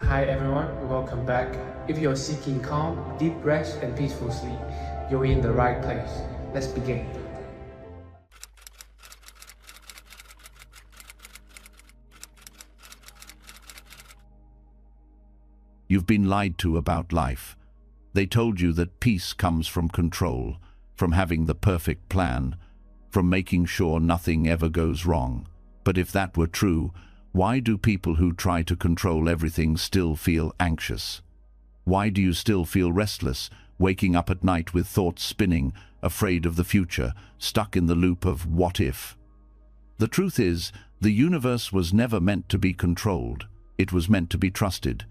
Hi everyone, welcome back. If you're seeking calm, deep rest, and peaceful sleep, you're in the right place. Let's begin. You've been lied to about life. They told you that peace comes from control, from having the perfect plan, from making sure nothing ever goes wrong. But if that were true, why do people who try to control everything still feel anxious? Why do you still feel restless, waking up at night with thoughts spinning, afraid of the future, stuck in the loop of what if? The truth is, the universe was never meant to be controlled. It was meant to be trusted.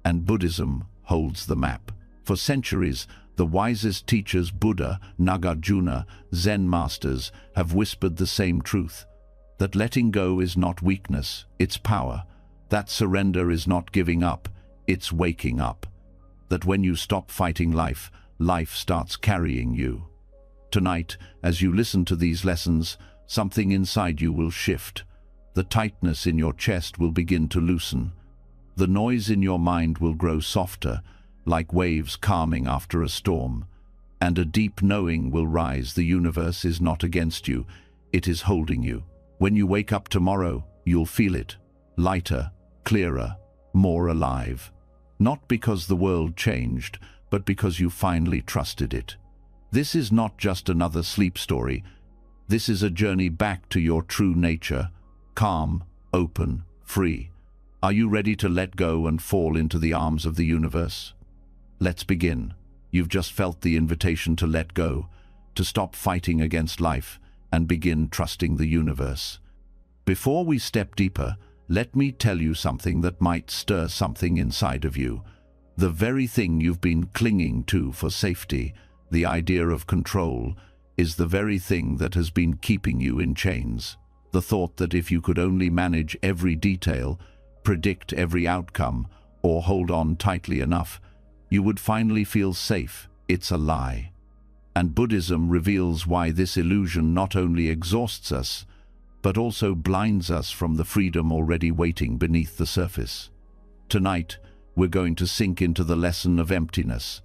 And Buddhism holds the map. For centuries, the wisest teachers Buddha, Nagarjuna, Zen masters have whispered the same truth, that letting go is not weakness, it's power. That surrender is not giving up, it's waking up. That when you stop fighting life, life starts carrying you. Tonight, as you listen to these lessons, something inside you will shift. The tightness in your chest will begin to loosen. The noise in your mind will grow softer, like waves calming after a storm. And a deep knowing will rise. The universe is not against you, it is holding you. When you wake up tomorrow, you'll feel it, lighter, clearer, more alive. Not because the world changed, but because you finally trusted it. This is not just another sleep story. This is a journey back to your true nature, calm, open, free. Are you ready to let go and fall into the arms of the universe? Let's begin. You've just felt the invitation to let go, to stop fighting against life, and begin trusting the universe. Before we step deeper, let me tell you something that might stir something inside of you. The very thing you've been clinging to for safety, the idea of control, is the very thing that has been keeping you in chains. The thought that if you could only manage every detail, predict every outcome, or hold on tightly enough, you would finally feel safe. It's a lie. And Buddhism reveals why this illusion not only exhausts us, but also blinds us from the freedom already waiting beneath the surface. Tonight, we're going to sink into the lesson of emptiness,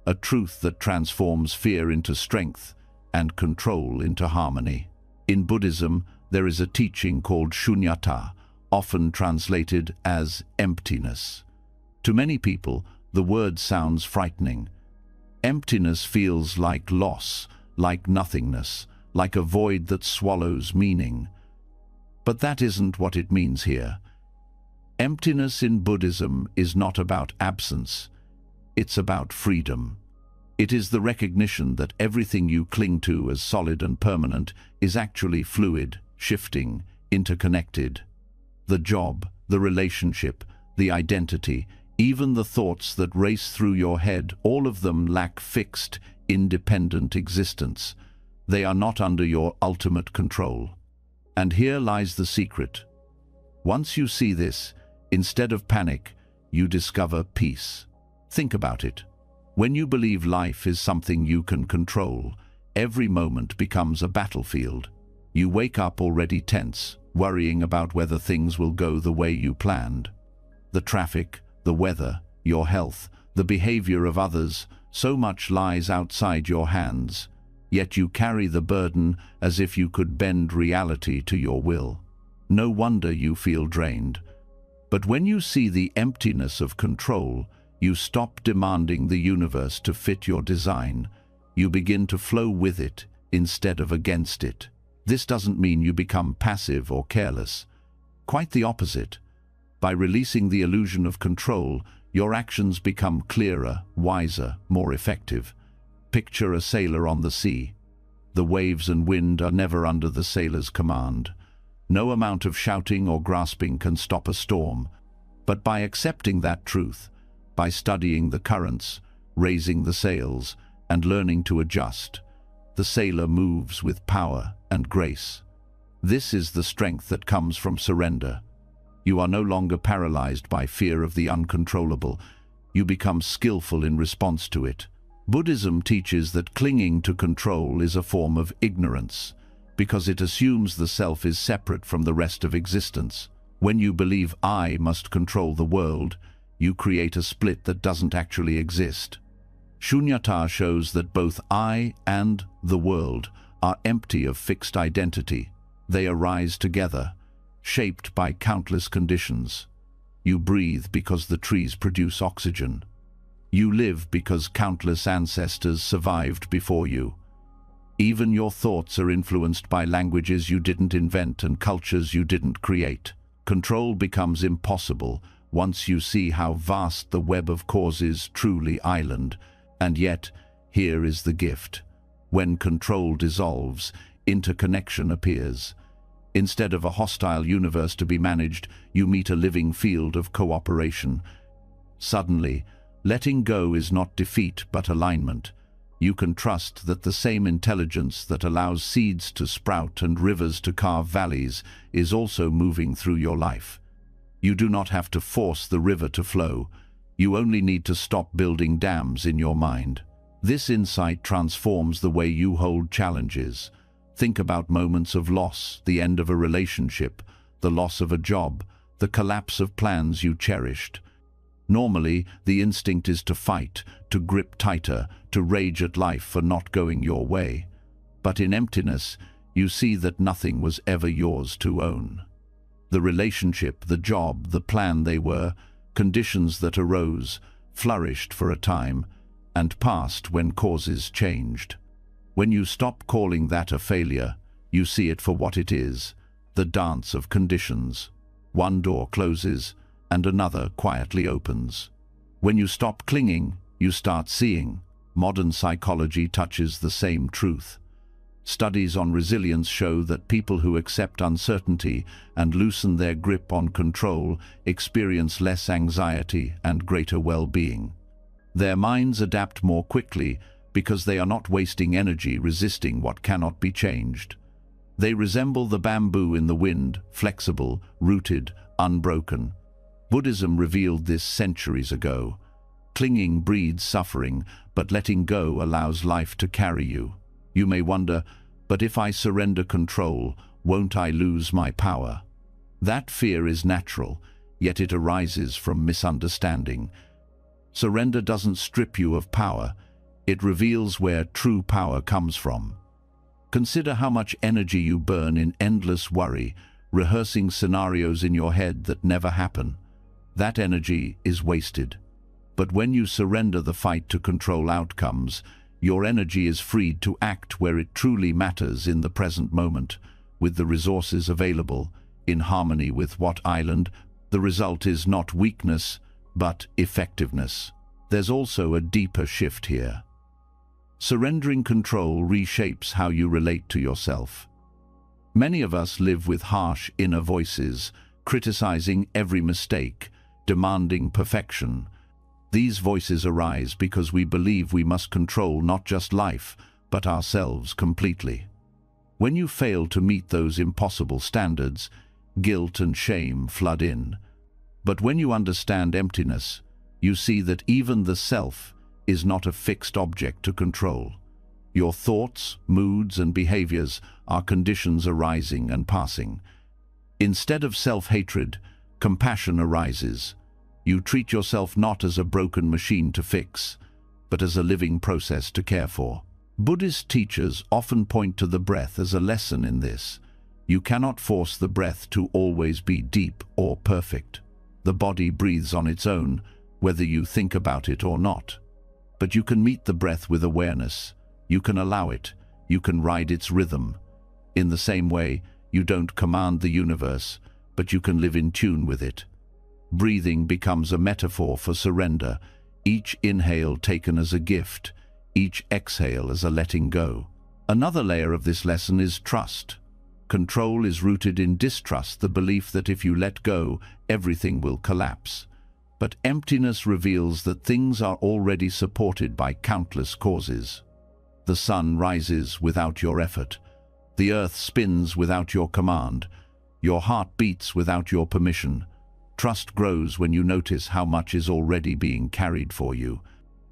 a truth that transforms fear into strength and control into harmony. In Buddhism, there is a teaching called shunyata, often translated as emptiness. To many people, the word sounds frightening. Emptiness feels like loss, like nothingness, like a void that swallows meaning. But that isn't what it means here. Emptiness in Buddhism is not about absence, it's about freedom. It is the recognition that everything you cling to as solid and permanent is actually fluid, shifting, interconnected. The job, the relationship, the identity, even the thoughts that race through your head, all of them lack fixed, independent existence. They are not under your ultimate control. And here lies the secret. Once you see this, instead of panic, you discover peace. Think about it. When you believe life is something you can control, every moment becomes a battlefield. You wake up already tense, worrying about whether things will go the way you planned. The traffic, the weather, your health, the behavior of others, so much lies outside your hands, yet you carry the burden as if you could bend reality to your will. No wonder you feel drained. But when you see the emptiness of control, you stop demanding the universe to fit your design. You begin to flow with it instead of against it. This doesn't mean you become passive or careless. Quite the opposite. By releasing the illusion of control, your actions become clearer, wiser, more effective. Picture a sailor on the sea. The waves and wind are never under the sailor's command. No amount of shouting or grasping can stop a storm. But by accepting that truth, by studying the currents, raising the sails, and learning to adjust, the sailor moves with power and grace. This is the strength that comes from surrender. You are no longer paralyzed by fear of the uncontrollable. You become skillful in response to it. Buddhism teaches that clinging to control is a form of ignorance, because it assumes the self is separate from the rest of existence. When you believe I must control the world, you create a split that doesn't actually exist. Shunyata shows that both I and the world are empty of fixed identity. They arise together, shaped by countless conditions. You breathe because the trees produce oxygen. You live because countless ancestors survived before you. Even your thoughts are influenced by languages you didn't invent and cultures you didn't create. Control becomes impossible once you see how vast the web of causes truly island. And yet, here is the gift. When control dissolves, interconnection appears. Instead of a hostile universe to be managed, you meet a living field of cooperation. Suddenly, letting go is not defeat but alignment. You can trust that the same intelligence that allows seeds to sprout and rivers to carve valleys is also moving through your life. You do not have to force the river to flow. You only need to stop building dams in your mind. This insight transforms the way you hold challenges. Think about moments of loss, the end of a relationship, the loss of a job, the collapse of plans you cherished. Normally, the instinct is to fight, to grip tighter, to rage at life for not going your way. But in emptiness, you see that nothing was ever yours to own. The relationship, the job, the plan they were, conditions that arose, flourished for a time, and passed when causes changed. When you stop calling that a failure, you see it for what it is, the dance of conditions. One door closes, and another quietly opens. When you stop clinging, you start seeing. Modern psychology touches the same truth. Studies on resilience show that people who accept uncertainty and loosen their grip on control experience less anxiety and greater well-being. Their minds adapt more quickly because they are not wasting energy resisting what cannot be changed. They resemble the bamboo in the wind, flexible, rooted, unbroken. Buddhism revealed this centuries ago. Clinging breeds suffering, but letting go allows life to carry you. You may wonder, but if I surrender control, won't I lose my power? That fear is natural, yet it arises from misunderstanding. Surrender doesn't strip you of power, it reveals where true power comes from. Consider how much energy you burn in endless worry, rehearsing scenarios in your head that never happen. That energy is wasted. But when you surrender the fight to control outcomes, your energy is freed to act where it truly matters in the present moment, with the resources available, in harmony with what island. The result is not weakness, but effectiveness. There's also a deeper shift here. Surrendering control reshapes how you relate to yourself. Many of us live with harsh inner voices, criticizing every mistake, demanding perfection. These voices arise because we believe we must control not just life, but ourselves completely. When you fail to meet those impossible standards, guilt and shame flood in. But when you understand emptiness, you see that even the self is not a fixed object to control. Your thoughts, moods, and behaviors are conditions arising and passing. Instead of self-hatred, compassion arises. You treat yourself not as a broken machine to fix, but as a living process to care for. Buddhist teachers often point to the breath as a lesson in this. You cannot force the breath to always be deep or perfect. The body breathes on its own, whether you think about it or not. But you can meet the breath with awareness. You can allow it. You can ride its rhythm. In the same way, you don't command the universe, but you can live in tune with it. Breathing becomes a metaphor for surrender, each inhale taken as a gift, each exhale as a letting go. Another layer of this lesson is trust. Control is rooted in distrust, the belief that if you let go, everything will collapse. But emptiness reveals that things are already supported by countless causes. The sun rises without your effort. The earth spins without your command. Your heart beats without your permission. Trust grows when you notice how much is already being carried for you.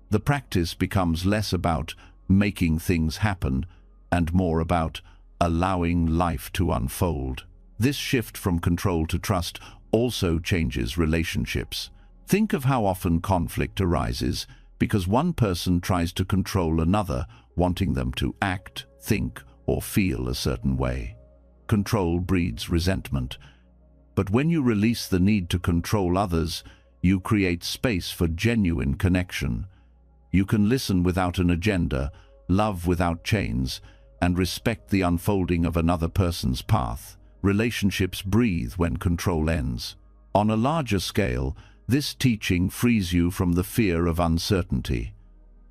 The practice becomes less about making things happen and more about allowing life to unfold. This shift from control to trust also changes relationships. Think of how often conflict arises because one person tries to control another, wanting them to act, think, or feel a certain way. Control breeds resentment. But when you release the need to control others, you create space for genuine connection. You can listen without an agenda, love without chains, and respect the unfolding of another person's path. Relationships breathe when control ends. On a larger scale, this teaching frees you from the fear of uncertainty.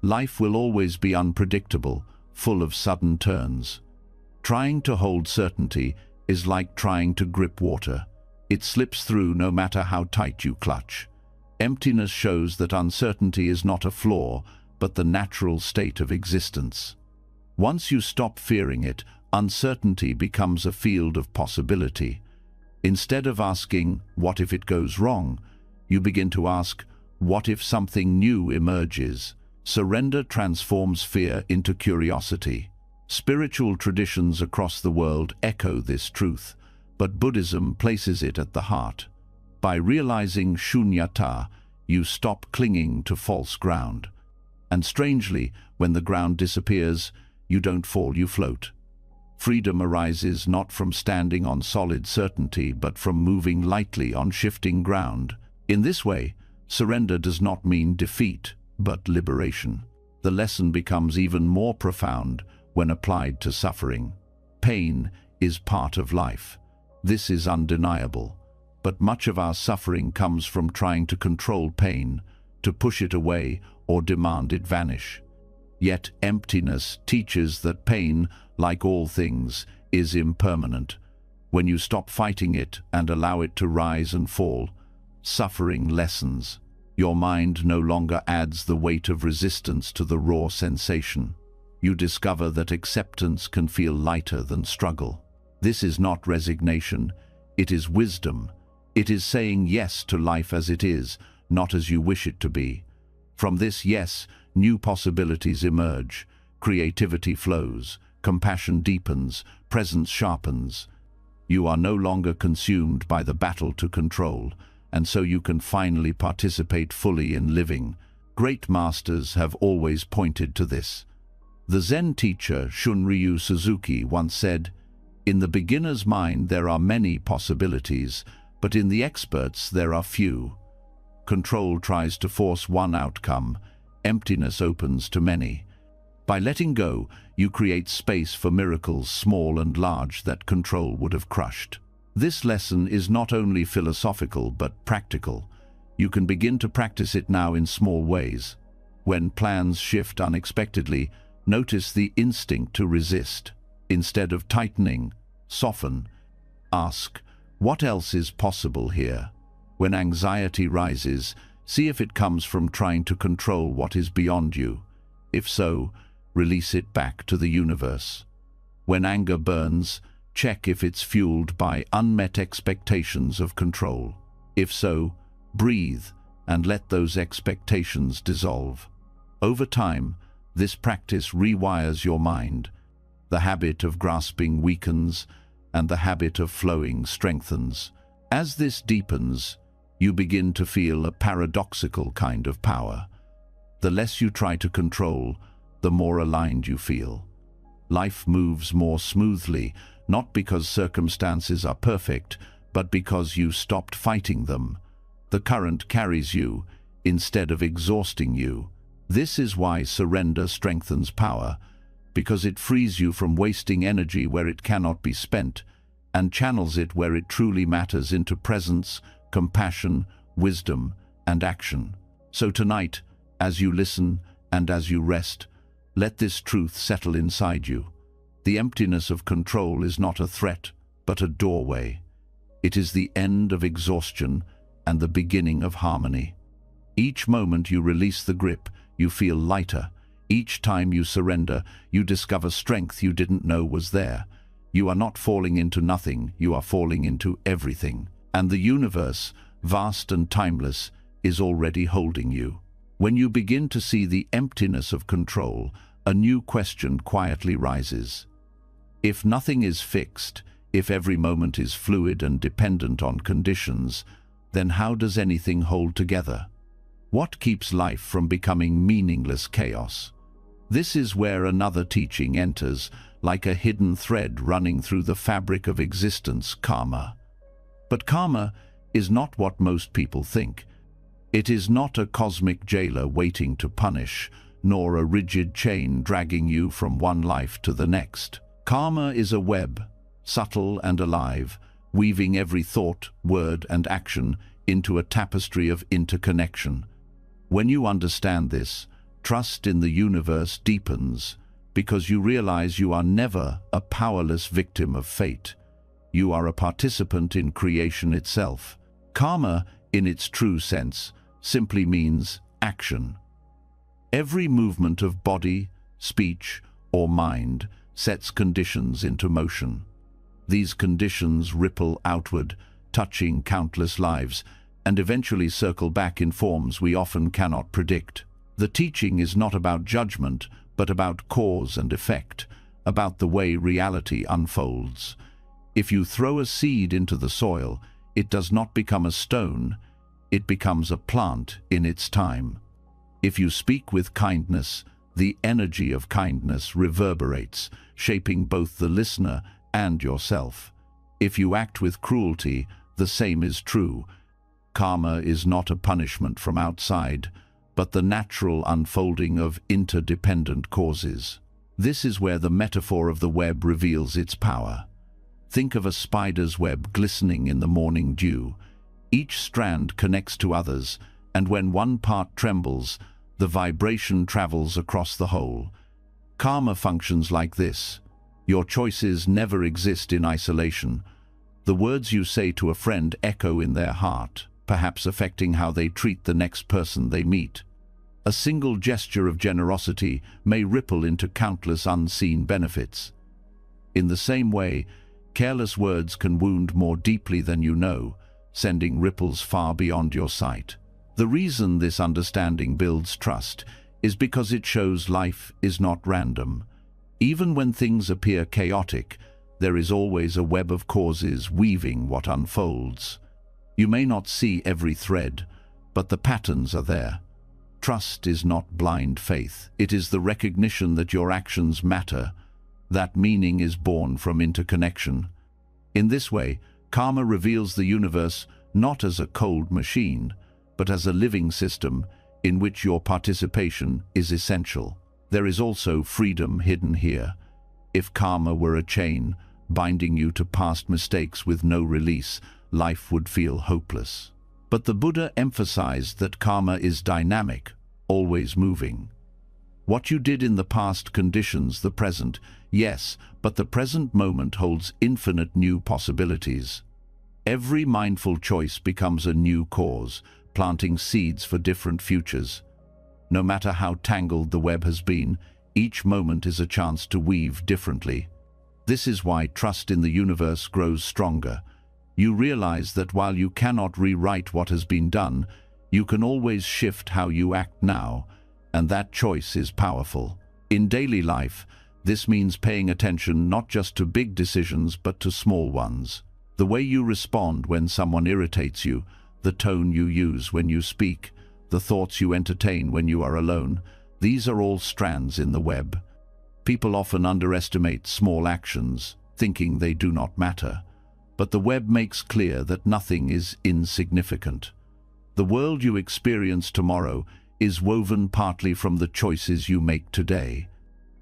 Life will always be unpredictable, full of sudden turns. Trying to hold certainty is like trying to grip water. It slips through no matter how tight you clutch. Emptiness shows that uncertainty is not a flaw, but the natural state of existence. Once you stop fearing it, uncertainty becomes a field of possibility. Instead of asking, "What if it goes wrong?" you begin to ask, "What if something new emerges?" Surrender transforms fear into curiosity. Spiritual traditions across the world echo this truth, but Buddhism places it at the heart. By realizing shunyata, you stop clinging to false ground. And strangely, when the ground disappears, you don't fall, you float. Freedom arises not from standing on solid certainty, but from moving lightly on shifting ground. In this way, surrender does not mean defeat, but liberation. The lesson becomes even more profound when applied to suffering. Pain is part of life. This is undeniable. But much of our suffering comes from trying to control pain, to push it away, or demand it vanish. Yet emptiness teaches that pain, like all things, is impermanent. When you stop fighting it and allow it to rise and fall, suffering lessens. Your mind no longer adds the weight of resistance to the raw sensation. You discover that acceptance can feel lighter than struggle. This is not resignation, it is wisdom. It is saying yes to life as it is, not as you wish it to be. From this yes, new possibilities emerge, creativity flows, compassion deepens, presence sharpens. You are no longer consumed by the battle to control, and so you can finally participate fully in living. Great masters have always pointed to this. The Zen teacher Shunryu Suzuki once said, "In the beginner's mind there are many possibilities, but in the expert's there are few." Control tries to force one outcome, emptiness opens to many. By letting go, you create space for miracles small and large that control would have crushed. This lesson is not only philosophical but practical. You can begin to practice it now in small ways. When plans shift unexpectedly, notice the instinct to resist. Instead of tightening, soften. Ask, what else is possible here? When anxiety rises, see if it comes from trying to control what is beyond you. If so, release it back to the universe. When anger burns, check if it's fueled by unmet expectations of control. If so, breathe and let those expectations dissolve. Over time, this practice rewires your mind. The habit of grasping weakens, and the habit of flowing strengthens. As this deepens, you begin to feel a paradoxical kind of power. The less you try to control, the more aligned you feel. Life moves more smoothly, not because circumstances are perfect, but because you stopped fighting them. The current carries you, instead of exhausting you. This is why surrender strengthens power, because it frees you from wasting energy where it cannot be spent, and channels it where it truly matters into presence, compassion, wisdom, and action. So tonight, as you listen and as you rest, let this truth settle inside you. The emptiness of control is not a threat, but a doorway. It is the end of exhaustion and the beginning of harmony. Each moment you release the grip, you feel lighter. Each time you surrender, you discover strength you didn't know was there. You are not falling into nothing, you are falling into everything. And the universe, vast and timeless, is already holding you. When you begin to see the emptiness of control, a new question quietly rises. If nothing is fixed, if every moment is fluid and dependent on conditions, then how does anything hold together? What keeps life from becoming meaningless chaos? This is where another teaching enters, like a hidden thread running through the fabric of existence: karma. But karma is not what most people think. It is not a cosmic jailer waiting to punish, nor a rigid chain dragging you from one life to the next. Karma is a web, subtle and alive, weaving every thought, word, and action into a tapestry of interconnection. When you understand this, trust in the universe deepens, because you realize you are never a powerless victim of fate. You are a participant in creation itself. Karma, in its true sense, simply means action. Every movement of body, speech, or mind sets conditions into motion. These conditions ripple outward, touching countless lives, and eventually circle back in forms we often cannot predict. The teaching is not about judgment, but about cause and effect, about the way reality unfolds. If you throw a seed into the soil, it does not become a stone, it becomes a plant in its time. If you speak with kindness, the energy of kindness reverberates, shaping both the listener and yourself. If you act with cruelty, the same is true. Karma is not a punishment from outside, but the natural unfolding of interdependent causes. This is where the metaphor of the web reveals its power. Think of a spider's web glistening in the morning dew. Each strand connects to others, and when one part trembles, the vibration travels across the whole. Karma functions like this. Your choices never exist in isolation. The words you say to a friend echo in their heart, perhaps affecting how they treat the next person they meet. A single gesture of generosity may ripple into countless unseen benefits. In the same way, careless words can wound more deeply than you know, sending ripples far beyond your sight. The reason this understanding builds trust is because it shows life is not random. Even when things appear chaotic, there is always a web of causes weaving what unfolds. You may not see every thread, but the patterns are there. Trust is not blind faith. It is the recognition that your actions matter. That meaning is born from interconnection. In this way, karma reveals the universe not as a cold machine, but as a living system in which your participation is essential. There is also freedom hidden here. If karma were a chain, binding you to past mistakes with no release, life would feel hopeless. But the Buddha emphasized that karma is dynamic, always moving. What you did in the past conditions the present, yes, but the present moment holds infinite new possibilities. Every mindful choice becomes a new cause, planting seeds for different futures. No matter how tangled the web has been, each moment is a chance to weave differently. This is why trust in the universe grows stronger. You realize that while you cannot rewrite what has been done, you can always shift how you act now, and that choice is powerful. In daily life, this means paying attention not just to big decisions but to small ones. The way you respond when someone irritates you, the tone you use when you speak, the thoughts you entertain when you are alone, these are all strands in the web. People often underestimate small actions, thinking they do not matter. But the web makes clear that nothing is insignificant. The world you experience tomorrow is woven partly from the choices you make today.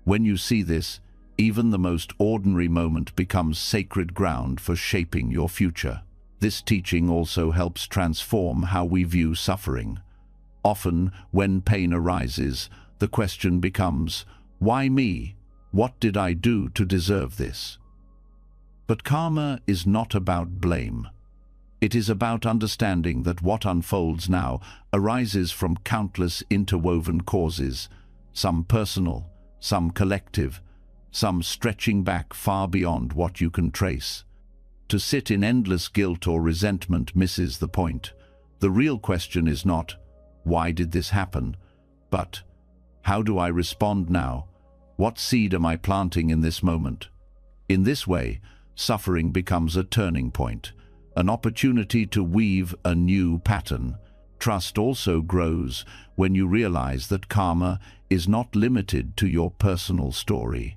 When you see this, even the most ordinary moment becomes sacred ground for shaping your future. This teaching also helps transform how we view suffering. Often, when pain arises, the question becomes, why me? What did I do to deserve this? But karma is not about blame. It is about understanding that what unfolds now arises from countless interwoven causes, some personal, some collective, some stretching back far beyond what you can trace. To sit in endless guilt or resentment misses the point. The real question is not, why did this happen? But, how do I respond now? What seed am I planting in this moment? In this way, suffering becomes a turning point, an opportunity to weave a new pattern. Trust also grows when you realize that karma is not limited to your personal story.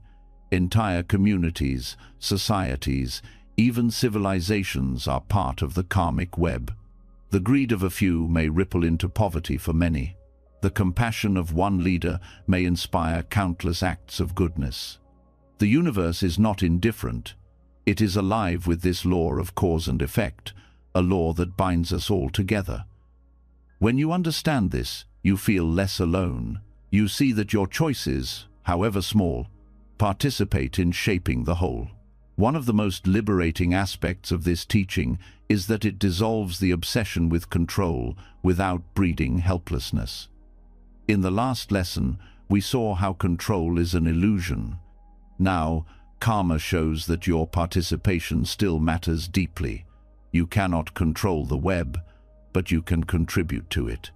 Entire communities, societies, even civilizations are part of the karmic web. The greed of a few may ripple into poverty for many. The compassion of one leader may inspire countless acts of goodness. The universe is not indifferent. It is alive with this law of cause and effect, a law that binds us all together. When you understand this, you feel less alone. You see that your choices, however small, participate in shaping the whole. One of the most liberating aspects of this teaching is that it dissolves the obsession with control without breeding helplessness. In the last lesson, we saw how control is an illusion. Now, karma shows that your participation still matters deeply. You cannot control the web, but you can contribute to it.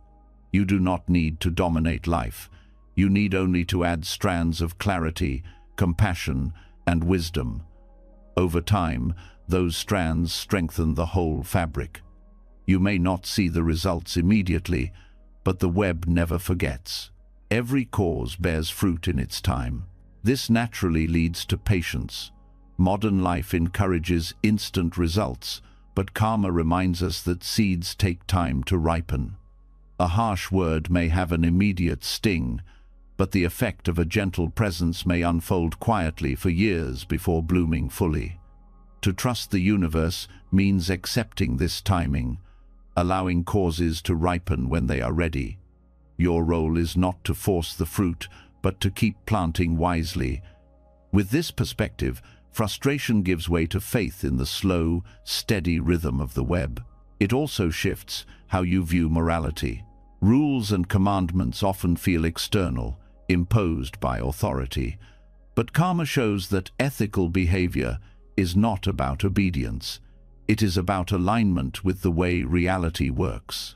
You do not need to dominate life. You need only to add strands of clarity, compassion, and wisdom. Over time, those strands strengthen the whole fabric. You may not see the results immediately, but the web never forgets. Every cause bears fruit in its time. This naturally leads to patience. Modern life encourages instant results, but karma reminds us that seeds take time to ripen. A harsh word may have an immediate sting, but the effect of a gentle presence may unfold quietly for years before blooming fully. To trust the universe means accepting this timing, allowing causes to ripen when they are ready. Your role is not to force the fruit, but to keep planting wisely. With this perspective, frustration gives way to faith in the slow, steady rhythm of the web. It also shifts how you view morality. Rules and commandments often feel external, imposed by authority. But karma shows that ethical behavior is not about obedience. It is about alignment with the way reality works.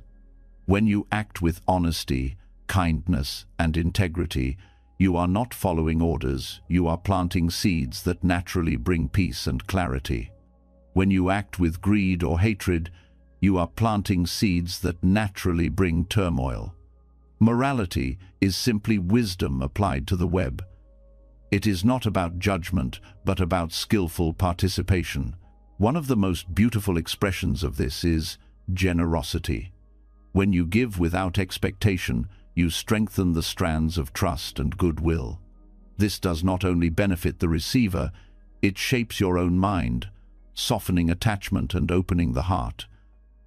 When you act with honesty, kindness, and integrity, you are not following orders, you are planting seeds that naturally bring peace and clarity. When you act with greed or hatred, you are planting seeds that naturally bring turmoil. Morality is simply wisdom applied to the web. It is not about judgment, but about skillful participation. One of the most beautiful expressions of this is generosity. When you give without expectation, you strengthen the strands of trust and goodwill. This does not only benefit the receiver, it shapes your own mind, softening attachment and opening the heart.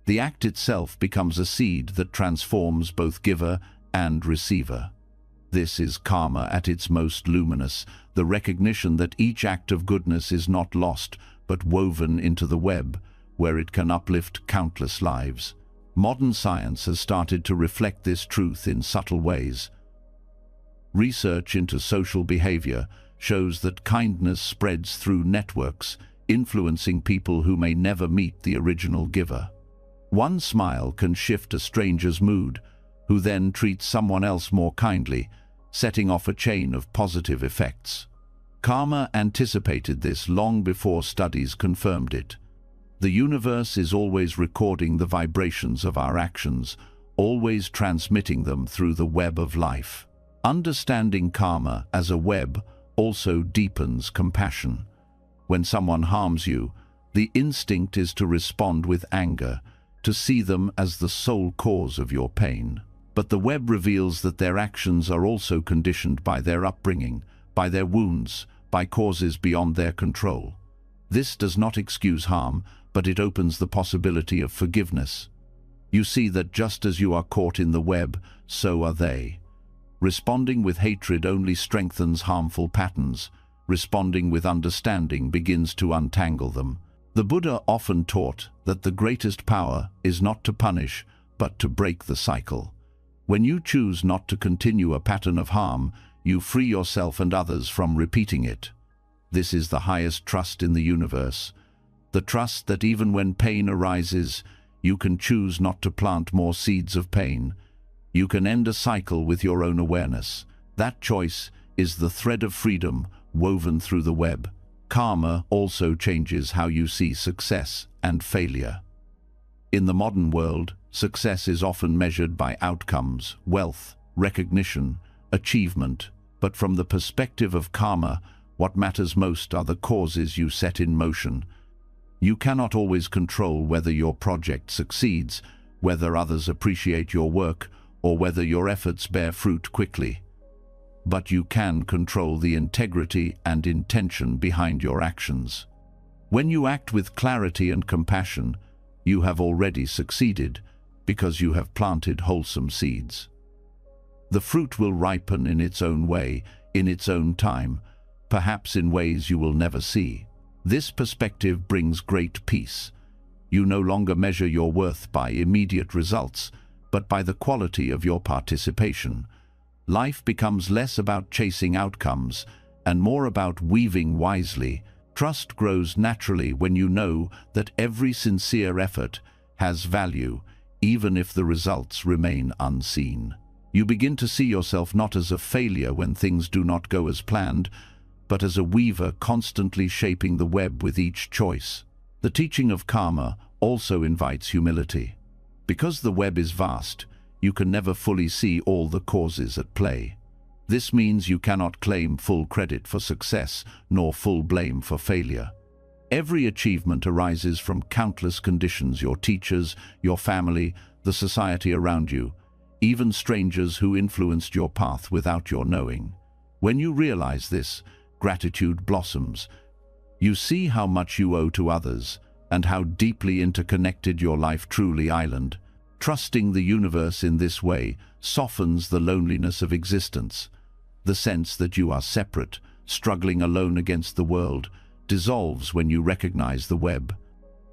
The act itself becomes a seed that transforms both giver and receiver. This is karma at its most luminous, the recognition that each act of goodness is not lost, but woven into the web, where it can uplift countless lives. Modern science has started to reflect this truth in subtle ways. Research into social behavior shows that kindness spreads through networks, influencing people who may never meet the original giver. One smile can shift a stranger's mood, who then treats someone else more kindly, setting off a chain of positive effects. Karma anticipated this long before studies confirmed it. The universe is always recording the vibrations of our actions, always transmitting them through the web of life. Understanding karma as a web also deepens compassion. When someone harms you, the instinct is to respond with anger, to see them as the sole cause of your pain. But the web reveals that their actions are also conditioned by their upbringing, by their wounds, by causes beyond their control. This does not excuse harm, but it opens the possibility of forgiveness. You see that just as you are caught in the web, so are they. Responding with hatred only strengthens harmful patterns. Responding with understanding begins to untangle them. The Buddha often taught that the greatest power is not to punish, but to break the cycle. When you choose not to continue a pattern of harm, you free yourself and others from repeating it. This is the highest trust in the universe. The trust that even when pain arises, you can choose not to plant more seeds of pain. You can end a cycle with your own awareness. That choice is the thread of freedom woven through the web. Karma also changes how you see success and failure. In the modern world, success is often measured by outcomes, wealth, recognition, achievement, but from the perspective of karma, what matters most are the causes you set in motion. You cannot always control whether your project succeeds, whether others appreciate your work, or whether your efforts bear fruit quickly. But you can control the integrity and intention behind your actions. When you act with clarity and compassion, you have already succeeded, because you have planted wholesome seeds. The fruit will ripen in its own way, in its own time, perhaps in ways you will never see. This perspective brings great peace. You no longer measure your worth by immediate results, but by the quality of your participation. Life becomes less about chasing outcomes and more about weaving wisely. Trust grows naturally when you know that every sincere effort has value, even if the results remain unseen. You begin to see yourself not as a failure when things do not go as planned, but as a weaver constantly shaping the web with each choice. The teaching of karma also invites humility. Because the web is vast, you can never fully see all the causes at play. This means you cannot claim full credit for success, nor full blame for failure. Every achievement arises from countless conditions: your teachers, your family, the society around you, even strangers who influenced your path without your knowing. When you realize this, gratitude blossoms. You see how much you owe to others, and how deeply interconnected your life truly is. Trusting the universe in this way softens the loneliness of existence. The sense that you are separate, struggling alone against the world, dissolves when you recognize the web.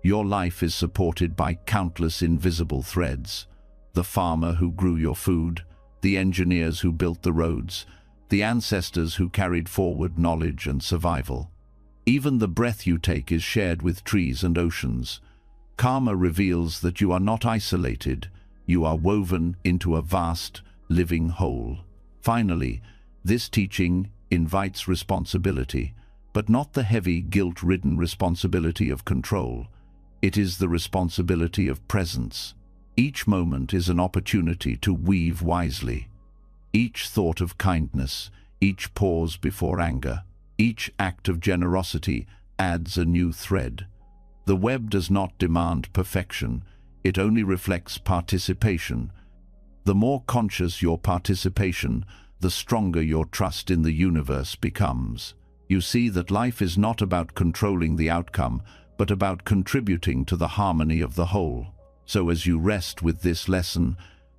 Your life is supported by countless invisible threads. The farmer who grew your food, the engineers who built the roads, the ancestors who carried forward knowledge and survival. Even the breath you take is shared with trees and oceans. Karma reveals that you are not isolated, you are woven into a vast, living whole. Finally, this teaching invites responsibility, but not the heavy, guilt-ridden responsibility of control. It is the responsibility of presence. Each moment is an opportunity to weave wisely. Each thought of kindness, each pause before anger, each act of generosity adds a new thread. The web does not demand perfection, it only reflects participation. The more conscious your participation, the stronger your trust in the universe becomes. You see that life is not about controlling the outcome, but about contributing to the harmony of the whole. So as you rest with this lesson,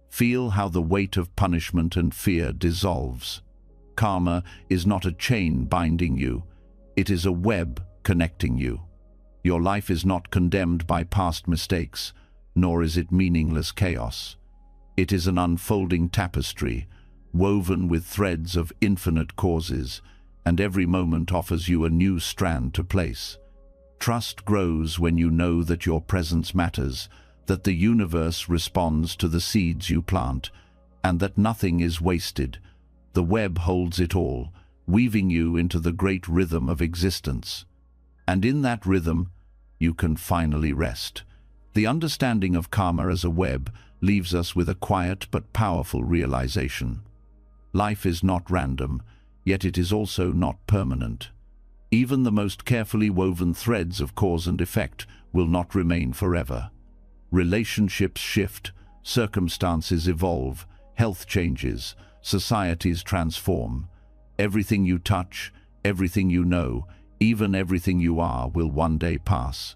feel how the weight of punishment and fear dissolves. Karma is not a chain binding you, it is a web connecting you. Your life is not condemned by past mistakes, nor is it meaningless chaos. It is an unfolding tapestry, woven with threads of infinite causes, and every moment offers you a new strand to place. Trust grows when you know that your presence matters, that the universe responds to the seeds you plant, and that nothing is wasted. The web holds it all, weaving you into the great rhythm of existence. And in that rhythm, you can finally rest. The understanding of karma as a web leaves us with a quiet but powerful realization. Life is not random, yet it is also not permanent. Even the most carefully woven threads of cause and effect will not remain forever. Relationships shift, circumstances evolve, health changes, societies transform. Everything you touch, everything you know, even everything you are will one day pass.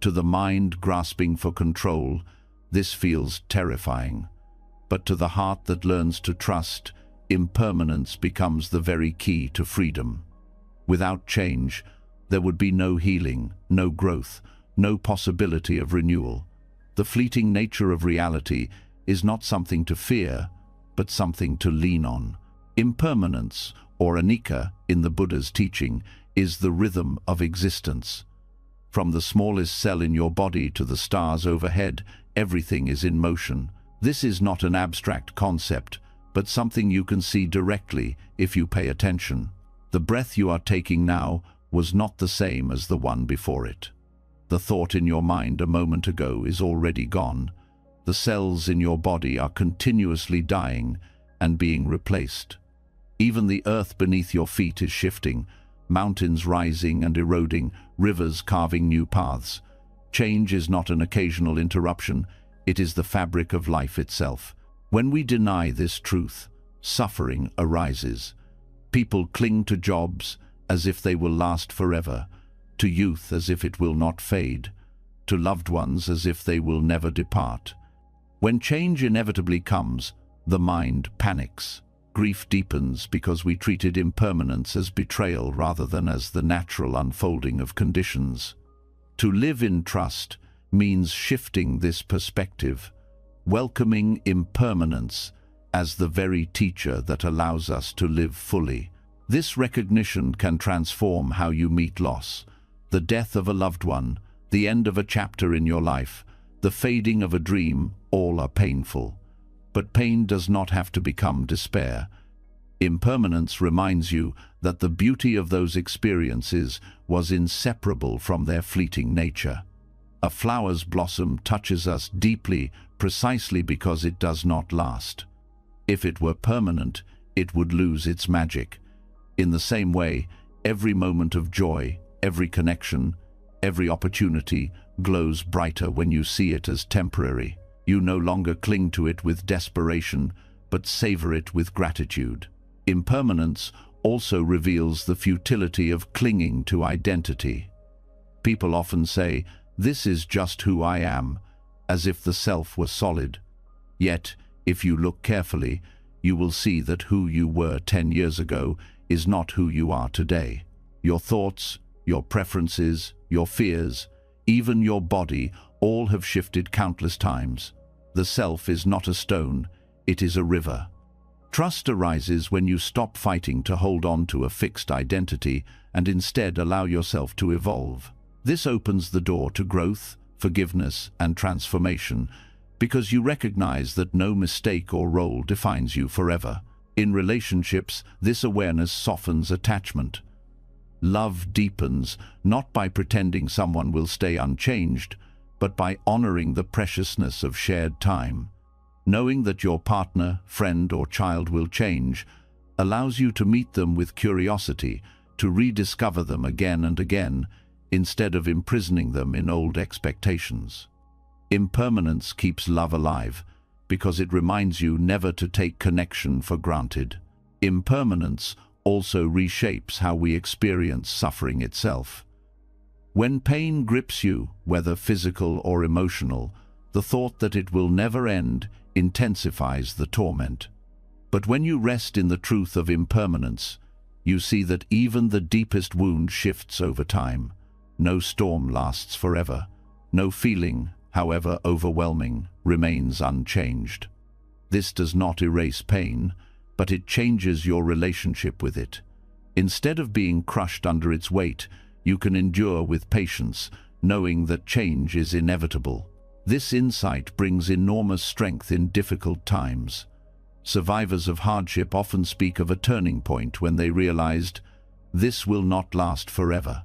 To the mind grasping for control, this feels terrifying. But to the heart that learns to trust, impermanence becomes the very key to freedom. Without change, there would be no healing, no growth, no possibility of renewal. The fleeting nature of reality is not something to fear, but something to lean on. Impermanence, or anicca in the Buddha's teaching, is the rhythm of existence. From the smallest cell in your body to the stars overhead, everything is in motion. This is not an abstract concept, but something you can see directly if you pay attention. The breath you are taking now was not the same as the one before it. The thought in your mind a moment ago is already gone. The cells in your body are continuously dying and being replaced. Even the earth beneath your feet is shifting, mountains rising and eroding, rivers carving new paths. Change is not an occasional interruption, it is the fabric of life itself. When we deny this truth, suffering arises. People cling to jobs as if they will last forever, to youth as if it will not fade, to loved ones as if they will never depart. When change inevitably comes, the mind panics. Grief deepens because we treated impermanence as betrayal rather than as the natural unfolding of conditions. To live in trust means shifting this perspective, welcoming impermanence as the very teacher that allows us to live fully. This recognition can transform how you meet loss. The death of a loved one, the end of a chapter in your life, the fading of a dream, all are painful. But pain does not have to become despair. Impermanence reminds you that the beauty of those experiences was inseparable from their fleeting nature. A flower's blossom touches us deeply precisely because it does not last. If it were permanent, it would lose its magic. In the same way, every moment of joy, every connection, every opportunity glows brighter when you see it as temporary. You no longer cling to it with desperation, but savor it with gratitude. Impermanence also reveals the futility of clinging to identity. People often say, "This is just who I am," as if the self were solid. Yet, if you look carefully, you will see that who you were 10 years ago is not who you are today. Your thoughts, your preferences, your fears, even your body, all have shifted countless times. The self is not a stone, it is a river. Trust arises when you stop fighting to hold on to a fixed identity and instead allow yourself to evolve. This opens the door to growth, forgiveness, and transformation, because you recognize that no mistake or role defines you forever. In relationships, this awareness softens attachment. Love deepens, not by pretending someone will stay unchanged, but by honoring the preciousness of shared time. Knowing that your partner, friend, or child will change allows you to meet them with curiosity, to rediscover them again and again, instead of imprisoning them in old expectations. Impermanence keeps love alive, because it reminds you never to take connection for granted. Impermanence also reshapes how we experience suffering itself. When pain grips you, whether physical or emotional, the thought that it will never end intensifies the torment. But when you rest in the truth of impermanence, you see that even the deepest wound shifts over time. No storm lasts forever. No feeling, however overwhelming, remains unchanged. This does not erase pain, but it changes your relationship with it. Instead of being crushed under its weight, you can endure with patience, knowing that change is inevitable. This insight brings enormous strength in difficult times. Survivors of hardship often speak of a turning point when they realized, "This will not last forever."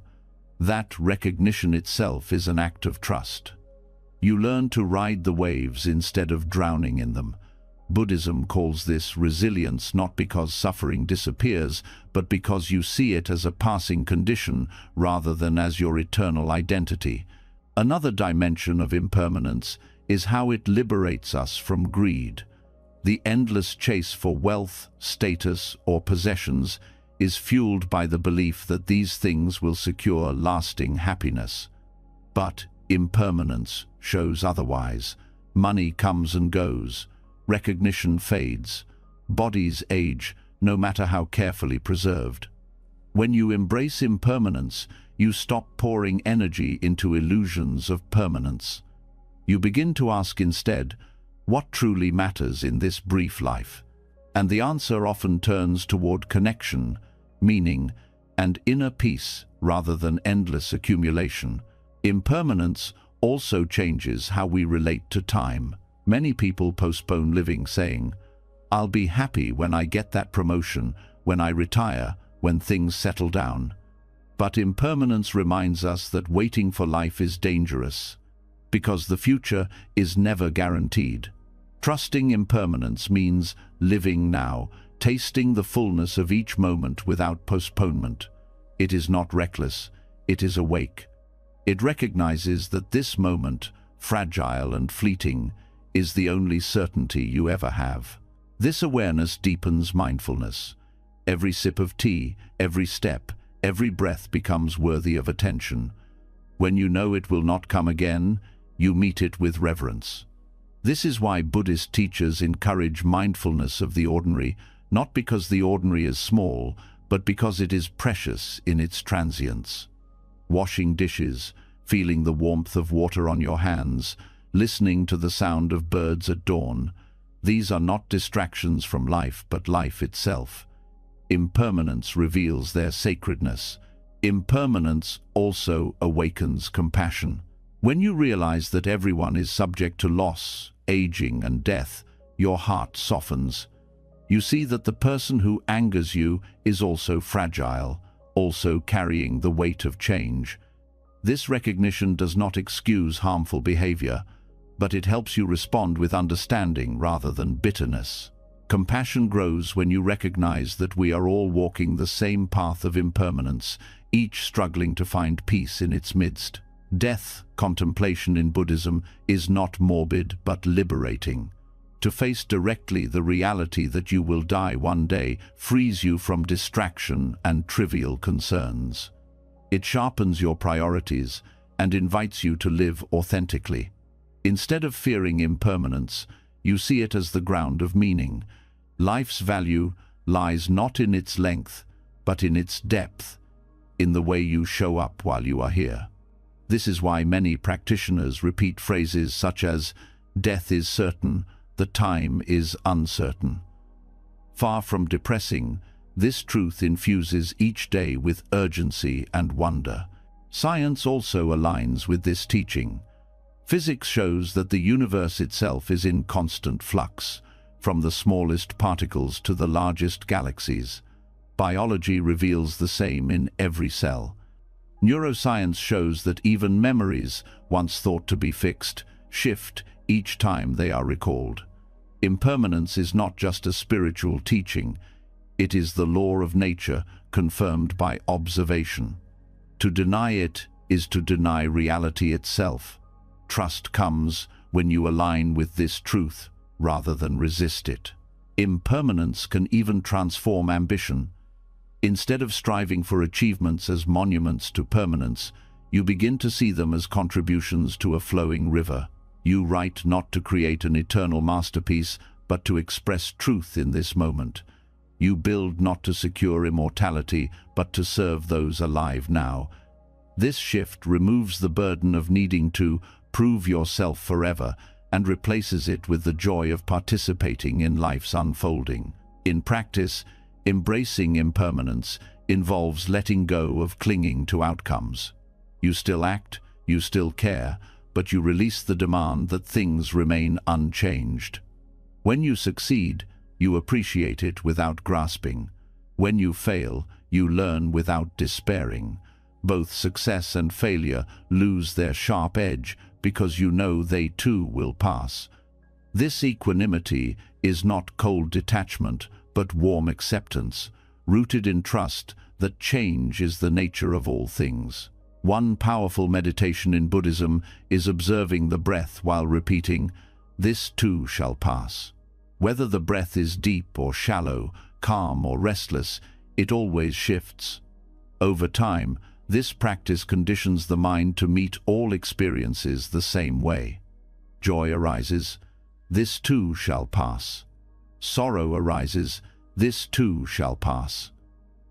That recognition itself is an act of trust. You learn to ride the waves instead of drowning in them. Buddhism calls this resilience, not because suffering disappears, but because you see it as a passing condition rather than as your eternal identity. Another dimension of impermanence is how it liberates us from greed. The endless chase for wealth, status, or possessions is fueled by the belief that these things will secure lasting happiness. But impermanence shows otherwise. Money comes and goes. Recognition fades. Bodies age, no matter how carefully preserved. When you embrace impermanence, you stop pouring energy into illusions of permanence. You begin to ask instead, what truly matters in this brief life? And the answer often turns toward connection, meaning, and inner peace rather than endless accumulation. Impermanence also changes how we relate to time. Many people postpone living, saying, "I'll be happy when I get that promotion, when I retire, when things settle down." But impermanence reminds us that waiting for life is dangerous, because the future is never guaranteed. Trusting impermanence means living now, tasting the fullness of each moment without postponement. It is not reckless, it is awake. It recognizes that this moment, fragile and fleeting, is the only certainty you ever have. This awareness deepens mindfulness. Every sip of tea, every step, every breath becomes worthy of attention. When you know it will not come again, you meet it with reverence. This is why Buddhist teachers encourage mindfulness of the ordinary, not because the ordinary is small, but because it is precious in its transience. Washing dishes, feeling the warmth of water on your hands, listening to the sound of birds at dawn, these are not distractions from life, but life itself. Impermanence reveals their sacredness. Impermanence also awakens compassion. When you realize that everyone is subject to loss, aging, and death, your heart softens. You see that the person who angers you is also fragile, also carrying the weight of change. This recognition does not excuse harmful behavior, but it helps you respond with understanding rather than bitterness. Compassion grows when you recognize that we are all walking the same path of impermanence, each struggling to find peace in its midst. Death contemplation in Buddhism is not morbid but liberating. To face directly the reality that you will die one day frees you from distraction and trivial concerns. It sharpens your priorities and invites you to live authentically. Instead of fearing impermanence, you see it as the ground of meaning. Life's value lies not in its length, but in its depth, in the way you show up while you are here. This is why many practitioners repeat phrases such as, "Death is certain, the time is uncertain." Far from depressing, this truth infuses each day with urgency and wonder. Science also aligns with this teaching. Physics shows that the universe itself is in constant flux, from the smallest particles to the largest galaxies. Biology reveals the same in every cell. Neuroscience shows that even memories, once thought to be fixed, shift each time they are recalled. Impermanence is not just a spiritual teaching, it is the law of nature confirmed by observation. To deny it is to deny reality itself. Trust comes when you align with this truth rather than resist it. Impermanence can even transform ambition. Instead of striving for achievements as monuments to permanence, you begin to see them as contributions to a flowing river. You write not to create an eternal masterpiece, but to express truth in this moment. You build not to secure immortality, but to serve those alive now. This shift removes the burden of needing to prove yourself forever and replaces it with the joy of participating in life's unfolding. In practice, embracing impermanence involves letting go of clinging to outcomes. You still act, you still care, but you release the demand that things remain unchanged. When you succeed, you appreciate it without grasping. When you fail, you learn without despairing. Both success and failure lose their sharp edge because you know they too will pass. This equanimity is not cold detachment, but warm acceptance, rooted in trust that change is the nature of all things. One powerful meditation in Buddhism is observing the breath while repeating, "This too shall pass." Whether the breath is deep or shallow, calm or restless, it always shifts. Over time, this practice conditions the mind to meet all experiences the same way. Joy arises, "This too shall pass." Sorrow arises, "This too shall pass."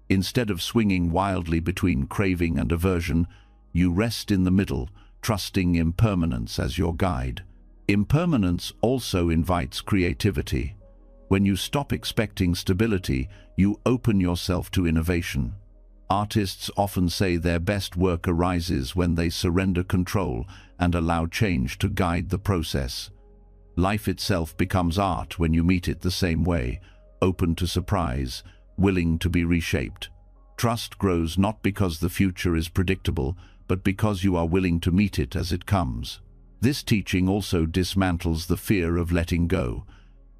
Instead of swinging wildly between craving and aversion, you rest in the middle, trusting impermanence as your guide. Impermanence also invites creativity. When you stop expecting stability, you open yourself to innovation. Artists often say their best work arises when they surrender control and allow change to guide the process. Life itself becomes art when you meet it the same way, open to surprise, willing to be reshaped. Trust grows not because the future is predictable, but because you are willing to meet it as it comes. This teaching also dismantles the fear of letting go.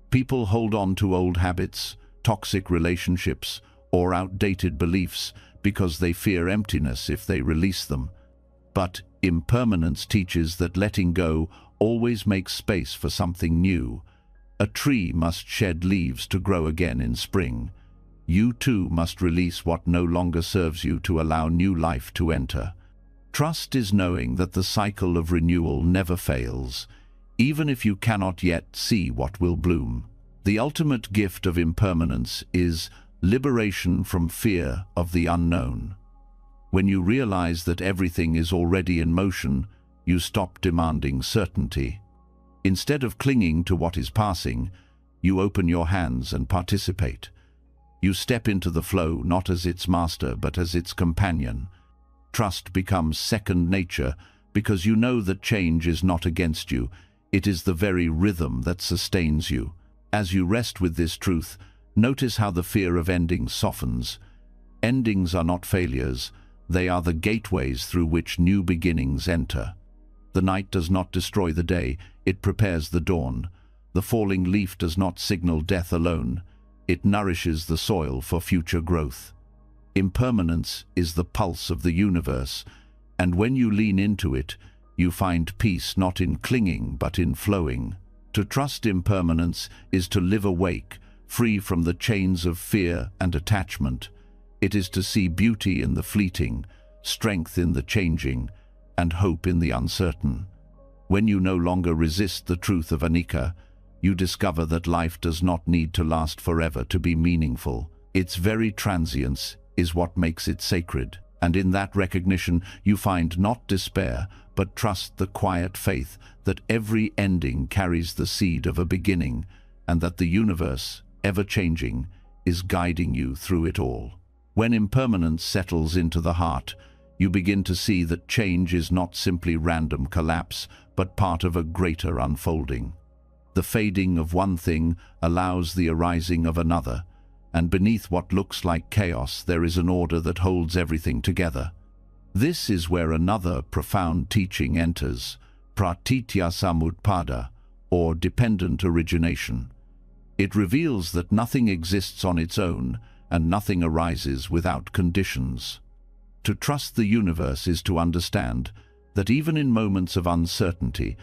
People hold on to old habits, toxic relationships, or outdated beliefs because they fear emptiness if they release them. But impermanence teaches that letting go always makes space for something new. A tree must shed leaves to grow again in spring. You too must release what no longer serves you to allow new life to enter. Trust is knowing that the cycle of renewal never fails, even if you cannot yet see what will bloom. The ultimate gift of impermanence is liberation from fear of the unknown. When you realize that everything is already in motion, you stop demanding certainty. Instead of clinging to what is passing, you open your hands and participate. You step into the flow not as its master but as its companion. Trust becomes second nature because you know that change is not against you. It is the very rhythm that sustains you. As you rest with this truth, notice how the fear of endings softens. Endings are not failures. They are the gateways through which new beginnings enter. The night does not destroy the day, it prepares the dawn. The falling leaf does not signal death alone. It nourishes the soil for future growth. Impermanence is the pulse of the universe, and when you lean into it, you find peace not in clinging but in flowing. To trust impermanence is to live awake, free from the chains of fear and attachment. It is to see beauty in the fleeting, strength in the changing, and hope in the uncertain. When you no longer resist the truth of anicca, you discover that life does not need to last forever to be meaningful. Its very transience is what makes it sacred, and in that recognition you find not despair, but trust, the quiet faith that every ending carries the seed of a beginning, and that the universe, ever-changing, is guiding you through it all. When impermanence settles into the heart, you begin to see that change is not simply random collapse, but part of a greater unfolding. The fading of one thing allows the arising of another, and beneath what looks like chaos there is an order that holds everything together. This is where another profound teaching enters, pratitya samutpada, or dependent origination. It reveals that nothing exists on its own, and nothing arises without conditions. To trust the universe is to understand that even in moments of uncertainty,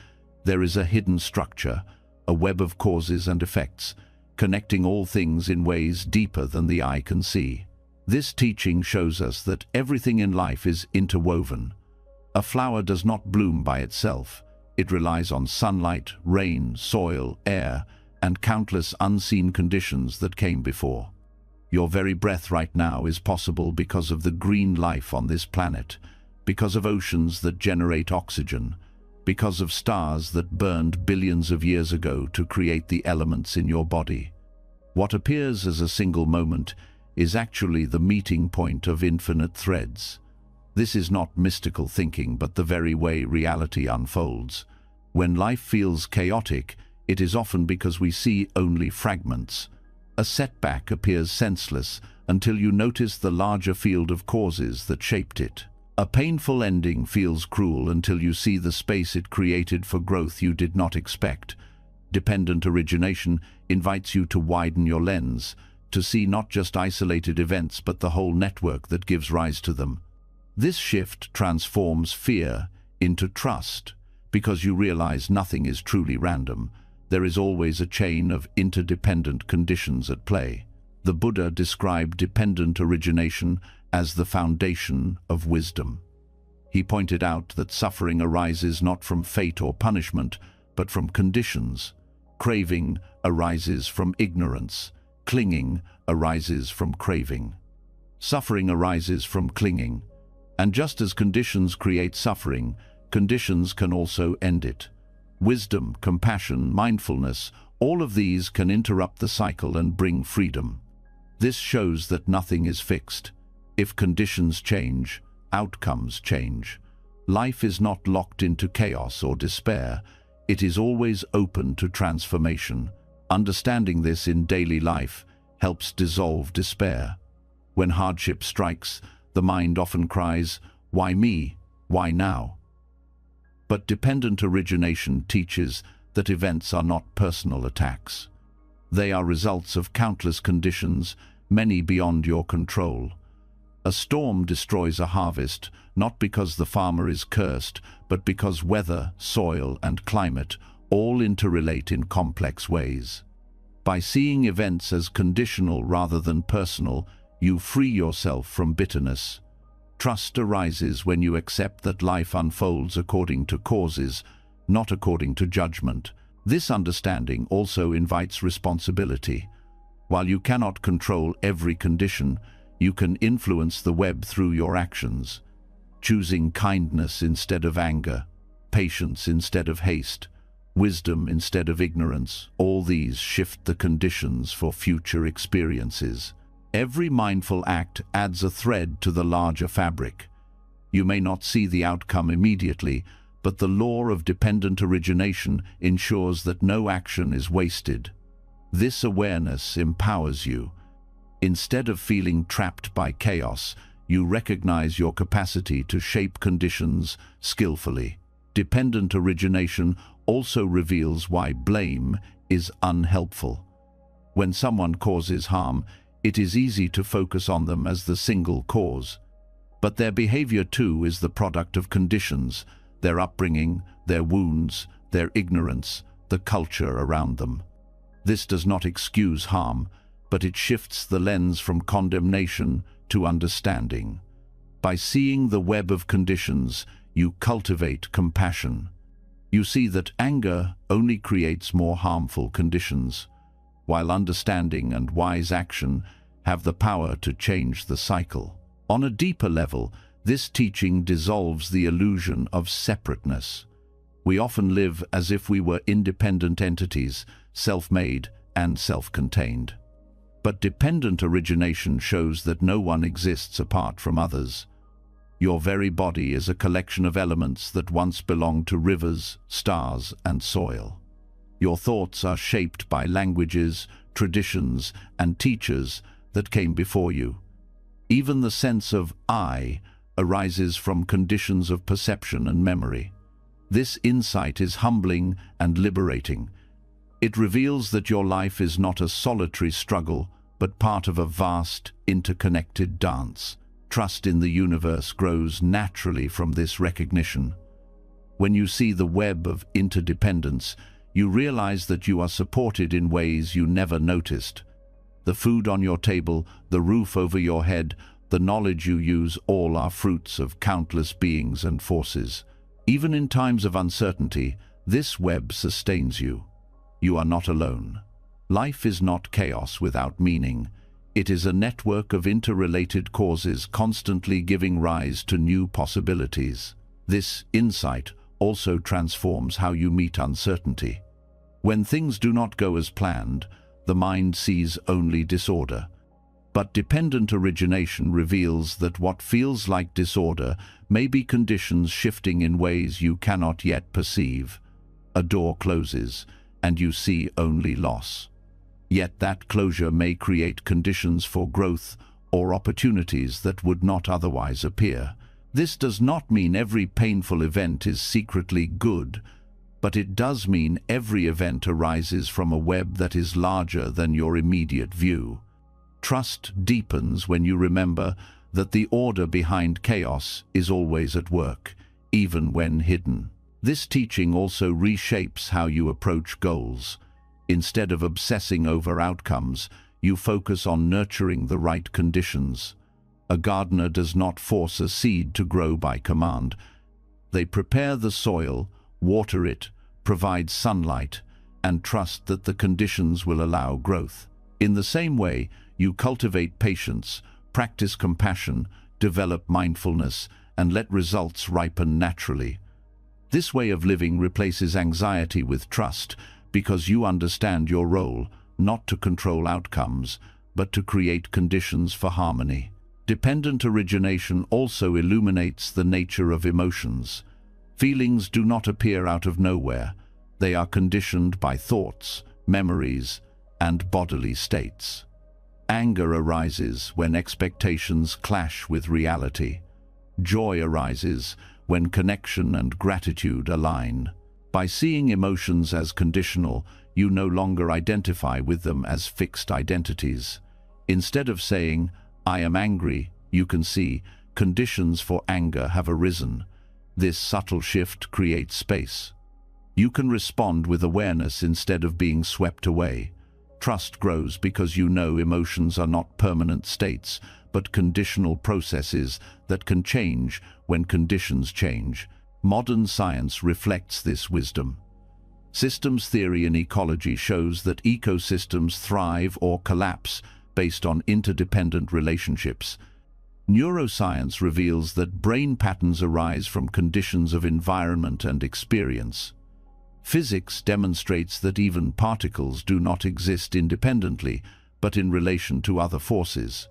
there is a hidden structure, a web of causes and effects, connecting all things in ways deeper than the eye can see. This teaching shows us that everything in life is interwoven. A flower does not bloom by itself. It relies on sunlight, rain, soil, air, and countless unseen conditions that came before. Your very breath right now is possible because of the green life on this planet, because of oceans that generate oxygen, because of stars that burned billions of years ago to create the elements in your body. What appears as a single moment is actually the meeting point of infinite threads. This is not mystical thinking, but the very way reality unfolds. When life feels chaotic, it is often because we see only fragments. A setback appears senseless until you notice the larger field of causes that shaped it. A painful ending feels cruel until you see the space it created for growth you did not expect. Dependent origination invites you to widen your lens, to see not just isolated events but the whole network that gives rise to them. This shift transforms fear into trust, because you realize nothing is truly random. There is always a chain of interdependent conditions at play. The Buddha described dependent origination as the foundation of wisdom. He pointed out that suffering arises not from fate or punishment, but from conditions. Craving arises from ignorance. Clinging arises from craving. Suffering arises from clinging. And just as conditions create suffering, conditions can also end it. Wisdom, compassion, mindfulness, all of these can interrupt the cycle and bring freedom. This shows that nothing is fixed. If conditions change, outcomes change. Life is not locked into chaos or despair. It is always open to transformation. Understanding this in daily life helps dissolve despair. When hardship strikes, the mind often cries, "Why me? Why now?" But dependent origination teaches that events are not personal attacks. They are results of countless conditions, many beyond your control. A storm destroys a harvest, not because the farmer is cursed, but because weather, soil, and climate all interrelate in complex ways. By seeing events as conditional rather than personal, you free yourself from bitterness. Trust arises when you accept that life unfolds according to causes, not according to judgment. This understanding also invites responsibility. While you cannot control every condition, you can influence the web through your actions. Choosing kindness instead of anger, patience instead of haste, wisdom instead of ignorance, all these shift the conditions for future experiences. Every mindful act adds a thread to the larger fabric. You may not see the outcome immediately, but the law of dependent origination ensures that no action is wasted. This awareness empowers you. Instead of feeling trapped by chaos, you recognize your capacity to shape conditions skillfully. Dependent origination also reveals why blame is unhelpful. When someone causes harm, it is easy to focus on them as the single cause. But their behavior too is the product of conditions, their upbringing, their wounds, their ignorance, the culture around them. This does not excuse harm, but it shifts the lens from condemnation to understanding. By seeing the web of conditions, you cultivate compassion. You see that anger only creates more harmful conditions, while understanding and wise action have the power to change the cycle. On a deeper level, this teaching dissolves the illusion of separateness. We often live as if we were independent entities, self-made and self-contained. But dependent origination shows that no one exists apart from others. Your very body is a collection of elements that once belonged to rivers, stars, and soil. Your thoughts are shaped by languages, traditions, and teachers that came before you. Even the sense of I arises from conditions of perception and memory. This insight is humbling and liberating. It reveals that your life is not a solitary struggle, but part of a vast, interconnected dance. Trust in the universe grows naturally from this recognition. When you see the web of interdependence, you realize that you are supported in ways you never noticed. The food on your table, the roof over your head, the knowledge you use, all are fruits of countless beings and forces. Even in times of uncertainty, this web sustains you. You are not alone. Life is not chaos without meaning. It is a network of interrelated causes constantly giving rise to new possibilities. This insight also transforms how you meet uncertainty. When things do not go as planned, the mind sees only disorder. But dependent origination reveals that what feels like disorder may be conditions shifting in ways you cannot yet perceive. A door closes, and you see only loss. Yet that closure may create conditions for growth or opportunities that would not otherwise appear. This does not mean every painful event is secretly good, but it does mean every event arises from a web that is larger than your immediate view. Trust deepens when you remember that the order behind chaos is always at work, even when hidden. This teaching also reshapes how you approach goals. Instead of obsessing over outcomes, you focus on nurturing the right conditions. A gardener does not force a seed to grow by command. They prepare the soil, water it, provide sunlight, and trust that the conditions will allow growth. In the same way, you cultivate patience, practice compassion, develop mindfulness, and let results ripen naturally. This way of living replaces anxiety with trust, because you understand your role, not to control outcomes, but to create conditions for harmony. Dependent origination also illuminates the nature of emotions. Feelings do not appear out of nowhere. They are conditioned by thoughts, memories, and bodily states. Anger arises when expectations clash with reality. Joy arises when connection and gratitude align. By seeing emotions as conditional, you no longer identify with them as fixed identities. Instead of saying, "I am angry," you can see, conditions for anger have arisen. This subtle shift creates space. You can respond with awareness instead of being swept away. Trust grows because you know emotions are not permanent states, but conditional processes that can change when conditions change. Modern science reflects this wisdom. Systems theory in ecology shows that ecosystems thrive or collapse based on interdependent relationships. Neuroscience reveals that brain patterns arise from conditions of environment and experience. Physics demonstrates that even particles do not exist independently, but in relation to other forces.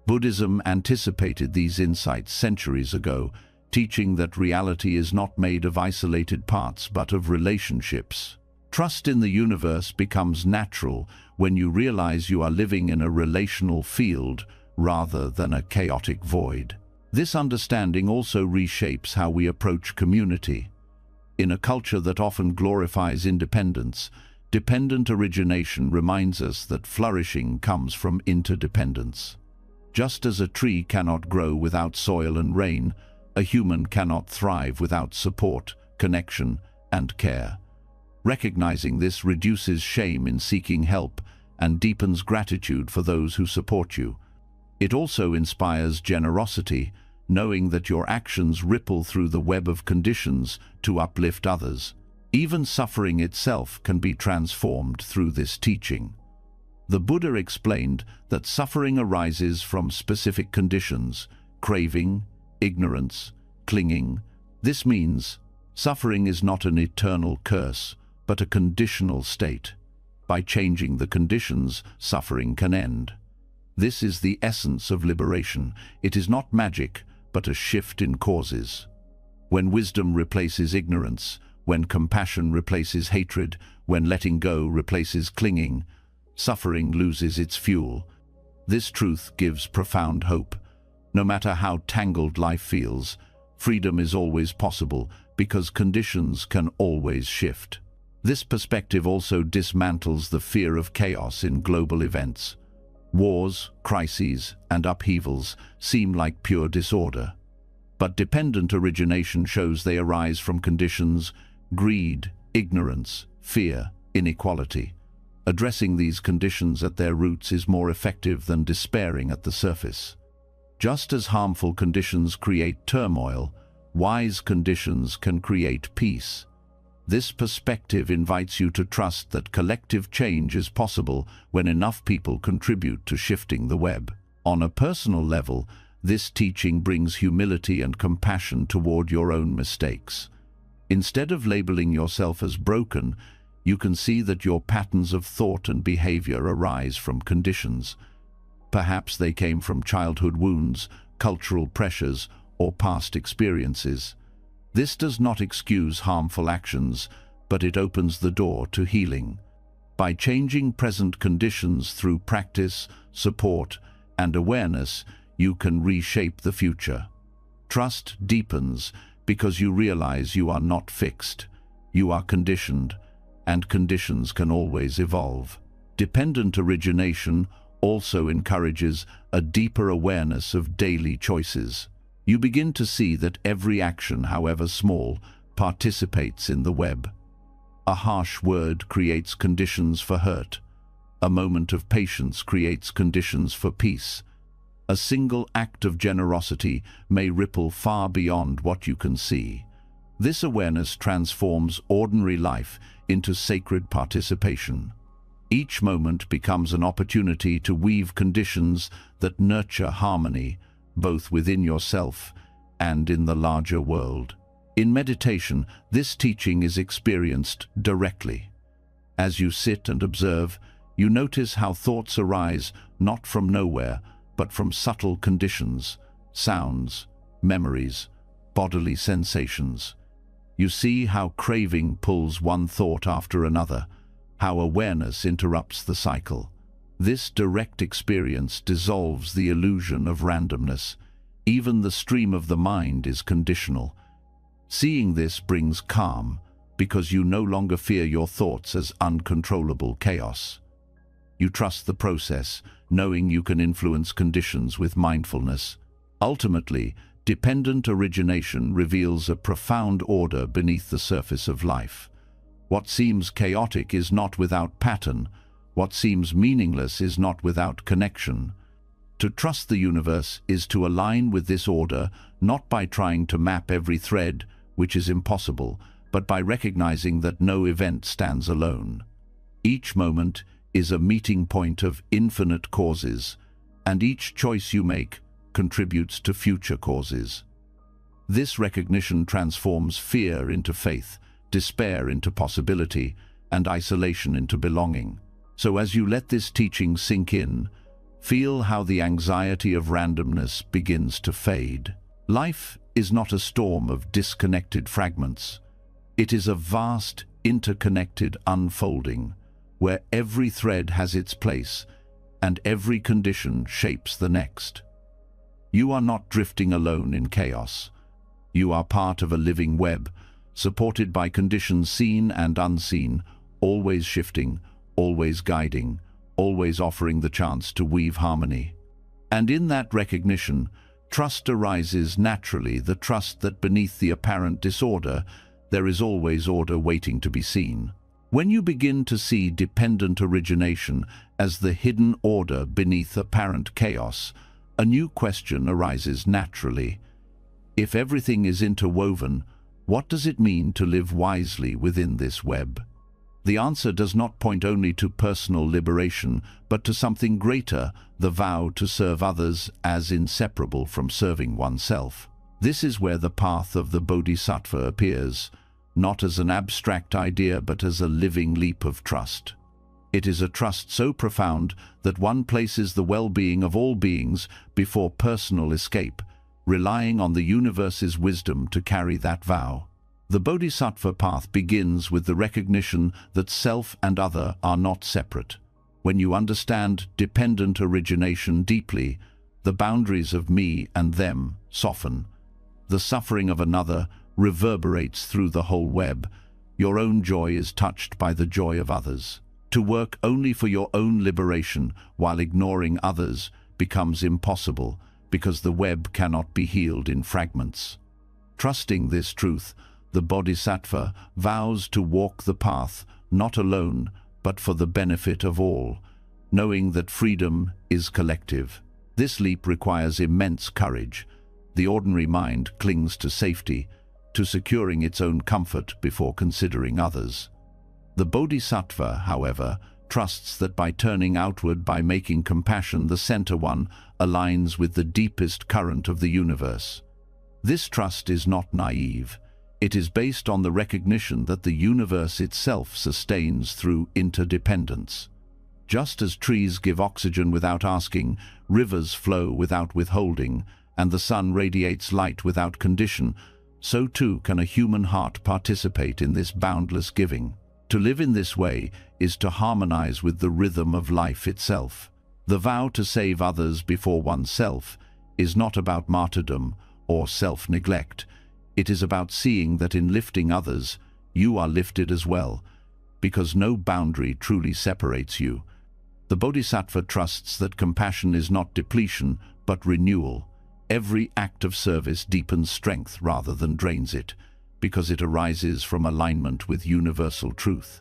Buddhism anticipated these insights centuries ago, teaching that reality is not made of isolated parts but of relationships. Trust in the universe becomes natural when you realize you are living in a relational field rather than a chaotic void. This understanding also reshapes how we approach community. In a culture that often glorifies independence, dependent origination reminds us that flourishing comes from interdependence. Just as a tree cannot grow without soil and rain, a human cannot thrive without support, connection, and care. Recognizing this reduces shame in seeking help and deepens gratitude for those who support you. It also inspires generosity, knowing that your actions ripple through the web of conditions to uplift others. Even suffering itself can be transformed through this teaching. The Buddha explained that suffering arises from specific conditions: craving, ignorance, clinging. This means suffering is not an eternal curse, but a conditional state. By changing the conditions, suffering can end. This is the essence of liberation. It is not magic, but a shift in causes. When wisdom replaces ignorance, when compassion replaces hatred, when letting go replaces clinging, suffering loses its fuel. This truth gives profound hope. No matter how tangled life feels, freedom is always possible because conditions can always shift. This perspective also dismantles the fear of chaos in global events. Wars, crises, and upheavals seem like pure disorder. But dependent origination shows they arise from conditions: greed, ignorance, fear, inequality. Addressing these conditions at their roots is more effective than despairing at the surface. Just as harmful conditions create turmoil, wise conditions can create peace. This perspective invites you to trust that collective change is possible when enough people contribute to shifting the web. On a personal level, this teaching brings humility and compassion toward your own mistakes. Instead of labeling yourself as broken, you can see that your patterns of thought and behavior arise from conditions. Perhaps they came from childhood wounds, cultural pressures, or past experiences. This does not excuse harmful actions, but it opens the door to healing. By changing present conditions through practice, support, and awareness, you can reshape the future. Trust deepens because you realize you are not fixed. You are conditioned, and conditions can always evolve. Dependent origination also encourages a deeper awareness of daily choices. You begin to see that every action, however small, participates in the web. A harsh word creates conditions for hurt. A moment of patience creates conditions for peace. A single act of generosity may ripple far beyond what you can see. This awareness transforms ordinary life into sacred participation. Each moment becomes an opportunity to weave conditions that nurture harmony, both within yourself and in the larger world. In meditation, this teaching is experienced directly. As you sit and observe, you notice how thoughts arise not from nowhere, but from subtle conditions, sounds, memories, bodily sensations. You see how craving pulls one thought after another, how awareness interrupts the cycle. This direct experience dissolves the illusion of randomness. Even the stream of the mind is conditional. Seeing this brings calm, because you no longer fear your thoughts as uncontrollable chaos. You trust the process, knowing you can influence conditions with mindfulness. Ultimately, dependent origination reveals a profound order beneath the surface of life. What seems chaotic is not without pattern. What seems meaningless is not without connection. To trust the universe is to align with this order, not by trying to map every thread, which is impossible, but by recognizing that no event stands alone. Each moment is a meeting point of infinite causes, and each choice you make contributes to future causes. This recognition transforms fear into faith, despair into possibility, and isolation into belonging. So as you let this teaching sink in, feel how the anxiety of randomness begins to fade. Life is not a storm of disconnected fragments. It is a vast, interconnected unfolding, where every thread has its place and every condition shapes the next. You are not drifting alone in chaos. You are part of a living web, supported by conditions seen and unseen, always shifting, always guiding, always offering the chance to weave harmony. And in that recognition, trust arises naturally, the trust that beneath the apparent disorder, there is always order waiting to be seen. When you begin to see dependent origination as the hidden order beneath apparent chaos, a new question arises naturally. If everything is interwoven, what does it mean to live wisely within this web? The answer does not point only to personal liberation, but to something greater, the vow to serve others as inseparable from serving oneself. This is where the path of the Bodhisattva appears, not as an abstract idea but as a living leap of trust. It is a trust so profound that one places the well-being of all beings before personal escape, relying on the universe's wisdom to carry that vow. The Bodhisattva path begins with the recognition that self and other are not separate. When you understand dependent origination deeply, the boundaries of me and them soften. The suffering of another reverberates through the whole web. Your own joy is touched by the joy of others. To work only for your own liberation while ignoring others becomes impossible, because the web cannot be healed in fragments. Trusting this truth, the Bodhisattva vows to walk the path, not alone, but for the benefit of all, knowing that freedom is collective. This leap requires immense courage. The ordinary mind clings to safety, to securing its own comfort before considering others. The Bodhisattva, however, trusts that by turning outward, by making compassion the center one, aligns with the deepest current of the universe. This trust is not naive. It is based on the recognition that the universe itself sustains through interdependence. Just as trees give oxygen without asking, rivers flow without withholding, and the sun radiates light without condition, so too can a human heart participate in this boundless giving. To live in this way is to harmonize with the rhythm of life itself. The vow to save others before oneself is not about martyrdom or self-neglect. It is about seeing that in lifting others, you are lifted as well, because no boundary truly separates you. The Bodhisattva trusts that compassion is not depletion, but renewal. Every act of service deepens strength rather than drains it, because it arises from alignment with universal truth.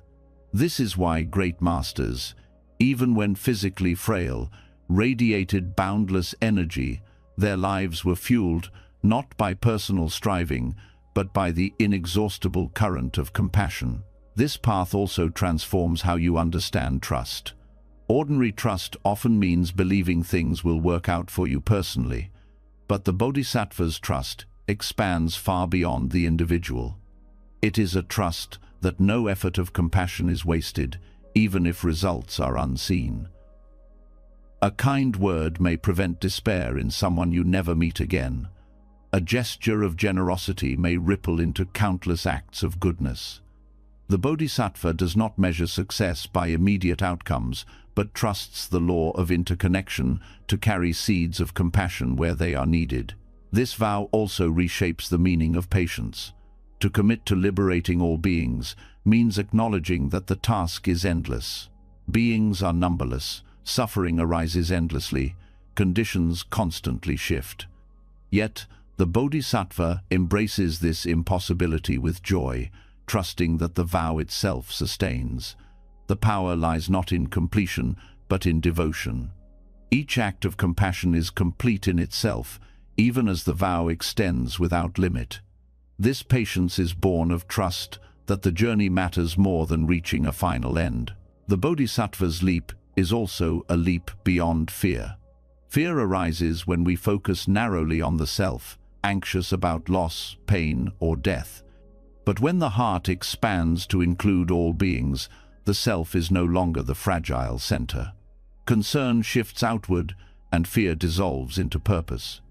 This is why great masters, even when physically frail, radiated boundless energy. Their lives were fueled not by personal striving, but by the inexhaustible current of compassion. This path also transforms how you understand trust. Ordinary trust often means believing things will work out for you personally, but the Bodhisattva's trust expands far beyond the individual. It is a trust that no effort of compassion is wasted, even if results are unseen. A kind word may prevent despair in someone you never meet again. A gesture of generosity may ripple into countless acts of goodness. The Bodhisattva does not measure success by immediate outcomes, but trusts the law of interconnection to carry seeds of compassion where they are needed. This vow also reshapes the meaning of patience. To commit to liberating all beings means acknowledging that the task is endless. Beings are numberless, suffering arises endlessly, conditions constantly shift. Yet, the Bodhisattva embraces this impossibility with joy, trusting that the vow itself sustains. The power lies not in completion, but in devotion. Each act of compassion is complete in itself, even as the vow extends without limit. This patience is born of trust that the journey matters more than reaching a final end. The Bodhisattva's leap is also a leap beyond fear. Fear arises when we focus narrowly on the self, anxious about loss, pain, or death. But when the heart expands to include all beings, the self is no longer the fragile center. Concern shifts outward, and fear dissolves into purpose.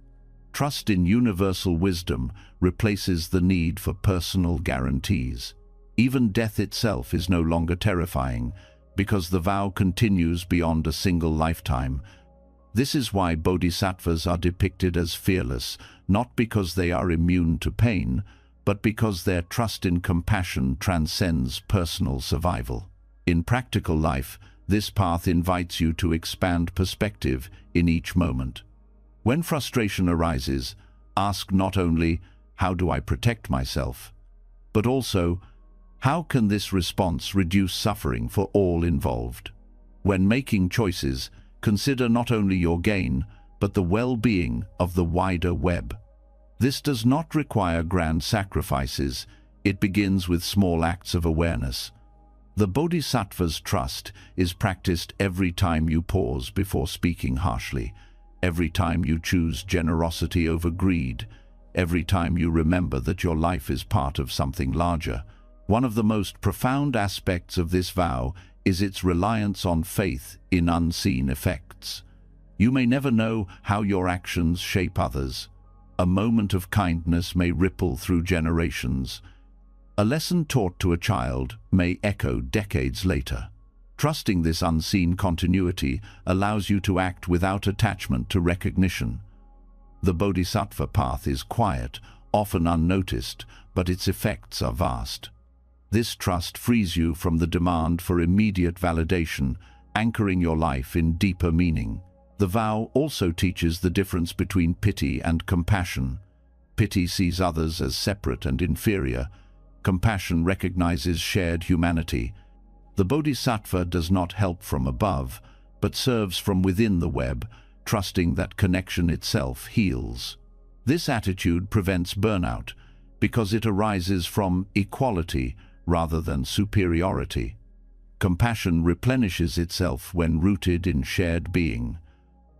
Trust in universal wisdom replaces the need for personal guarantees. Even death itself is no longer terrifying, because the vow continues beyond a single lifetime. This is why bodhisattvas are depicted as fearless, not because they are immune to pain, but because their trust in compassion transcends personal survival. In practical life, this path invites you to expand perspective in each moment. When frustration arises, ask not only, "How do I protect myself?" but also, "How can this response reduce suffering for all involved?" When making choices, consider not only your gain, but the well-being of the wider web. This does not require grand sacrifices. It begins with small acts of awareness. The Bodhisattva's trust is practiced every time you pause before speaking harshly, every time you choose generosity over greed, every time you remember that your life is part of something larger. One of the most profound aspects of this vow is its reliance on faith in unseen effects. You may never know how your actions shape others. A moment of kindness may ripple through generations. A lesson taught to a child may echo decades later. Trusting this unseen continuity allows you to act without attachment to recognition. The Bodhisattva path is quiet, often unnoticed, but its effects are vast. This trust frees you from the demand for immediate validation, anchoring your life in deeper meaning. The vow also teaches the difference between pity and compassion. Pity sees others as separate and inferior. Compassion recognizes shared humanity. The Bodhisattva does not help from above, but serves from within the web, trusting that connection itself heals. This attitude prevents burnout, because it arises from equality rather than superiority. Compassion replenishes itself when rooted in shared being.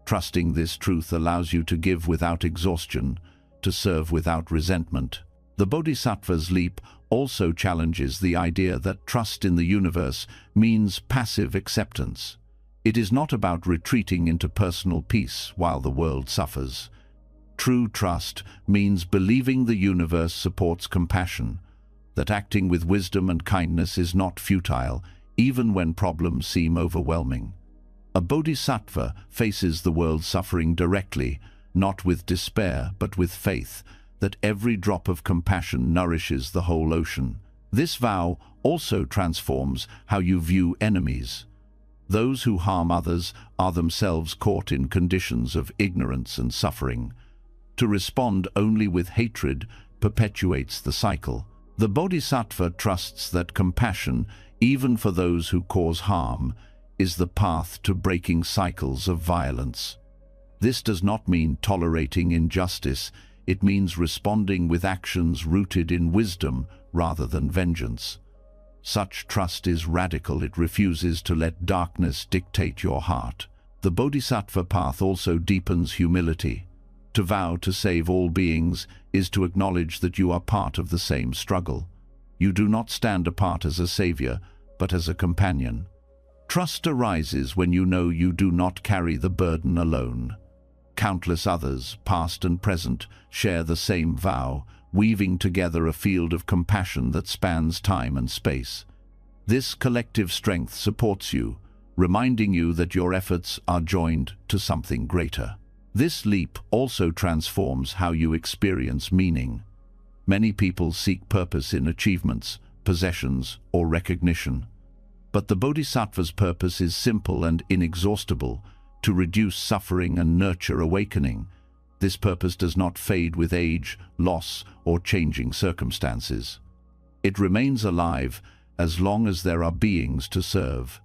Trusting this truth allows you to give without exhaustion, to serve without resentment. The Bodhisattva's leap also challenges the idea that trust in the universe means passive acceptance. It is not about retreating into personal peace while the world suffers. True trust means believing the universe supports compassion, that acting with wisdom and kindness is not futile, even when problems seem overwhelming. A bodhisattva faces the world's suffering directly, not with despair, but with faith, that every drop of compassion nourishes the whole ocean. This vow also transforms how you view enemies. Those who harm others are themselves caught in conditions of ignorance and suffering. To respond only with hatred perpetuates the cycle. The bodhisattva trusts that compassion, even for those who cause harm, is the path to breaking cycles of violence. This does not mean tolerating injustice. It means responding with actions rooted in wisdom rather than vengeance. Such trust is radical. It refuses to let darkness dictate your heart. The bodhisattva path also deepens humility. To vow to save all beings is to acknowledge that you are part of the same struggle. You do not stand apart as a savior, but as a companion. Trust arises when you know you do not carry the burden alone. Countless others, past and present, share the same vow, weaving together a field of compassion that spans time and space. This collective strength supports you, reminding you that your efforts are joined to something greater. This leap also transforms how you experience meaning. Many people seek purpose in achievements, possessions, or recognition. But the Bodhisattva's purpose is simple and inexhaustible: to reduce suffering and nurture awakening. This purpose does not fade with age, loss, or changing circumstances. It remains alive as long as there are beings to serve.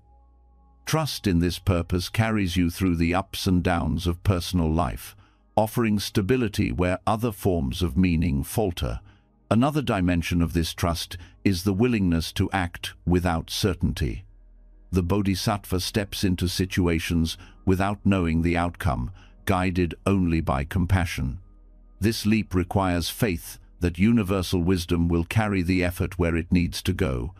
Trust in this purpose carries you through the ups and downs of personal life, offering stability where other forms of meaning falter. Another dimension of this trust is the willingness to act without certainty. The Bodhisattva steps into situations without knowing the outcome, guided only by compassion. This leap requires faith that universal wisdom will carry the effort where it needs to go.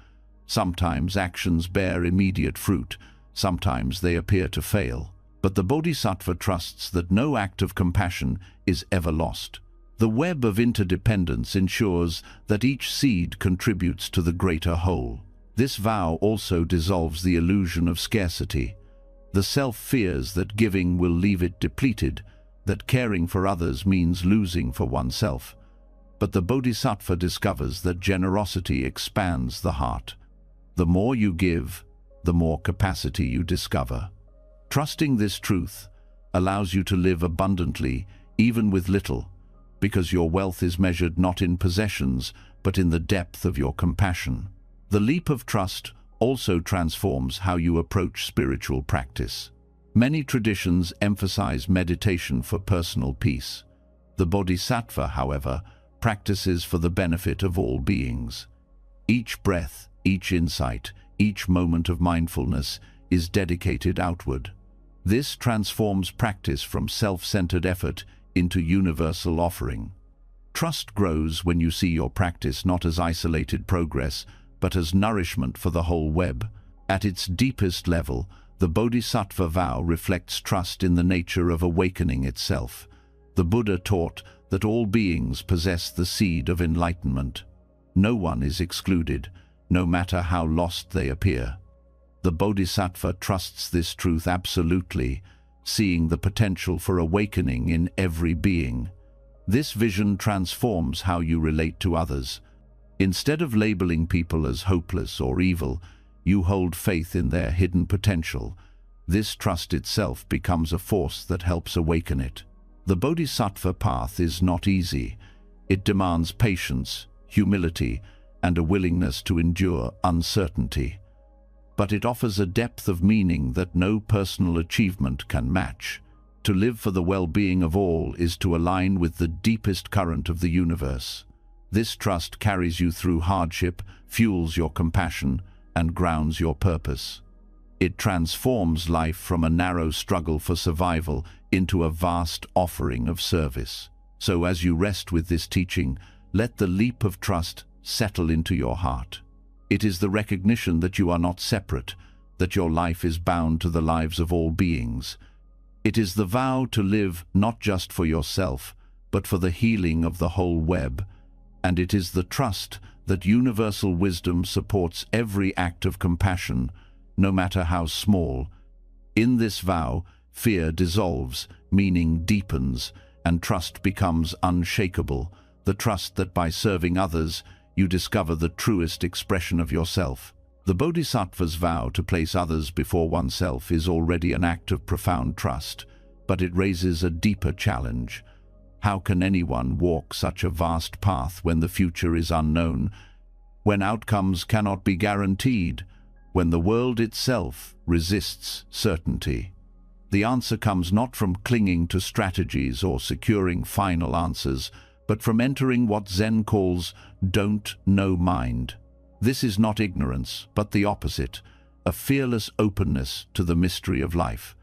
Sometimes actions bear immediate fruit, sometimes they appear to fail. But the Bodhisattva trusts that no act of compassion is ever lost. The web of interdependence ensures that each seed contributes to the greater whole. This vow also dissolves the illusion of scarcity. The self fears that giving will leave it depleted, that caring for others means losing for oneself. But the Bodhisattva discovers that generosity expands the heart. The more you give, the more capacity you discover. Trusting this truth allows you to live abundantly, even with little, because your wealth is measured not in possessions, but in the depth of your compassion. The leap of trust also transforms how you approach spiritual practice. Many traditions emphasize meditation for personal peace. The Bodhisattva, however, practices for the benefit of all beings. Each breath, each insight, each moment of mindfulness is dedicated outward. This transforms practice from self-centered effort into universal offering. Trust grows when you see your practice not as isolated progress, but as nourishment for the whole web. At its deepest level, the Bodhisattva vow reflects trust in the nature of awakening itself. The Buddha taught that all beings possess the seed of enlightenment. No one is excluded, no matter how lost they appear. The Bodhisattva trusts this truth absolutely, seeing the potential for awakening in every being. This vision transforms how you relate to others. Instead of labeling people as hopeless or evil, you hold faith in their hidden potential. This trust itself becomes a force that helps awaken it. The Bodhisattva path is not easy. It demands patience, humility, and a willingness to endure uncertainty. But it offers a depth of meaning that no personal achievement can match. To live for the well-being of all is to align with the deepest current of the universe. This trust carries you through hardship, fuels your compassion, and grounds your purpose. It transforms life from a narrow struggle for survival into a vast offering of service. So as you rest with this teaching, let the leap of trust settle into your heart. It is the recognition that you are not separate, that your life is bound to the lives of all beings. It is the vow to live not just for yourself, but for the healing of the whole web. And it is the trust that universal wisdom supports every act of compassion, no matter how small. In this vow, fear dissolves, meaning deepens, and trust becomes unshakable, the trust that by serving others, you discover the truest expression of yourself. The Bodhisattva's vow to place others before oneself is already an act of profound trust, but it raises a deeper challenge. How can anyone walk such a vast path when the future is unknown, when outcomes cannot be guaranteed, when the world itself resists certainty? The answer comes not from clinging to strategies or securing final answers, but from entering what Zen calls don't know mind. This is not ignorance, but the opposite, a fearless openness to the mystery of life.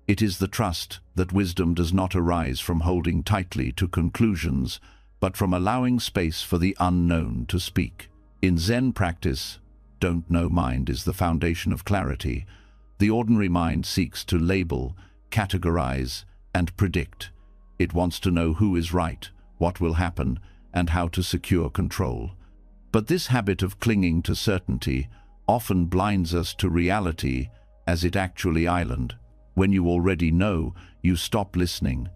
It is the trust that wisdom does not arise from holding tightly to conclusions, but from allowing space for the unknown to speak. In Zen practice, don't know mind is the foundation of clarity. The ordinary mind seeks to label, categorize, and predict. It wants to know who is right, what will happen, and how to secure control. But this habit of clinging to certainty often blinds us to reality as it actually island. When you already know, you stop listening.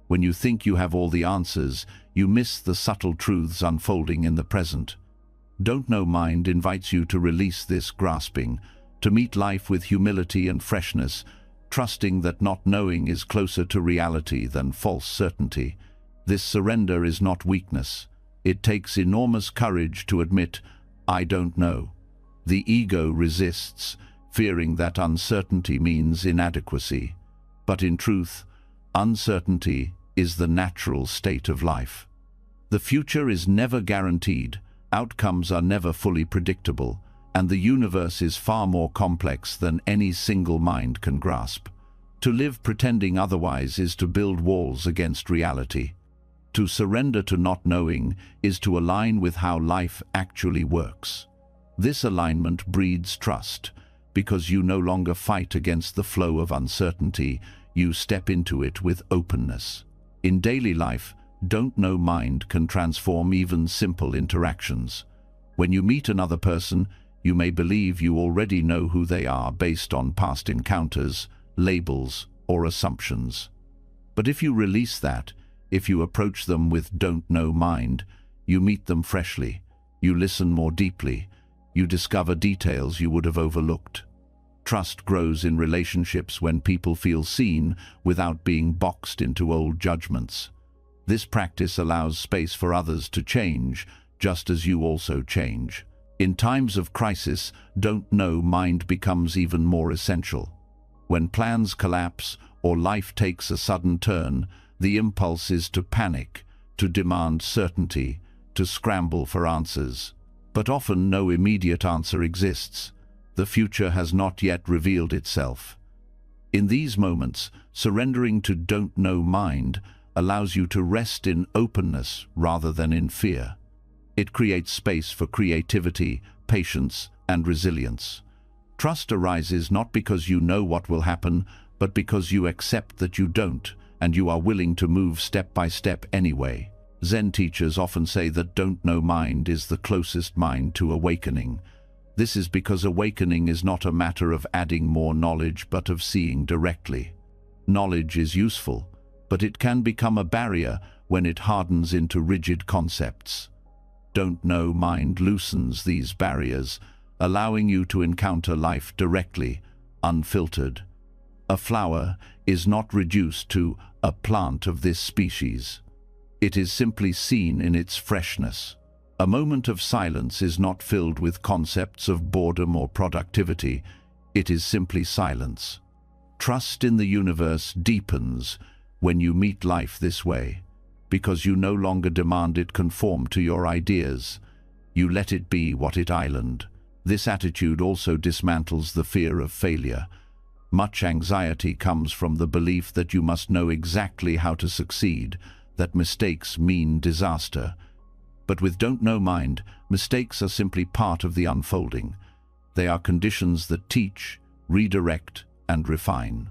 When you think you have all the answers, you miss the subtle truths unfolding in the present. Don't Know Mind invites you to release this grasping, to meet life with humility and freshness, trusting that not knowing is closer to reality than false certainty. This surrender is not weakness. It takes enormous courage to admit, I don't know. The ego resists, fearing that uncertainty means inadequacy. But in truth, uncertainty is the natural state of life. The future is never guaranteed, outcomes are never fully predictable, and the universe is far more complex than any single mind can grasp. To live pretending otherwise is to build walls against reality. To surrender to not knowing is to align with how life actually works. This alignment breeds trust, because you no longer fight against the flow of uncertainty, you step into it with openness. In daily life, Don't Know Mind can transform even simple interactions. When you meet another person, you may believe you already know who they are based on past encounters, labels, or assumptions. But if you release that, if you approach them with Don't Know Mind, you meet them freshly, you listen more deeply, you discover details you would have overlooked. Trust grows in relationships when people feel seen without being boxed into old judgments. This practice allows space for others to change, just as you also change. In times of crisis, Don't Know Mind becomes even more essential. When plans collapse or life takes a sudden turn, the impulse is to panic, to demand certainty, to scramble for answers. But often no immediate answer exists. The future has not yet revealed itself. In these moments, surrendering to Don't Know Mind allows you to rest in openness rather than in fear. It creates space for creativity, patience, and resilience. Trust arises not because you know what will happen, but because you accept that you don't, and you are willing to move step by step anyway. Zen teachers often say that Don't Know Mind is the closest mind to awakening. This is because awakening is not a matter of adding more knowledge, but of seeing directly. Knowledge is useful, but it can become a barrier when it hardens into rigid concepts. Don't Know Mind loosens these barriers, allowing you to encounter life directly, unfiltered. A flower is not reduced to a plant of this species. It is simply seen in its freshness. A moment of silence is not filled with concepts of boredom or productivity. It is simply silence. Trust in the universe deepens when you meet life this way, because you no longer demand it conform to your ideas. You let it be what it island. This attitude also dismantles the fear of failure. Much anxiety comes from the belief that you must know exactly how to succeed, that mistakes mean disaster. But with Don't Know Mind, mistakes are simply part of the unfolding. They are conditions that teach, redirect, and refine.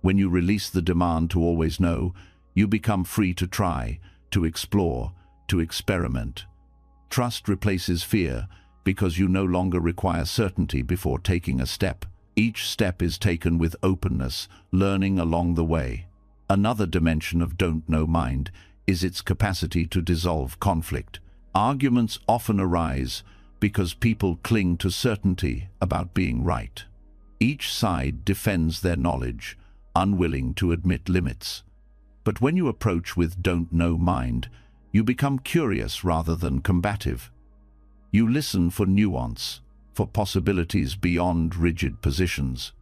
When you release the demand to always know, you become free to try, to explore, to experiment. Trust replaces fear because you no longer require certainty before taking a step. Each step is taken with openness, learning along the way. Another dimension of Don't Know Mind is its capacity to dissolve conflict. Arguments often arise because people cling to certainty about being right. Each side defends their knowledge, unwilling to admit limits. But when you approach with Don't Know Mind, you become curious rather than combative. You listen for nuance, for possibilities beyond rigid positions.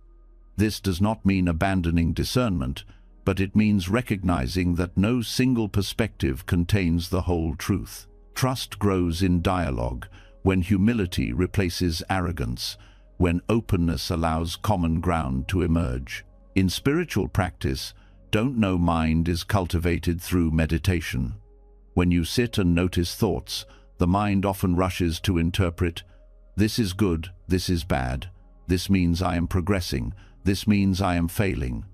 This does not mean abandoning discernment, but it means recognizing that no single perspective contains the whole truth. Trust grows in dialogue, when humility replaces arrogance, when openness allows common ground to emerge. In spiritual practice, Don't Know Mind is cultivated through meditation. When you sit and notice thoughts, the mind often rushes to interpret, this is good, this is bad, this means I am progressing, this means I am failing.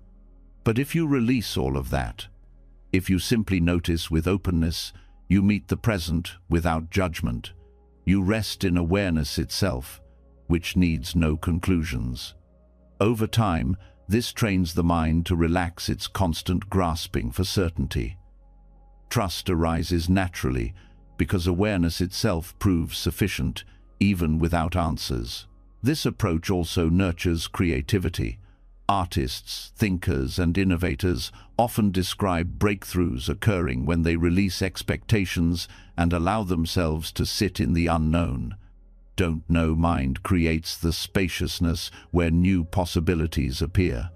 But if you release all of that, if you simply notice with openness, you meet the present without judgment. You rest in awareness itself, which needs no conclusions. Over time, this trains the mind to relax its constant grasping for certainty. Trust arises naturally because awareness itself proves sufficient, even without answers. This approach also nurtures creativity. Artists, thinkers, and innovators often describe breakthroughs occurring when they release expectations and allow themselves to sit in the unknown. Don't know mind creates the spaciousness where new possibilities appear.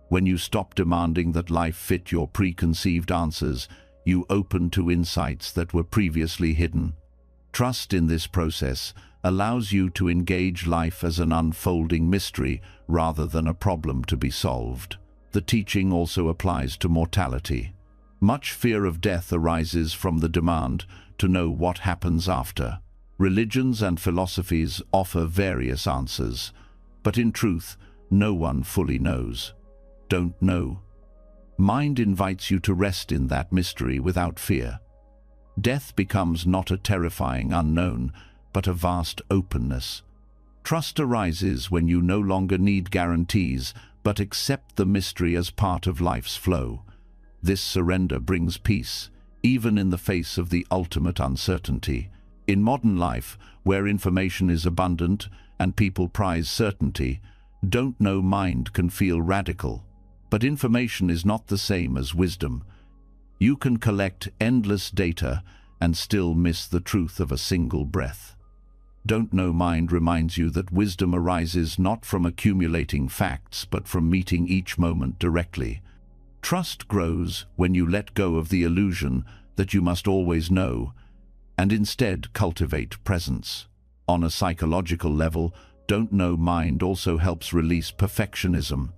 When you stop demanding that life fit your preconceived answers, you open to insights that were previously hidden. Trust in this process allows you to engage life as an unfolding mystery rather than a problem to be solved. The teaching also applies to mortality. Much fear of death arises from the demand to know what happens after. Religions and philosophies offer various answers, but in truth, no one fully knows. Don't know. Mind invites you to rest in that mystery without fear. Death becomes not a terrifying unknown, but a vast openness. Trust arises when you no longer need guarantees, but accept the mystery as part of life's flow. This surrender brings peace, even in the face of the ultimate uncertainty. In modern life, where information is abundant and people prize certainty, don't know mind can feel radical. But information is not the same as wisdom. You can collect endless data and still miss the truth of a single breath. Don't know mind reminds you that wisdom arises not from accumulating facts, but from meeting each moment directly. Trust grows when you let go of the illusion that you must always know, and instead cultivate presence. On a psychological level, don't know mind also helps release perfectionism.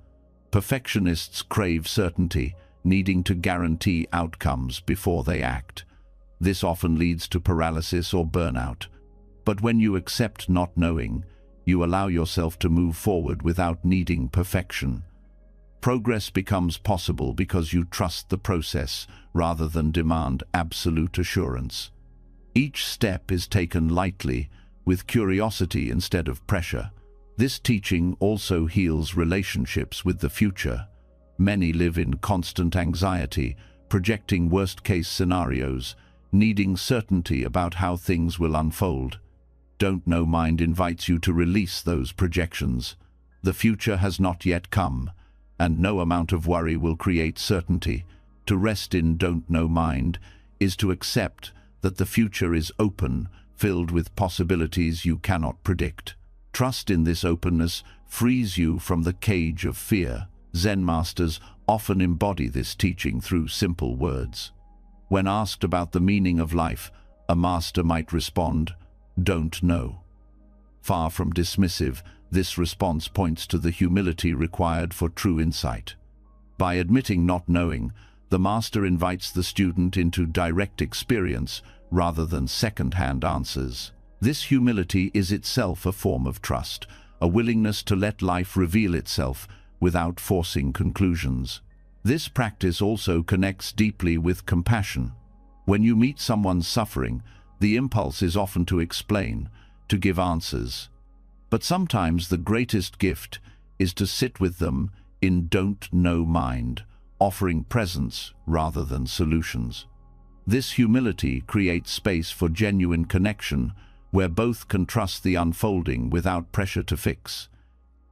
Perfectionists crave certainty, needing to guarantee outcomes before they act. This often leads to paralysis or burnout. But when you accept not knowing, you allow yourself to move forward without needing perfection. Progress becomes possible because you trust the process rather than demand absolute assurance. Each step is taken lightly, with curiosity instead of pressure. This teaching also heals relationships with the future. Many live in constant anxiety, projecting worst-case scenarios, needing certainty about how things will unfold. Don't know mind invites you to release those projections. The future has not yet come, and no amount of worry will create certainty. To rest in don't know mind is to accept that the future is open, filled with possibilities you cannot predict. Trust in this openness frees you from the cage of fear. Zen masters often embody this teaching through simple words. When asked about the meaning of life, a master might respond, "Don't know." Far from dismissive, this response points to the humility required for true insight. By admitting not knowing, the master invites the student into direct experience rather than second-hand answers. This humility is itself a form of trust, a willingness to let life reveal itself without forcing conclusions. This practice also connects deeply with compassion. When you meet someone suffering, the impulse is often to explain, to give answers. But sometimes the greatest gift is to sit with them in don't know mind, offering presence rather than solutions. This humility creates space for genuine connection, where both can trust the unfolding without pressure to fix.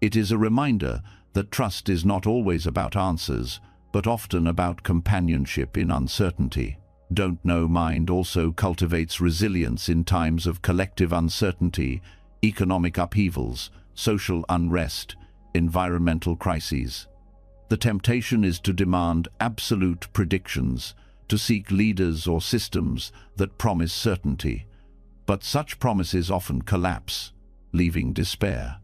It is a reminder that trust is not always about answers, but often about companionship in uncertainty. Don't know mind also cultivates resilience in times of collective uncertainty, economic upheavals, social unrest, environmental crises. The temptation is to demand absolute predictions, to seek leaders or systems that promise certainty. But such promises often collapse, leaving despair.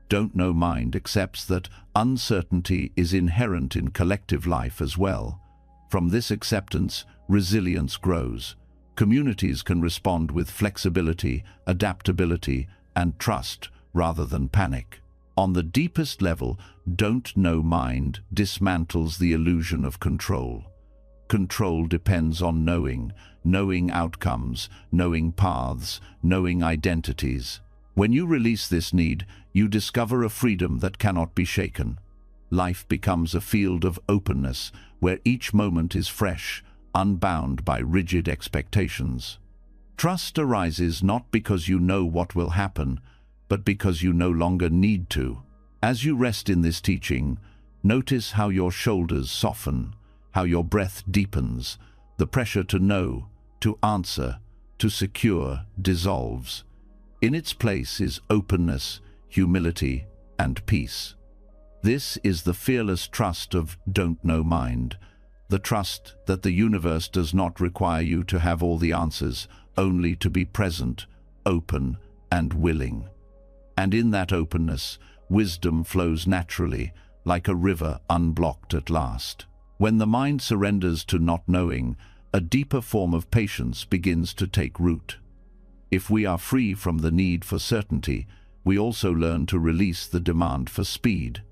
Don't know mind accepts that uncertainty is inherent in collective life as well. From this acceptance, resilience grows. Communities can respond with flexibility, adaptability, and trust rather than panic. On the deepest level, don't know mind dismantles the illusion of control. Control depends on knowing outcomes, knowing paths, knowing identities. When you release this need, you discover a freedom that cannot be shaken. Life becomes a field of openness where each moment is fresh, unbound by rigid expectations. Trust arises not because you know what will happen, but because you no longer need to. As you rest in this teaching, notice how your shoulders soften, how your breath deepens, the pressure to know, to answer, to secure dissolves. In its place is openness, humility, and peace. This is the fearless trust of don't know mind, the trust that the universe does not require you to have all the answers, only to be present, open, and willing. And in that openness, wisdom flows naturally, like a river unblocked at last. When the mind surrenders to not knowing, a deeper form of patience begins to take root. If we are free from the need for certainty, we also learn to release the demand for speed.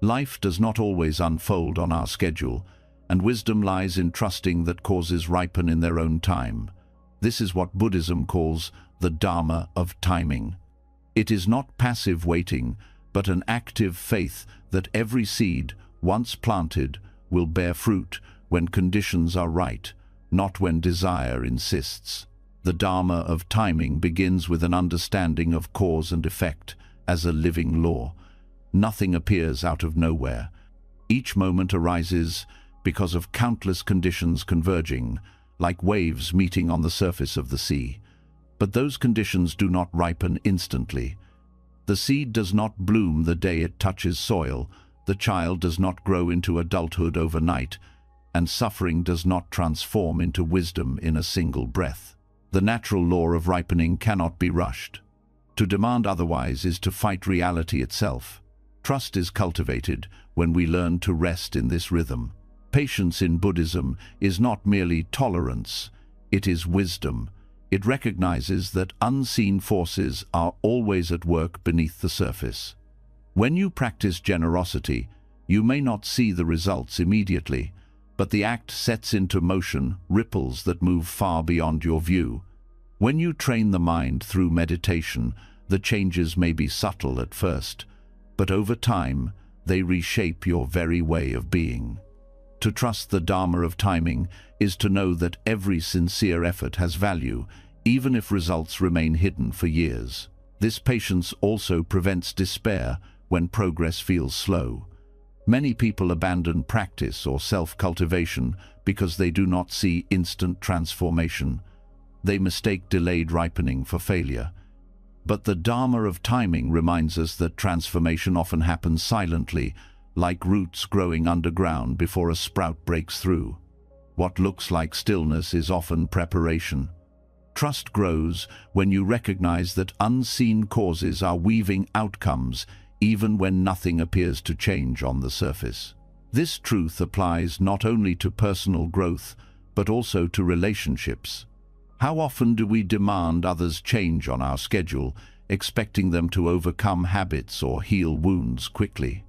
Life does not always unfold on our schedule, and wisdom lies in trusting that causes ripen in their own time. This is what Buddhism calls the Dharma of timing. It is not passive waiting, but an active faith that every seed, once planted, will bear fruit when conditions are right, not when desire insists. The Dharma of timing begins with an understanding of cause and effect as a living law. Nothing appears out of nowhere. Each moment arises because of countless conditions converging, like waves meeting on the surface of the sea. But those conditions do not ripen instantly. The seed does not bloom the day it touches soil, the child does not grow into adulthood overnight, and suffering does not transform into wisdom in a single breath. The natural law of ripening cannot be rushed. To demand otherwise is to fight reality itself. Trust is cultivated when we learn to rest in this rhythm. Patience in Buddhism is not merely tolerance, it is wisdom. It recognizes that unseen forces are always at work beneath the surface. When you practice generosity, you may not see the results immediately, but the act sets into motion ripples that move far beyond your view. When you train the mind through meditation, the changes may be subtle at first, but over time, they reshape your very way of being. To trust the Dharma of timing is to know that every sincere effort has value, even if results remain hidden for years. This patience also prevents despair when progress feels slow. Many people abandon practice or self-cultivation because they do not see instant transformation. They mistake delayed ripening for failure. But the Dharma of timing reminds us that transformation often happens silently, like roots growing underground before a sprout breaks through. What looks like stillness is often preparation. Trust grows when you recognize that unseen causes are weaving outcomes even when nothing appears to change on the surface. This truth applies not only to personal growth, but also to relationships. How often do we demand others change on our schedule, expecting them to overcome habits or heal wounds quickly?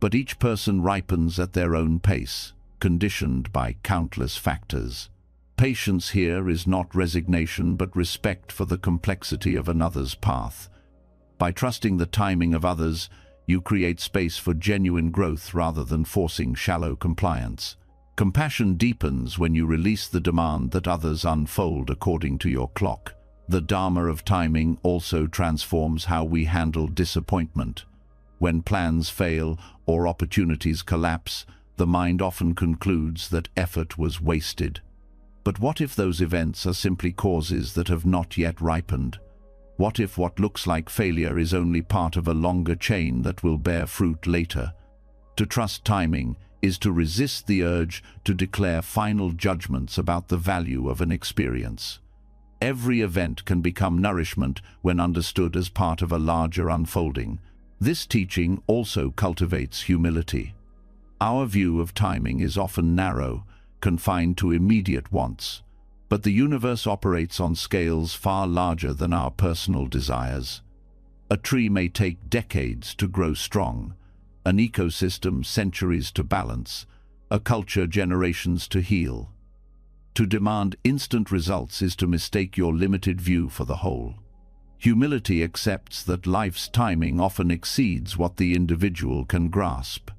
But each person ripens at their own pace, conditioned by countless factors. Patience here is not resignation but respect for the complexity of another's path. By trusting the timing of others, you create space for genuine growth rather than forcing shallow compliance. Compassion deepens when you release the demand that others unfold according to your clock. The Dharma of timing also transforms how we handle disappointment. When plans fail or opportunities collapse, the mind often concludes that effort was wasted. But what if those events are simply causes that have not yet ripened? What if what looks like failure is only part of a longer chain that will bear fruit later? To trust timing is to resist the urge to declare final judgments about the value of an experience. Every event can become nourishment when understood as part of a larger unfolding. This teaching also cultivates humility. Our view of timing is often narrow, confined to immediate wants, but the universe operates on scales far larger than our personal desires. A tree may take decades to grow strong, an ecosystem centuries to balance, a culture generations to heal. To demand instant results is to mistake your limited view for the whole. Humility accepts that life's timing often exceeds what the individual can grasp.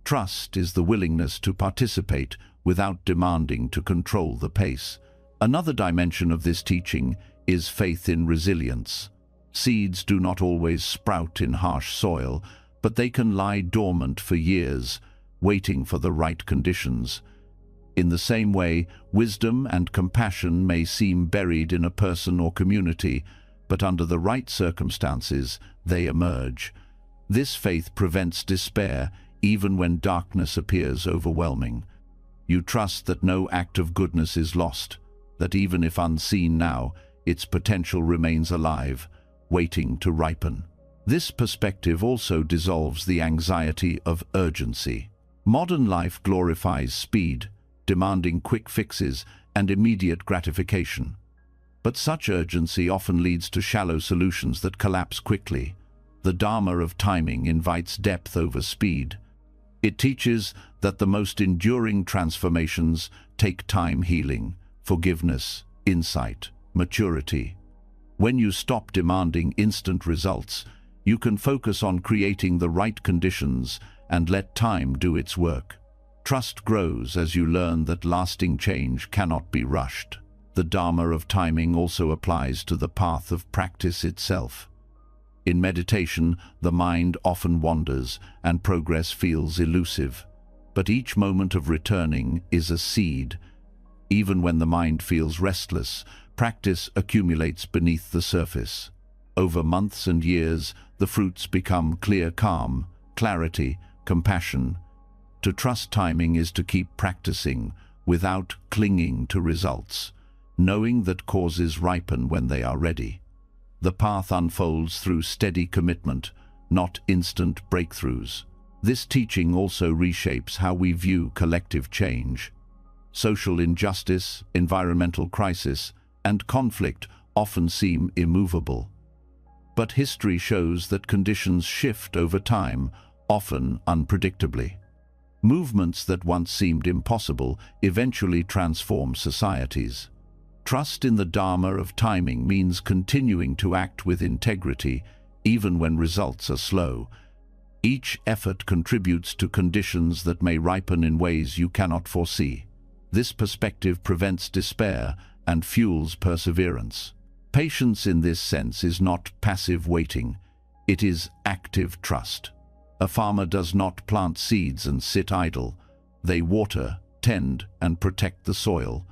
Trust is the willingness to participate without demanding to control the pace. Another dimension of this teaching is faith in resilience. Seeds do not always sprout in harsh soil, but they can lie dormant for years, waiting for the right conditions. In the same way, wisdom and compassion may seem buried in a person or community, but under the right circumstances, they emerge. This faith prevents despair, even when darkness appears overwhelming. You trust that no act of goodness is lost, that even if unseen now, its potential remains alive, waiting to ripen. This perspective also dissolves the anxiety of urgency. Modern life glorifies speed, demanding quick fixes and immediate gratification. But such urgency often leads to shallow solutions that collapse quickly. The Dharma of timing invites depth over speed. It teaches that the most enduring transformations take time: healing, forgiveness, insight, maturity. When you stop demanding instant results, you can focus on creating the right conditions and let time do its work. Trust grows as you learn that lasting change cannot be rushed. The Dharma of timing also applies to the path of practice itself. In meditation, the mind often wanders and progress feels elusive. But each moment of returning is a seed. Even when the mind feels restless, practice accumulates beneath the surface. Over months and years, the fruits become clear calm, clarity, compassion. To trust timing is to keep practicing without clinging to results, knowing that causes ripen when they are ready. The path unfolds through steady commitment, not instant breakthroughs. This teaching also reshapes how we view collective change. Social injustice, environmental crisis, and conflict often seem immovable. But history shows that conditions shift over time, often unpredictably. Movements that once seemed impossible eventually transform societies. Trust in the Dharma of timing means continuing to act with integrity, even when results are slow. Each effort contributes to conditions that may ripen in ways you cannot foresee. This perspective prevents despair and fuels perseverance. Patience in this sense is not passive waiting, it is active trust. A farmer does not plant seeds and sit idle. They water, tend, and protect the soil,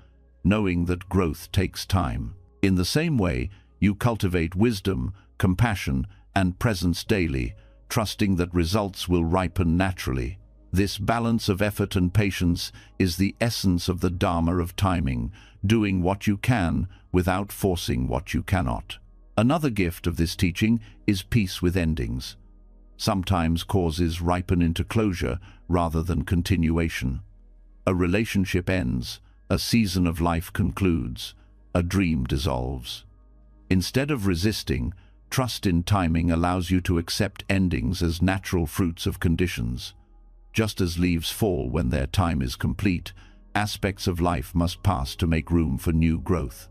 knowing that growth takes time. In the same way, you cultivate wisdom, compassion, and presence daily, trusting that results will ripen naturally. This balance of effort and patience is the essence of the Dharma of timing, doing what you can without forcing what you cannot. Another gift of this teaching is peace with endings. Sometimes causes ripen into closure rather than continuation. A relationship ends, a season of life concludes, a dream dissolves. Instead of resisting, trust in timing allows you to accept endings as natural fruits of conditions. Just as leaves fall when their time is complete, aspects of life must pass to make room for new growth.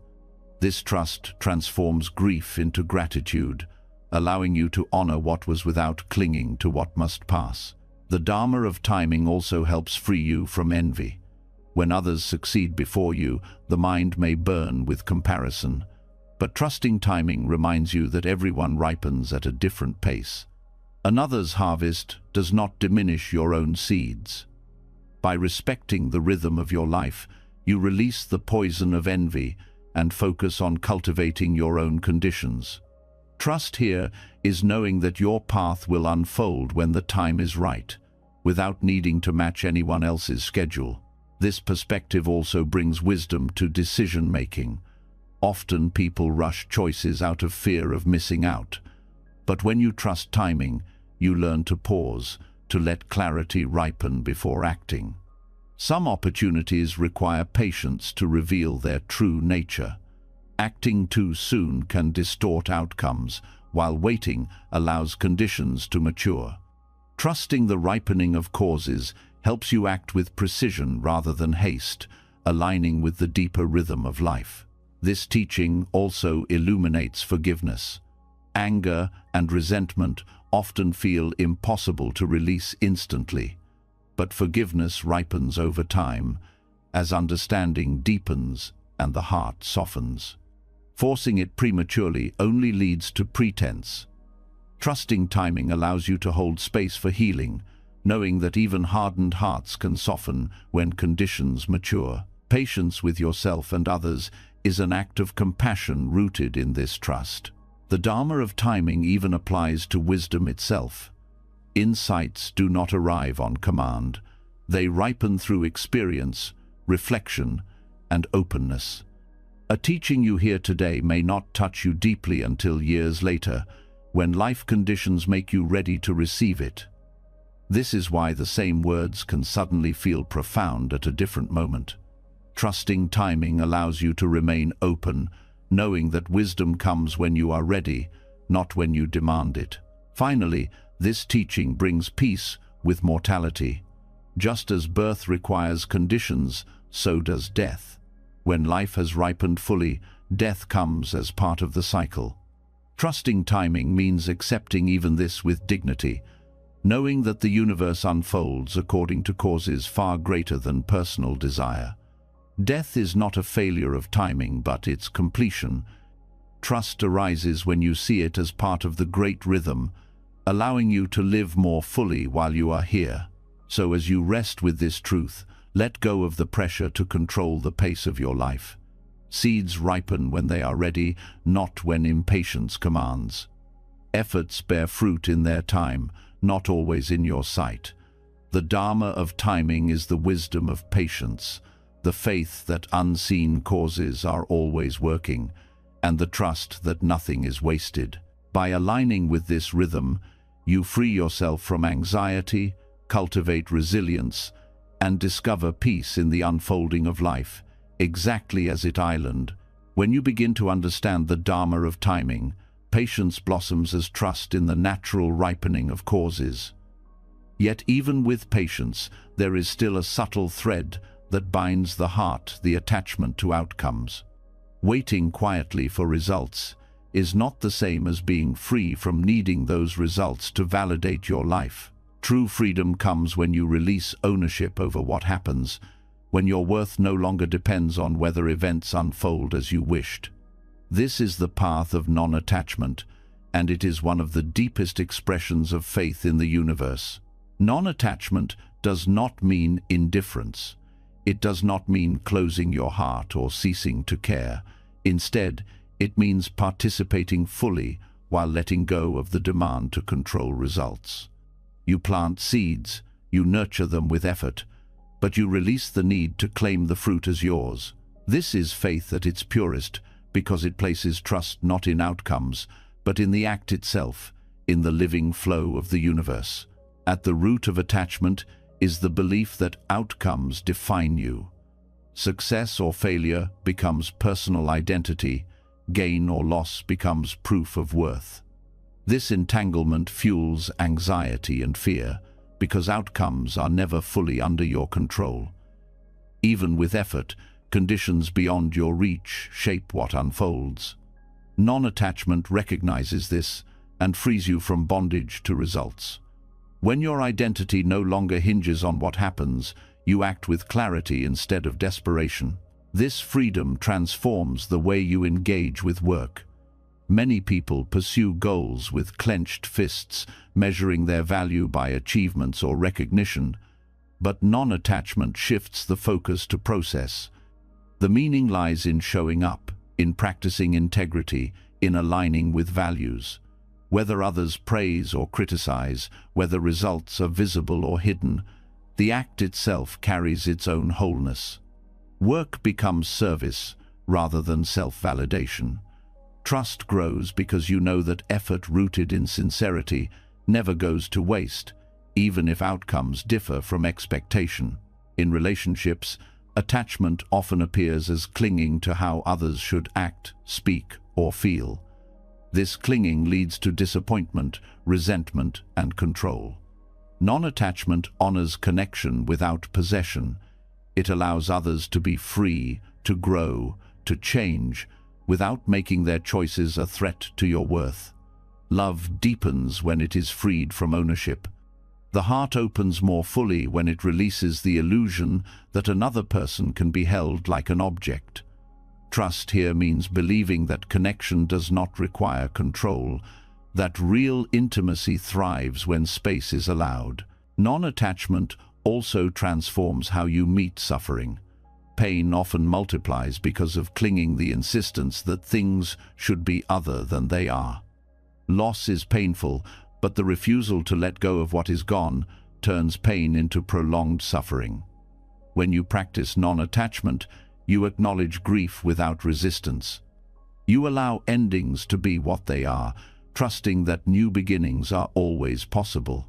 This trust transforms grief into gratitude, allowing you to honor what was without clinging to what must pass. The Dharma of timing also helps free you from envy. When others succeed before you, the mind may burn with comparison, but trusting timing reminds you that everyone ripens at a different pace. Another's harvest does not diminish your own seeds. By respecting the rhythm of your life, you release the poison of envy and focus on cultivating your own conditions. Trust here is knowing that your path will unfold when the time is right, without needing to match anyone else's schedule. This perspective also brings wisdom to decision-making. Often people rush choices out of fear of missing out. But when you trust timing, you learn to pause, to let clarity ripen before acting. Some opportunities require patience to reveal their true nature. Acting too soon can distort outcomes, while waiting allows conditions to mature. Trusting the ripening of causes helps you act with precision rather than haste, aligning with the deeper rhythm of life. This teaching also illuminates forgiveness. anger, and resentment often feel impossible to release instantly. But forgiveness ripens over time, as understanding deepens and the heart softens. Forcing it prematurely only leads to pretense. Trusting timing allows you to hold space for healing, knowing that even hardened hearts can soften when conditions mature. Patience with yourself and others is an act of compassion rooted in this trust. The Dharma of timing even applies to wisdom itself. Insights do not arrive on command. They ripen through experience, reflection, and openness. A teaching you hear today may not touch you deeply until years later, when life conditions make you ready to receive it. This is why the same words can suddenly feel profound at a different moment. Trusting timing allows you to remain open, knowing that wisdom comes when you are ready, not when you demand it. Finally, this teaching brings peace with mortality. Just as birth requires conditions, so does death. When life has ripened fully, death comes as part of the cycle. Trusting timing means accepting even this with dignity, knowing that the universe unfolds according to causes far greater than personal desire. Death is not a failure of timing, but its completion. Trust arises when you see it as part of the great rhythm, allowing you to live more fully while you are here. So as you rest with this truth, let go of the pressure to control the pace of your life. Seeds ripen when they are ready, not when impatience commands. Efforts bear fruit in their time, not always in your sight. The Dharma of timing is the wisdom of patience, the faith that unseen causes are always working, and the trust that nothing is wasted. By aligning with this rhythm, you free yourself from anxiety, cultivate resilience, and discover peace in the unfolding of life, exactly as it island. When you begin to understand the Dharma of timing, patience blossoms as trust in the natural ripening of causes. Yet even with patience, there is still a subtle thread that binds the heart, the attachment to outcomes. Waiting quietly for results is not the same as being free from needing those results to validate your life. True freedom comes when you release ownership over what happens, when your worth no longer depends on whether events unfold as you wished. This is the path of non-attachment, and it is one of the deepest expressions of faith in the universe. Non-attachment does not mean indifference. It does not mean closing your heart or ceasing to care. Instead, it means participating fully while letting go of the demand to control results. You plant seeds, you nurture them with effort, but you release the need to claim the fruit as yours. This is faith at its purest, because it places trust not in outcomes, but in the act itself, in the living flow of the universe. At the root of attachment is the belief that outcomes define you. Success or failure becomes personal identity, gain or loss becomes proof of worth. This entanglement fuels anxiety and fear, because outcomes are never fully under your control. Even with effort, conditions beyond your reach shape what unfolds. Non-attachment recognizes this and frees you from bondage to results. When your identity no longer hinges on what happens, you act with clarity instead of desperation. This freedom transforms the way you engage with work. Many people pursue goals with clenched fists, measuring their value by achievements or recognition, but non-attachment shifts the focus to process. The meaning lies in showing up, in practicing integrity, in aligning with values. Whether others praise or criticize, whether results are visible or hidden, the act itself carries its own wholeness. Work becomes service rather than self-validation. Trust grows because you know that effort rooted in sincerity never goes to waste, even if outcomes differ from expectation. In relationships, attachment often appears as clinging to how others should act, speak, or feel. This clinging leads to disappointment, resentment, and control. Non-attachment honors connection without possession. It allows others to be free, to grow, to change, without making their choices a threat to your worth. Love deepens when it is freed from ownership. The heart opens more fully when it releases the illusion that another person can be held like an object. Trust here means believing that connection does not require control, that real intimacy thrives when space is allowed. Non-attachment also transforms how you meet suffering. Pain often multiplies because of clinging the insistence that things should be other than they are. Loss is painful, but the refusal to let go of what is gone turns pain into prolonged suffering. When you practice non-attachment, you acknowledge grief without resistance. You allow endings to be what they are, trusting that new beginnings are always possible.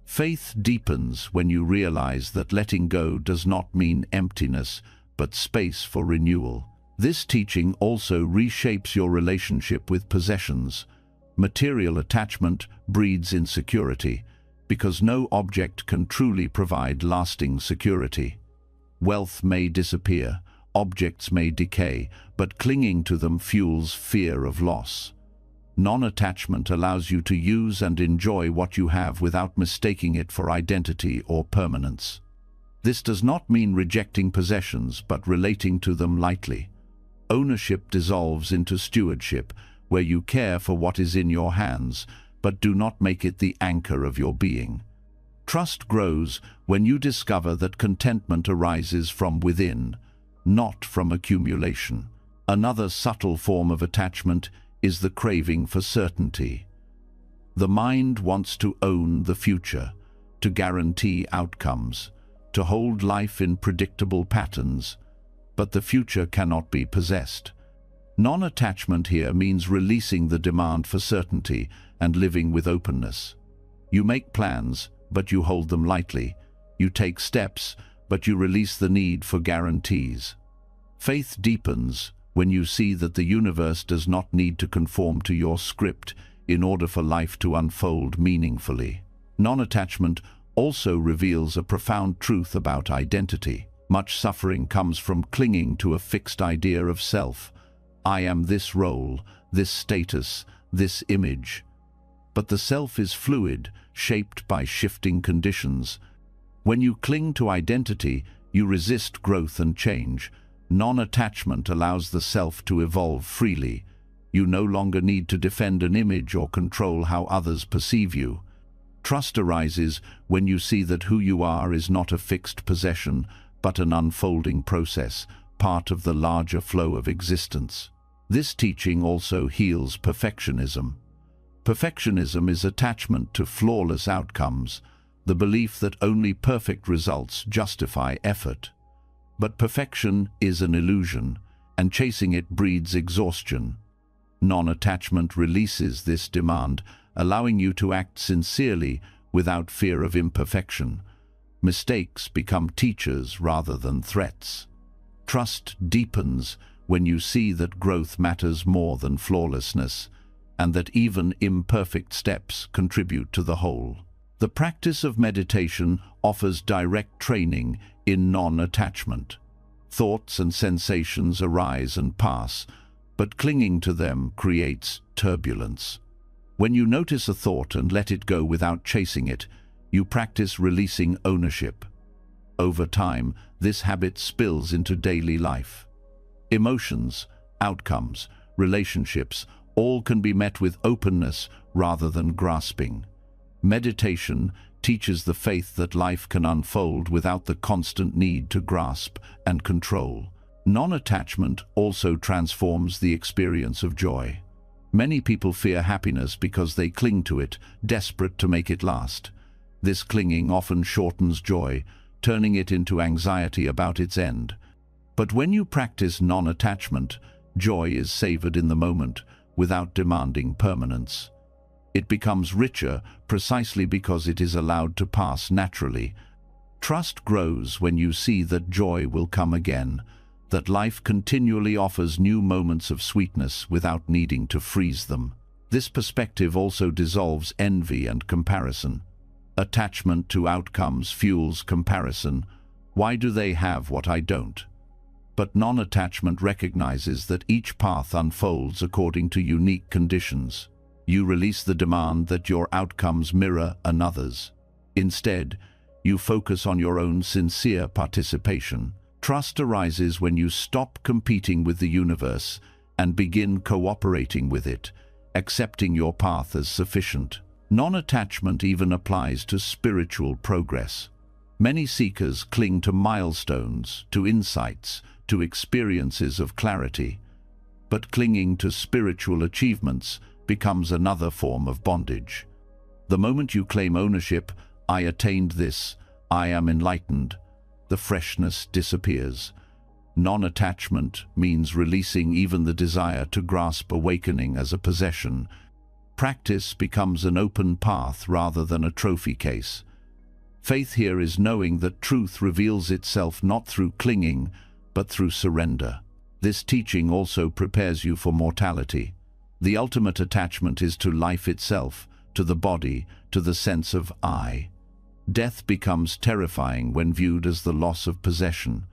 Faith deepens when you realize that letting go does not mean emptiness, but space for renewal. This teaching also reshapes your relationship with possessions. Material attachment breeds insecurity, because no object can truly provide lasting security. Wealth may disappear, objects may decay, but clinging to them fuels fear of loss. Non-attachment allows you to use and enjoy what you have without mistaking it for identity or permanence. This does not mean rejecting possessions, but relating to them lightly. Ownership dissolves into stewardship, where you care for what is in your hands, but do not make it the anchor of your being. Trust grows when you discover that contentment arises from within, not from accumulation. Another subtle form of attachment is the craving for certainty. The mind wants to own the future, to guarantee outcomes, to hold life in predictable patterns, but the future cannot be possessed. Non-attachment here means releasing the demand for certainty and living with openness. You make plans, but you hold them lightly. You take steps, but you release the need for guarantees. Faith deepens when you see that the universe does not need to conform to your script in order for life to unfold meaningfully. Non-attachment also reveals a profound truth about identity. Much suffering comes from clinging to a fixed idea of self. I am this role, this status, this image. But the self is fluid, shaped by shifting conditions. When you cling to identity, you resist growth and change. Non-attachment allows the self to evolve freely. You no longer need to defend an image or control how others perceive you. Trust arises when you see that who you are is not a fixed possession, but an unfolding process, part of the larger flow of existence. This teaching also heals perfectionism. Perfectionism is attachment to flawless outcomes, the belief that only perfect results justify effort. But perfection is an illusion, and chasing it breeds exhaustion. Non-attachment releases this demand, allowing you to act sincerely without fear of imperfection. Mistakes become teachers rather than threats. Trust deepens when you see that growth matters more than flawlessness, and that even imperfect steps contribute to the whole. The practice of meditation offers direct training in non-attachment. Thoughts and sensations arise and pass, but clinging to them creates turbulence. When you notice a thought and let it go without chasing it, you practice releasing ownership. Over time, this habit spills into daily life. Emotions, outcomes, relationships, all can be met with openness rather than grasping. Meditation teaches the faith that life can unfold without the constant need to grasp and control. Non-attachment also transforms the experience of joy. Many people fear happiness because they cling to it, desperate to make it last. This clinging often shortens joy, turning it into anxiety about its end. But when you practice non-attachment, joy is savored in the moment, without demanding permanence. It becomes richer precisely because it is allowed to pass naturally. Trust grows when you see that joy will come again, that life continually offers new moments of sweetness without needing to freeze them. This perspective also dissolves envy and comparison. Attachment to outcomes fuels comparison. Why do they have what I don't? But non-attachment recognizes that each path unfolds according to unique conditions. You release the demand that your outcomes mirror another's. Instead, you focus on your own sincere participation. Trust arises when you stop competing with the universe and begin cooperating with it, accepting your path as sufficient. Non-attachment even applies to spiritual progress. Many seekers cling to milestones, to insights, to experiences of clarity. But clinging to spiritual achievements becomes another form of bondage. The moment you claim ownership, "I attained this, I am enlightened," the freshness disappears. Non-attachment means releasing even the desire to grasp awakening as a possession. Practice becomes an open path rather than a trophy case. Faith here is knowing that truth reveals itself not through clinging, but through surrender. This teaching also prepares you for mortality. The ultimate attachment is to life itself, to the body, to the sense of I. Death becomes terrifying when viewed as the loss of possession.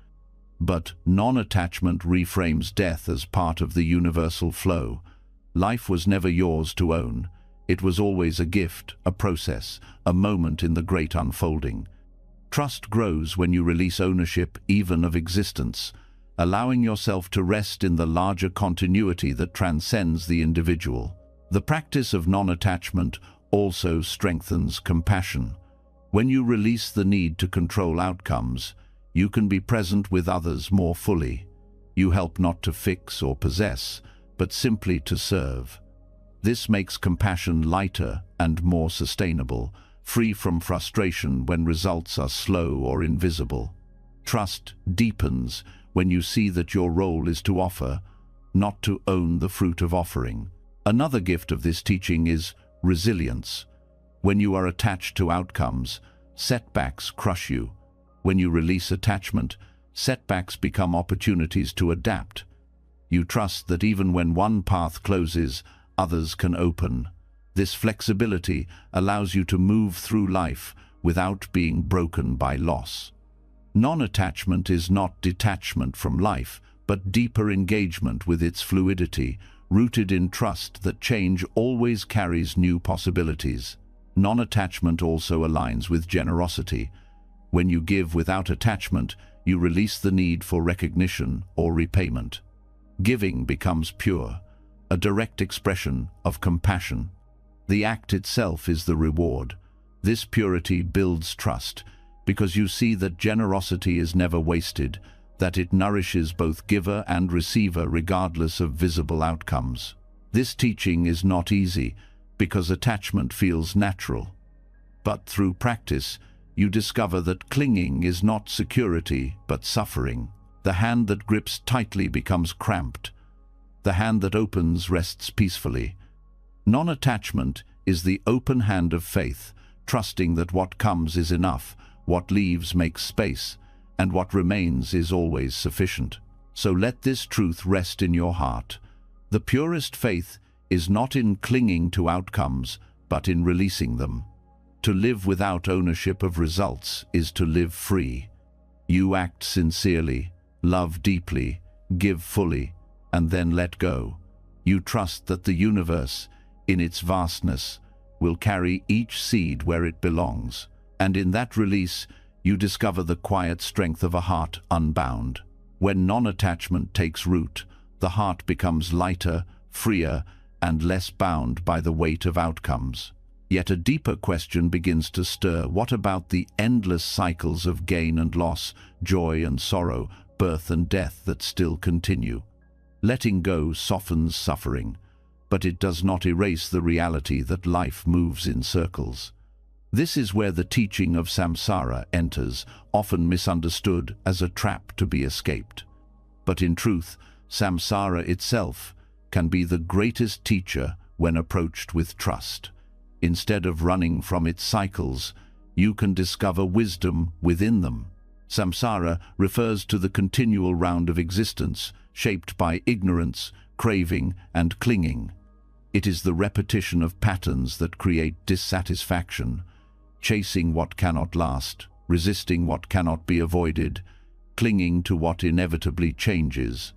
But non-attachment reframes death as part of the universal flow. Life was never yours to own. It was always a gift, a process, a moment in the great unfolding. Trust grows when you release ownership even of existence, allowing yourself to rest in the larger continuity that transcends the individual. The practice of non-attachment also strengthens compassion. When you release the need to control outcomes, you can be present with others more fully. You help not to fix or possess, but simply to serve. This makes compassion lighter and more sustainable, free from frustration when results are slow or invisible. Trust deepens when you see that your role is to offer, not to own the fruit of offering. Another gift of this teaching is resilience. When you are attached to outcomes, setbacks crush you. When you release attachment, setbacks become opportunities to adapt. You trust that even when one path closes, others can open. This flexibility allows you to move through life without being broken by loss. Non-attachment is not detachment from life, but deeper engagement with its fluidity, rooted in trust that change always carries new possibilities. Non-attachment also aligns with generosity. When you give without attachment, you release the need for recognition or repayment. Giving becomes pure, a direct expression of compassion. The act itself is the reward. This purity builds trust, because you see that generosity is never wasted, that it nourishes both giver and receiver regardless of visible outcomes. This teaching is not easy, because attachment feels natural. But through practice, you discover that clinging is not security, but suffering. The hand that grips tightly becomes cramped. The hand that opens rests peacefully. Non-attachment is the open hand of faith, trusting that what comes is enough, what leaves makes space, and what remains is always sufficient. So let this truth rest in your heart. The purest faith is not in clinging to outcomes, but in releasing them. To live without ownership of results is to live free. You act sincerely, love deeply, give fully, and then let go. You trust that the universe, in its vastness, will carry each seed where it belongs. And in that release, you discover the quiet strength of a heart unbound. When non-attachment takes root, the heart becomes lighter, freer, and less bound by the weight of outcomes. Yet a deeper question begins to stir. What about the endless cycles of gain and loss, joy and sorrow, birth and death that still continue? Letting go softens suffering, but it does not erase the reality that life moves in circles. This is where the teaching of samsara enters, often misunderstood as a trap to be escaped. But in truth, samsara itself can be the greatest teacher when approached with trust. Instead of running from its cycles, you can discover wisdom within them. Samsara refers to the continual round of existence, shaped by ignorance, craving, and clinging. It is the repetition of patterns that create dissatisfaction, chasing what cannot last, resisting what cannot be avoided, clinging to what inevitably changes.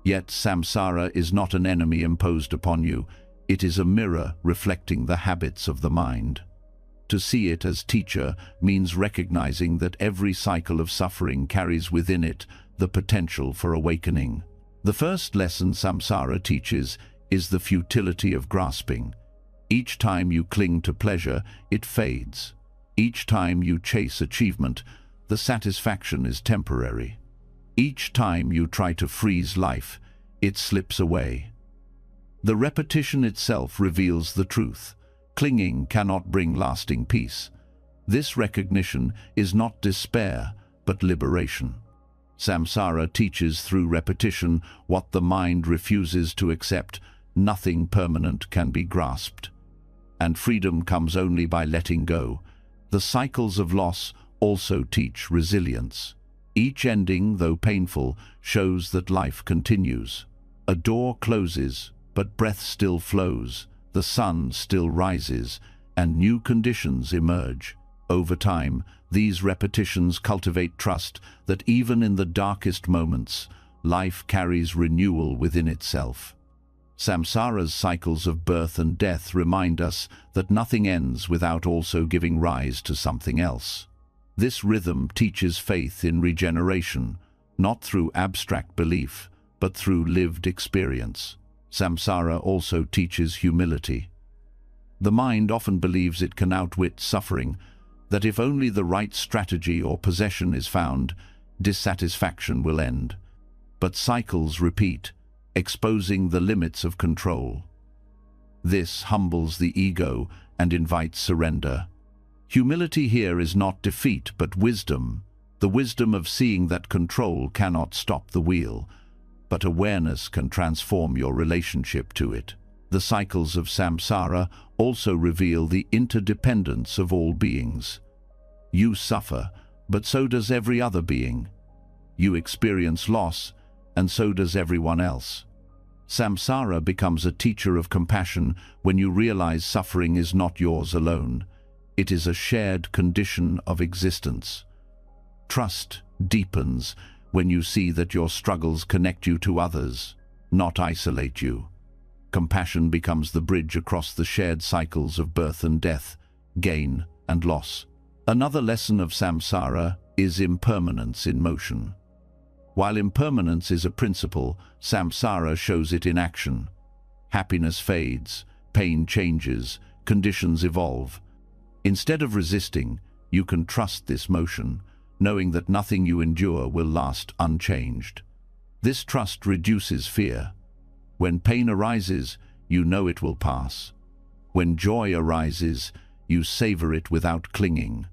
Yet samsara is not an enemy imposed upon you. It is a mirror reflecting the habits of the mind. To see it as teacher means recognizing that every cycle of suffering carries within it the potential for awakening. The first lesson samsara teaches is the futility of grasping. Each time you cling to pleasure, it fades. Each time you chase achievement, the satisfaction is temporary. Each time you try to freeze life, it slips away. The repetition itself reveals the truth. Clinging cannot bring lasting peace. This recognition is not despair, but liberation. Samsara teaches through repetition what the mind refuses to accept. Nothing permanent can be grasped. And freedom comes only by letting go. The cycles of loss also teach resilience. Each ending, though painful, shows that life continues. A door closes, but breath still flows. The sun still rises, and new conditions emerge. Over time, these repetitions cultivate trust that even in the darkest moments, life carries renewal within itself. Samsara's cycles of birth and death remind us that nothing ends without also giving rise to something else. This rhythm teaches faith in regeneration, not through abstract belief, but through lived experience. Samsara also teaches humility. The mind often believes it can outwit suffering, that if only the right strategy or possession is found, dissatisfaction will end. But cycles repeat, exposing the limits of control. This humbles the ego and invites surrender. Humility here is not defeat, but wisdom, the wisdom of seeing that control cannot stop the wheel, but awareness can transform your relationship to it. The cycles of samsara also reveal the interdependence of all beings. You suffer, but so does every other being. You experience loss, and so does everyone else. Samsara becomes a teacher of compassion when you realize suffering is not yours alone. It is a shared condition of existence. Trust deepens when you see that your struggles connect you to others, not isolate you. Compassion becomes the bridge across the shared cycles of birth and death, gain and loss. Another lesson of samsara is impermanence in motion. While impermanence is a principle, samsara shows it in action. Happiness fades, pain changes, conditions evolve. Instead of resisting, you can trust this motion, knowing that nothing you endure will last unchanged. This trust reduces fear. When pain arises, you know it will pass. When joy arises, you savor it without clinging.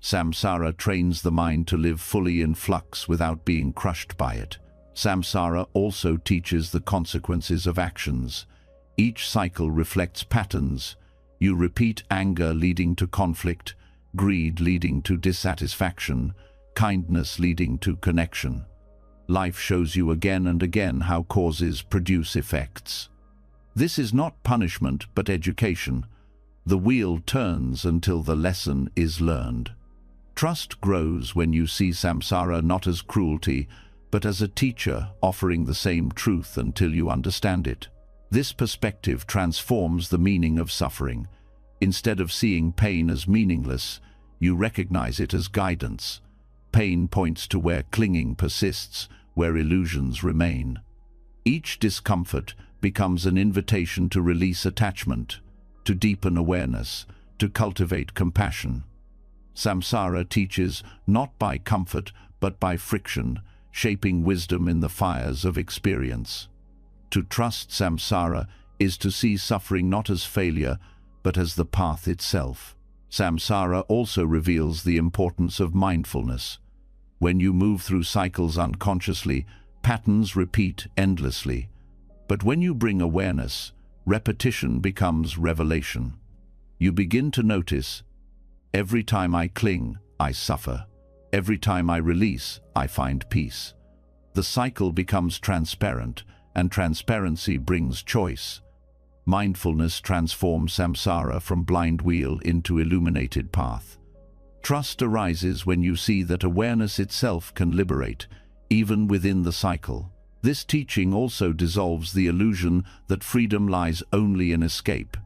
Samsara trains the mind to live fully in flux without being crushed by it. Samsara also teaches the consequences of actions. Each cycle reflects patterns. You repeat anger leading to conflict, greed leading to dissatisfaction, kindness leading to connection. Life shows you again and again how causes produce effects. This is not punishment but education. The wheel turns until the lesson is learned. Trust grows when you see samsara not as cruelty, but as a teacher offering the same truth until you understand it. This perspective transforms the meaning of suffering. Instead of seeing pain as meaningless, you recognize it as guidance. Pain points to where clinging persists, where illusions remain. Each discomfort becomes an invitation to release attachment, to deepen awareness, to cultivate compassion. Samsara teaches not by comfort but by friction, shaping wisdom in the fires of experience. To trust samsara is to see suffering not as failure but as the path itself. Samsara also reveals the importance of mindfulness. When you move through cycles unconsciously, patterns repeat endlessly. But when you bring awareness, repetition becomes revelation. You begin to notice, every time I cling, I suffer. Every time I release, I find peace. The cycle becomes transparent, and transparency brings choice. Mindfulness transforms samsara from blind wheel into illuminated path. Trust arises when you see that awareness itself can liberate, even within the cycle. This teaching also dissolves the illusion that freedom lies only in escape.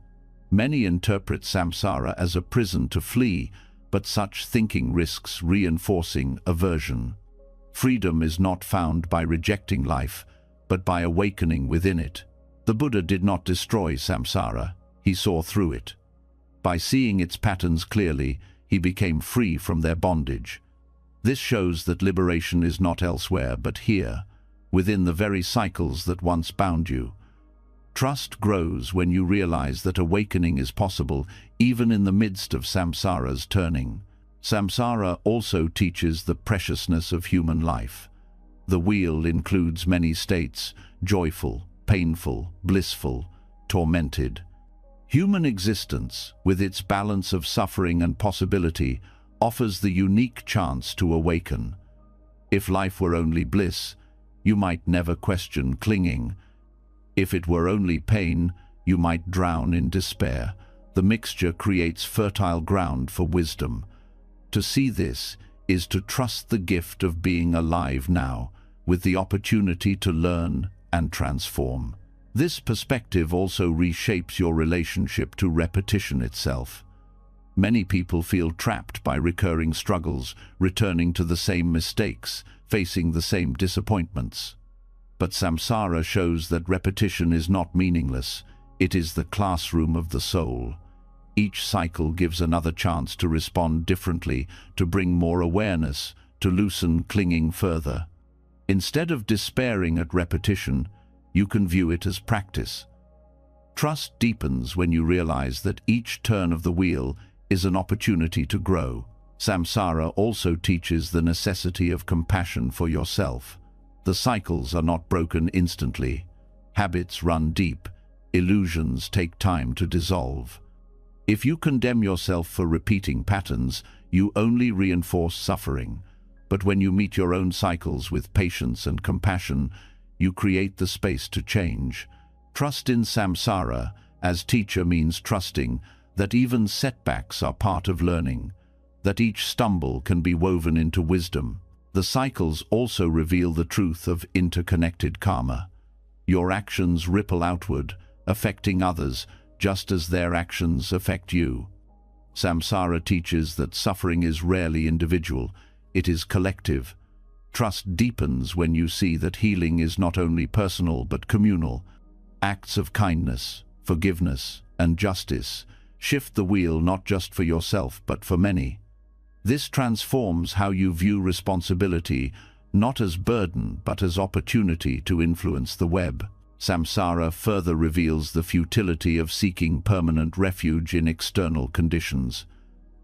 Many interpret samsara as a prison to flee, but such thinking risks reinforcing aversion. Freedom is not found by rejecting life, but by awakening within it. The Buddha did not destroy samsara, he saw through it. By seeing its patterns clearly, he became free from their bondage. This shows that liberation is not elsewhere, but here, within the very cycles that once bound you. Trust grows when you realize that awakening is possible, even in the midst of samsara's turning. Samsara also teaches the preciousness of human life. The wheel includes many states: joyful, painful, blissful, tormented. Human existence, with its balance of suffering and possibility, offers the unique chance to awaken. If life were only bliss, you might never question clinging. If it were only pain, you might drown in despair. The mixture creates fertile ground for wisdom. To see this is to trust the gift of being alive now, with the opportunity to learn and transform. This perspective also reshapes your relationship to repetition itself. Many people feel trapped by recurring struggles, returning to the same mistakes, facing the same disappointments. But samsara shows that repetition is not meaningless. It is the classroom of the soul. Each cycle gives another chance to respond differently, to bring more awareness, to loosen clinging further. Instead of despairing at repetition, you can view it as practice. Trust deepens when you realize that each turn of the wheel is an opportunity to grow. Samsara also teaches the necessity of compassion for yourself. The cycles are not broken instantly. Habits run deep. Illusions take time to dissolve. If you condemn yourself for repeating patterns, you only reinforce suffering. But when you meet your own cycles with patience and compassion, you create the space to change. Trust in samsara as teacher means trusting that even setbacks are part of learning, that each stumble can be woven into wisdom. The cycles also reveal the truth of interconnected karma. Your actions ripple outward, affecting others, just as their actions affect you. Samsara teaches that suffering is rarely individual, it is collective. Trust deepens when you see that healing is not only personal but communal. Acts of kindness, forgiveness, and justice shift the wheel not just for yourself but for many. This transforms how you view responsibility, not as burden but as opportunity to influence the web. Samsara further reveals the futility of seeking permanent refuge in external conditions.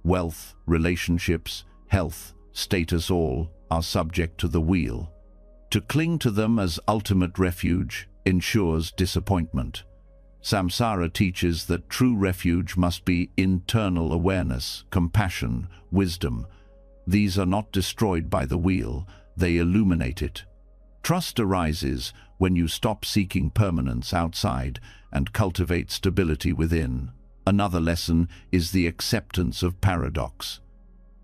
Wealth, relationships, health, status, all are subject to the wheel. To cling to them as ultimate refuge ensures disappointment. Samsara teaches that true refuge must be internal awareness, compassion, wisdom. These are not destroyed by the wheel, they illuminate it. Trust arises when you stop seeking permanence outside and cultivate stability within. Another lesson is the acceptance of paradox.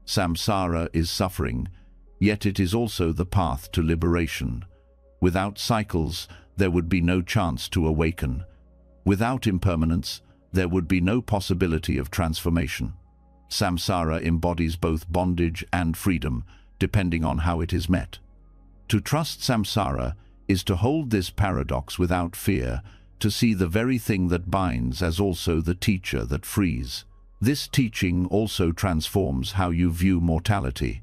Samsara is suffering, yet it is also the path to liberation. Without cycles, there would be no chance to awaken. Without impermanence, there would be no possibility of transformation. Samsara embodies both bondage and freedom, depending on how it is met. To trust samsara is to hold this paradox without fear, to see the very thing that binds as also the teacher that frees. This teaching also transforms how you view mortality.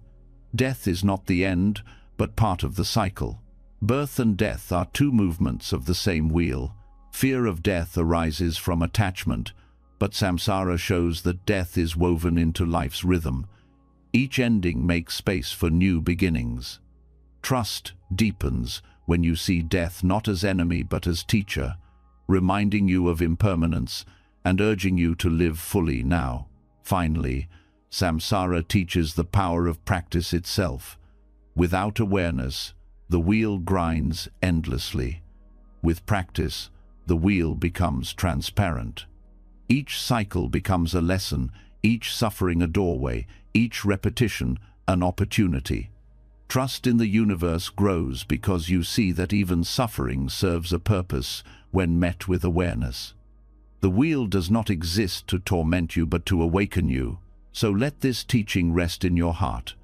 Death is not the end, but part of the cycle. Birth and death are two movements of the same wheel. Fear of death arises from attachment, but samsara shows that death is woven into life's rhythm. Each ending makes space for new beginnings. Trust deepens when you see death not as enemy but as teacher, reminding you of impermanence and urging you to live fully now. Finally, samsara teaches the power of practice itself. Without awareness, the wheel grinds endlessly. With practice, the wheel becomes transparent. Each cycle becomes a lesson, each suffering a doorway, each repetition an opportunity. Trust in the universe grows because you see that even suffering serves a purpose when met with awareness. The wheel does not exist to torment you but to awaken you, so let this teaching rest in your heart.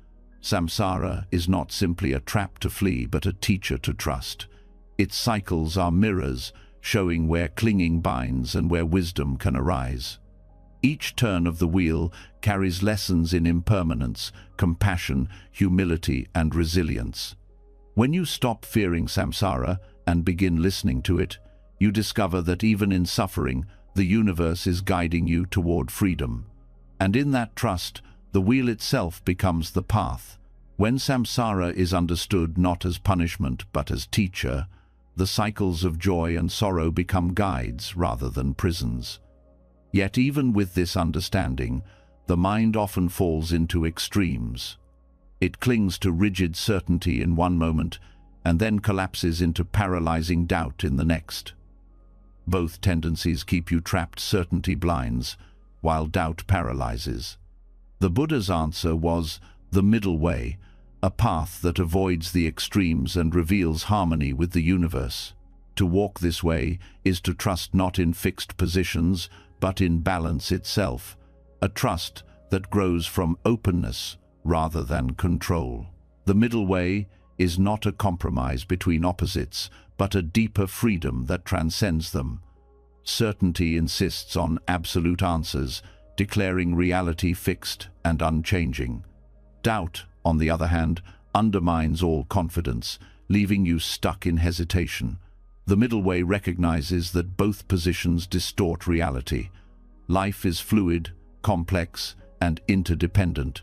Samsara is not simply a trap to flee but a teacher to trust. Its cycles are mirrors, showing where clinging binds and where wisdom can arise. Each turn of the wheel carries lessons in impermanence, compassion, humility, and resilience. When you stop fearing samsara and begin listening to it, you discover that even in suffering, the universe is guiding you toward freedom. And in that trust, the wheel itself becomes the path. When samsara is understood not as punishment but as teacher, the cycles of joy and sorrow become guides rather than prisons. Yet even with this understanding, the mind often falls into extremes. It clings to rigid certainty in one moment and then collapses into paralyzing doubt in the next. Both tendencies keep you trapped. Certainty blinds, while doubt paralyzes. The Buddha's answer was the middle way, a path that avoids the extremes and reveals harmony with the universe. To walk this way is to trust not in fixed positions, but in balance itself, a trust that grows from openness rather than control. The middle way is not a compromise between opposites, but a deeper freedom that transcends them. Certainty insists on absolute answers, declaring reality fixed and unchanging. Doubt, on the other hand, undermines all confidence, leaving you stuck in hesitation. The middle way recognizes that both positions distort reality. Life is fluid, complex, and interdependent.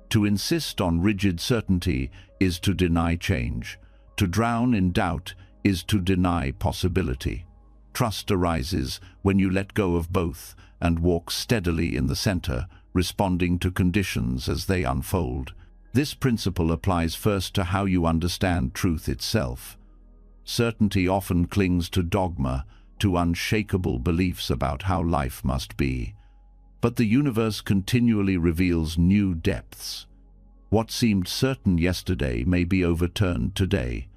To insist on rigid certainty is to deny change. To drown in doubt is to deny possibility. Trust arises when you let go of both and walk steadily in the center, responding to conditions as they unfold. This principle applies first to how you understand truth itself. Certainty often clings to dogma, to unshakable beliefs about how life must be. But the universe continually reveals new depths. What seemed certain yesterday may be overturned today.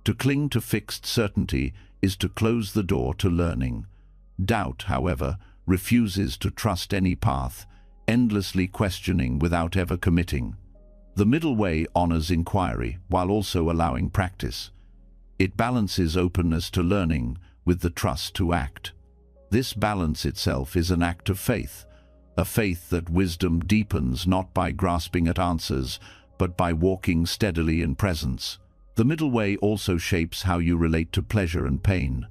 To cling to fixed certainty is to close the door to learning. Doubt, however, refuses to trust any path, endlessly questioning without ever committing. The middle way honors inquiry while also allowing practice. It balances openness to learning with the trust to act. This balance itself is an act of faith, a faith that wisdom deepens not by grasping at answers, but by walking steadily in presence. The middle way also shapes how you relate to pleasure and pain.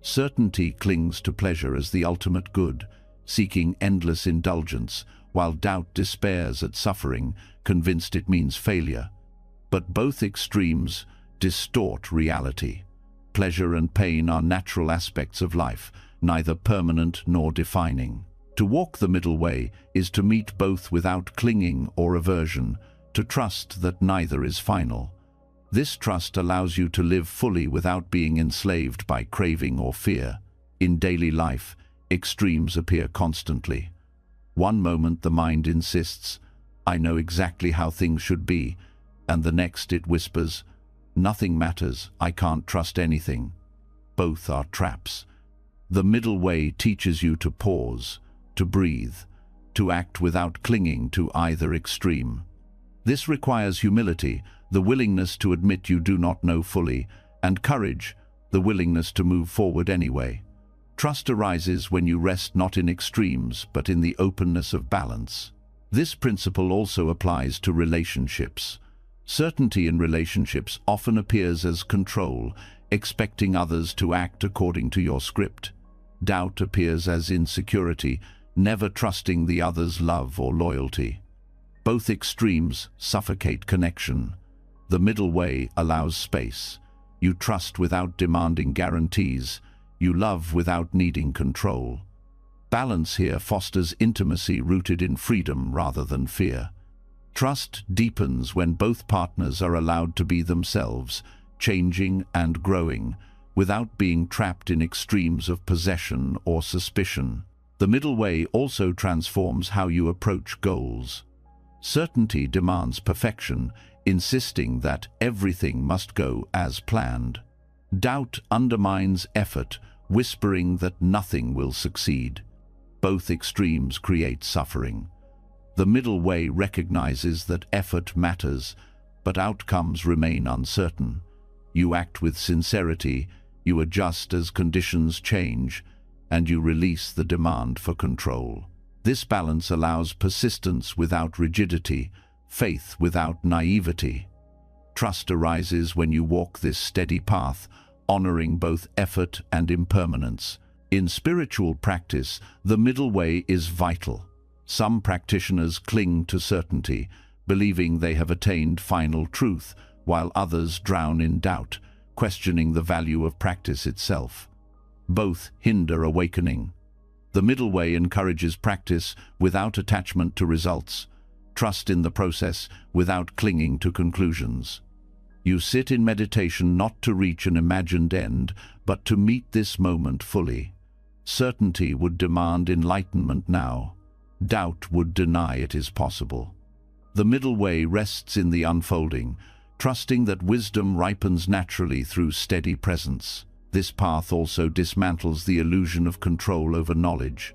Certainty clings to pleasure as the ultimate good, seeking endless indulgence, while doubt despairs at suffering, convinced it means failure. But both extremes distort reality. Pleasure and pain are natural aspects of life, neither permanent nor defining. To walk the middle way is to meet both without clinging or aversion, to trust that neither is final. This trust allows you to live fully without being enslaved by craving or fear. In daily life, extremes appear constantly. One moment the mind insists, "I know exactly how things should be," and the next it whispers, "Nothing matters, I can't trust anything." Both are traps. The middle way teaches you to pause, to breathe, to act without clinging to either extreme. This requires humility, the willingness to admit you do not know fully, and courage, the willingness to move forward anyway. Trust arises when you rest not in extremes, but in the openness of balance. This principle also applies to relationships. Certainty in relationships often appears as control, expecting others to act according to your script. Doubt appears as insecurity, never trusting the other's love or loyalty. Both extremes suffocate connection. The middle way allows space. You trust without demanding guarantees. You love without needing control. Balance here fosters intimacy rooted in freedom rather than fear. Trust deepens when both partners are allowed to be themselves, changing and growing, without being trapped in extremes of possession or suspicion. The middle way also transforms how you approach goals. Certainty demands perfection, insisting that everything must go as planned. Doubt undermines effort, whispering that nothing will succeed. Both extremes create suffering. The middle way recognizes that effort matters, but outcomes remain uncertain. You act with sincerity, you adjust as conditions change, and you release the demand for control. This balance allows persistence without rigidity, faith without naivety. Trust arises when you walk this steady path, honoring both effort and impermanence. In spiritual practice, the middle way is vital. Some practitioners cling to certainty, believing they have attained final truth, while others drown in doubt, questioning the value of practice itself. Both hinder awakening. The middle way encourages practice without attachment to results, trust in the process without clinging to conclusions. You sit in meditation not to reach an imagined end, but to meet this moment fully. Certainty would demand enlightenment now. Doubt would deny it is possible. The middle way rests in the unfolding, trusting that wisdom ripens naturally through steady presence. This path also dismantles the illusion of control over knowledge.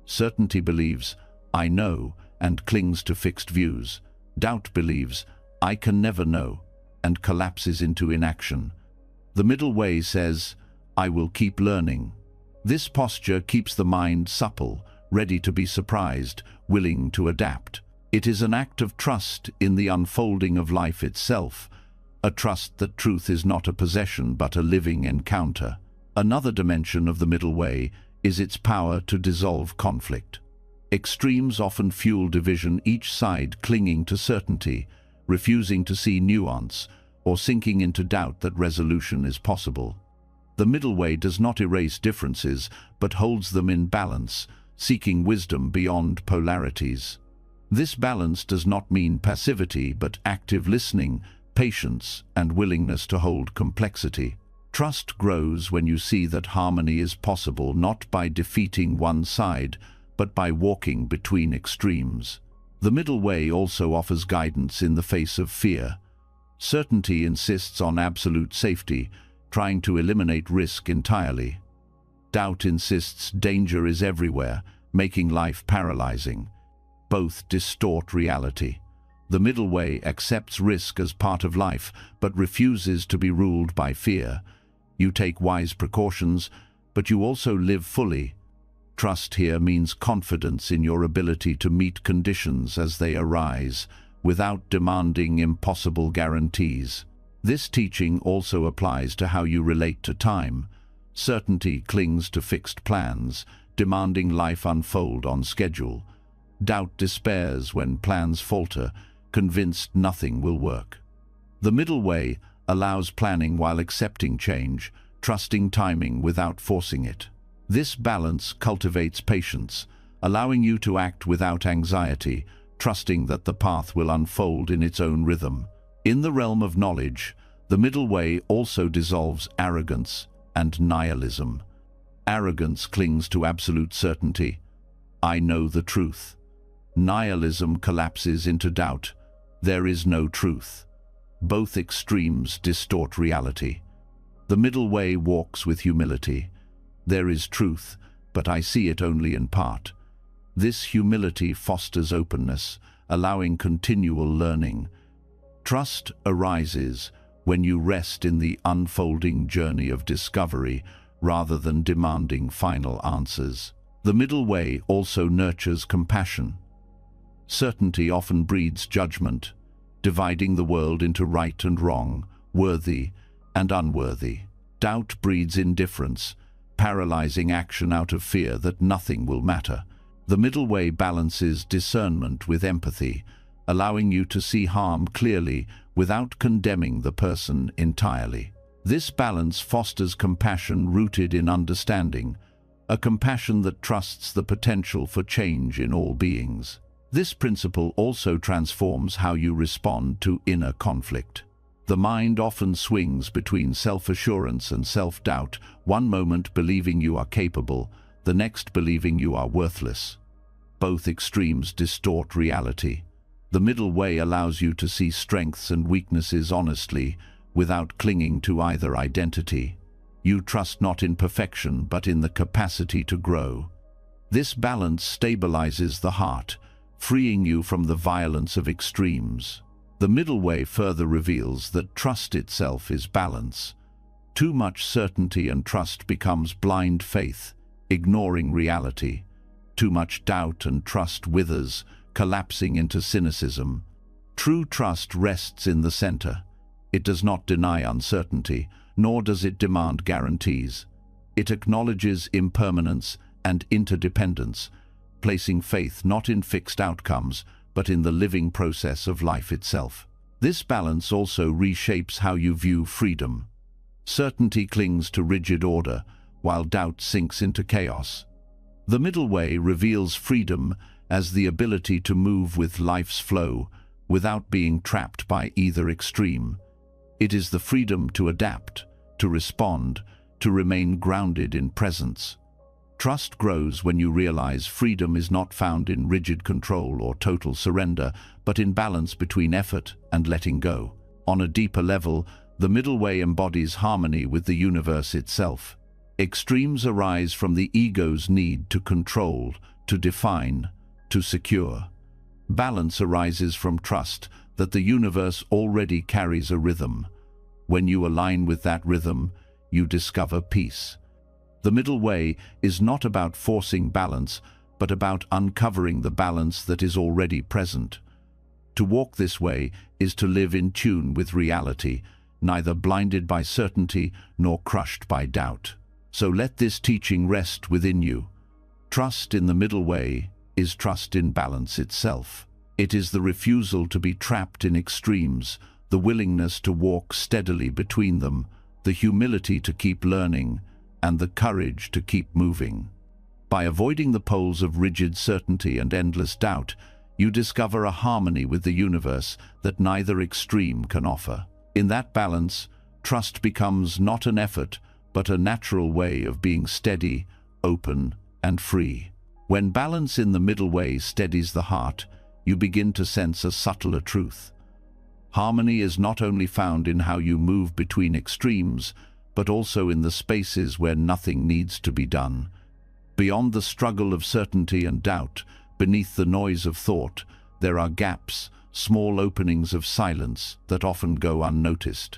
Certainty believes, "I know," and clings to fixed views. Doubt believes, "I can never know," and collapses into inaction. The middle way says, "I will keep learning." This posture keeps the mind supple, ready to be surprised, willing to adapt. It is an act of trust in the unfolding of life itself, a trust that truth is not a possession but a living encounter. Another dimension of the middle way is its power to dissolve conflict. Extremes often fuel division, each side clinging to certainty, refusing to see nuance, or sinking into doubt that resolution is possible. The middle way does not erase differences, but holds them in balance, seeking wisdom beyond polarities. This balance does not mean passivity, but active listening, patience, and willingness to hold complexity. Trust grows when you see that harmony is possible not by defeating one side, but by walking between extremes. The middle way also offers guidance in the face of fear. Certainty insists on absolute safety, trying to eliminate risk entirely. Doubt insists danger is everywhere, making life paralyzing. Both distort reality. The middle way accepts risk as part of life, but refuses to be ruled by fear. You take wise precautions, but you also live fully. Trust here means confidence in your ability to meet conditions as they arise, without demanding impossible guarantees. This teaching also applies to how you relate to time. Certainty clings to fixed plans, demanding life unfold on schedule. Doubt despairs when plans falter, convinced nothing will work. The middle way allows planning while accepting change, trusting timing without forcing it. This balance cultivates patience, allowing you to act without anxiety, trusting that the path will unfold in its own rhythm. In the realm of knowledge, the middle way also dissolves arrogance and nihilism. Arrogance clings to absolute certainty. "I know the truth." Nihilism collapses into doubt. There is no truth. Both extremes distort reality. The middle way walks with humility. There is truth, but I see it only in part. This humility fosters openness, allowing continual learning. Trust arises when you rest in the unfolding journey of discovery rather than demanding final answers. The middle way also nurtures compassion. Certainty often breeds judgment, dividing the world into right and wrong, worthy and unworthy. Doubt breeds indifference, paralyzing action out of fear that nothing will matter. The middle way balances discernment with empathy, allowing you to see harm clearly without condemning the person entirely. This balance fosters compassion rooted in understanding, a compassion that trusts the potential for change in all beings. This principle also transforms how you respond to inner conflict. The mind often swings between self-assurance and self-doubt, one moment believing you are capable, the next believing you are worthless. Both extremes distort reality. The middle way allows you to see strengths and weaknesses honestly, without clinging to either identity. You trust not in perfection, but in the capacity to grow. This balance stabilizes the heart, freeing you from the violence of extremes. The middle way further reveals that trust itself is balance. Too much certainty and trust becomes blind faith, ignoring reality. Too much doubt and trust withers, collapsing into cynicism. True trust rests in the center. It does not deny uncertainty, nor does it demand guarantees. It acknowledges impermanence and interdependence, placing faith not in fixed outcomes, but in the living process of life itself. This balance also reshapes how you view freedom. Certainty clings to rigid order, while doubt sinks into chaos. The middle way reveals freedom as the ability to move with life's flow, without being trapped by either extreme. It is the freedom to adapt, to respond, to remain grounded in presence. Trust grows when you realize freedom is not found in rigid control or total surrender, but in balance between effort and letting go. On a deeper level, the middle way embodies harmony with the universe itself. Extremes arise from the ego's need to control, to define, to secure. Balance arises from trust that the universe already carries a rhythm. When you align with that rhythm, you discover peace. The middle way is not about forcing balance, but about uncovering the balance that is already present. To walk this way is to live in tune with reality, neither blinded by certainty nor crushed by doubt. So let this teaching rest within you. Trust in the middle way is trust in balance itself. It is the refusal to be trapped in extremes, the willingness to walk steadily between them, the humility to keep learning, and the courage to keep moving. By avoiding the poles of rigid certainty and endless doubt, you discover a harmony with the universe that neither extreme can offer. In that balance, trust becomes not an effort, but a natural way of being steady, open, and free. When balance in the middle way steadies the heart, you begin to sense a subtler truth. Harmony is not only found in how you move between extremes, but also in the spaces where nothing needs to be done. Beyond the struggle of certainty and doubt, beneath the noise of thought, there are gaps, small openings of silence that often go unnoticed.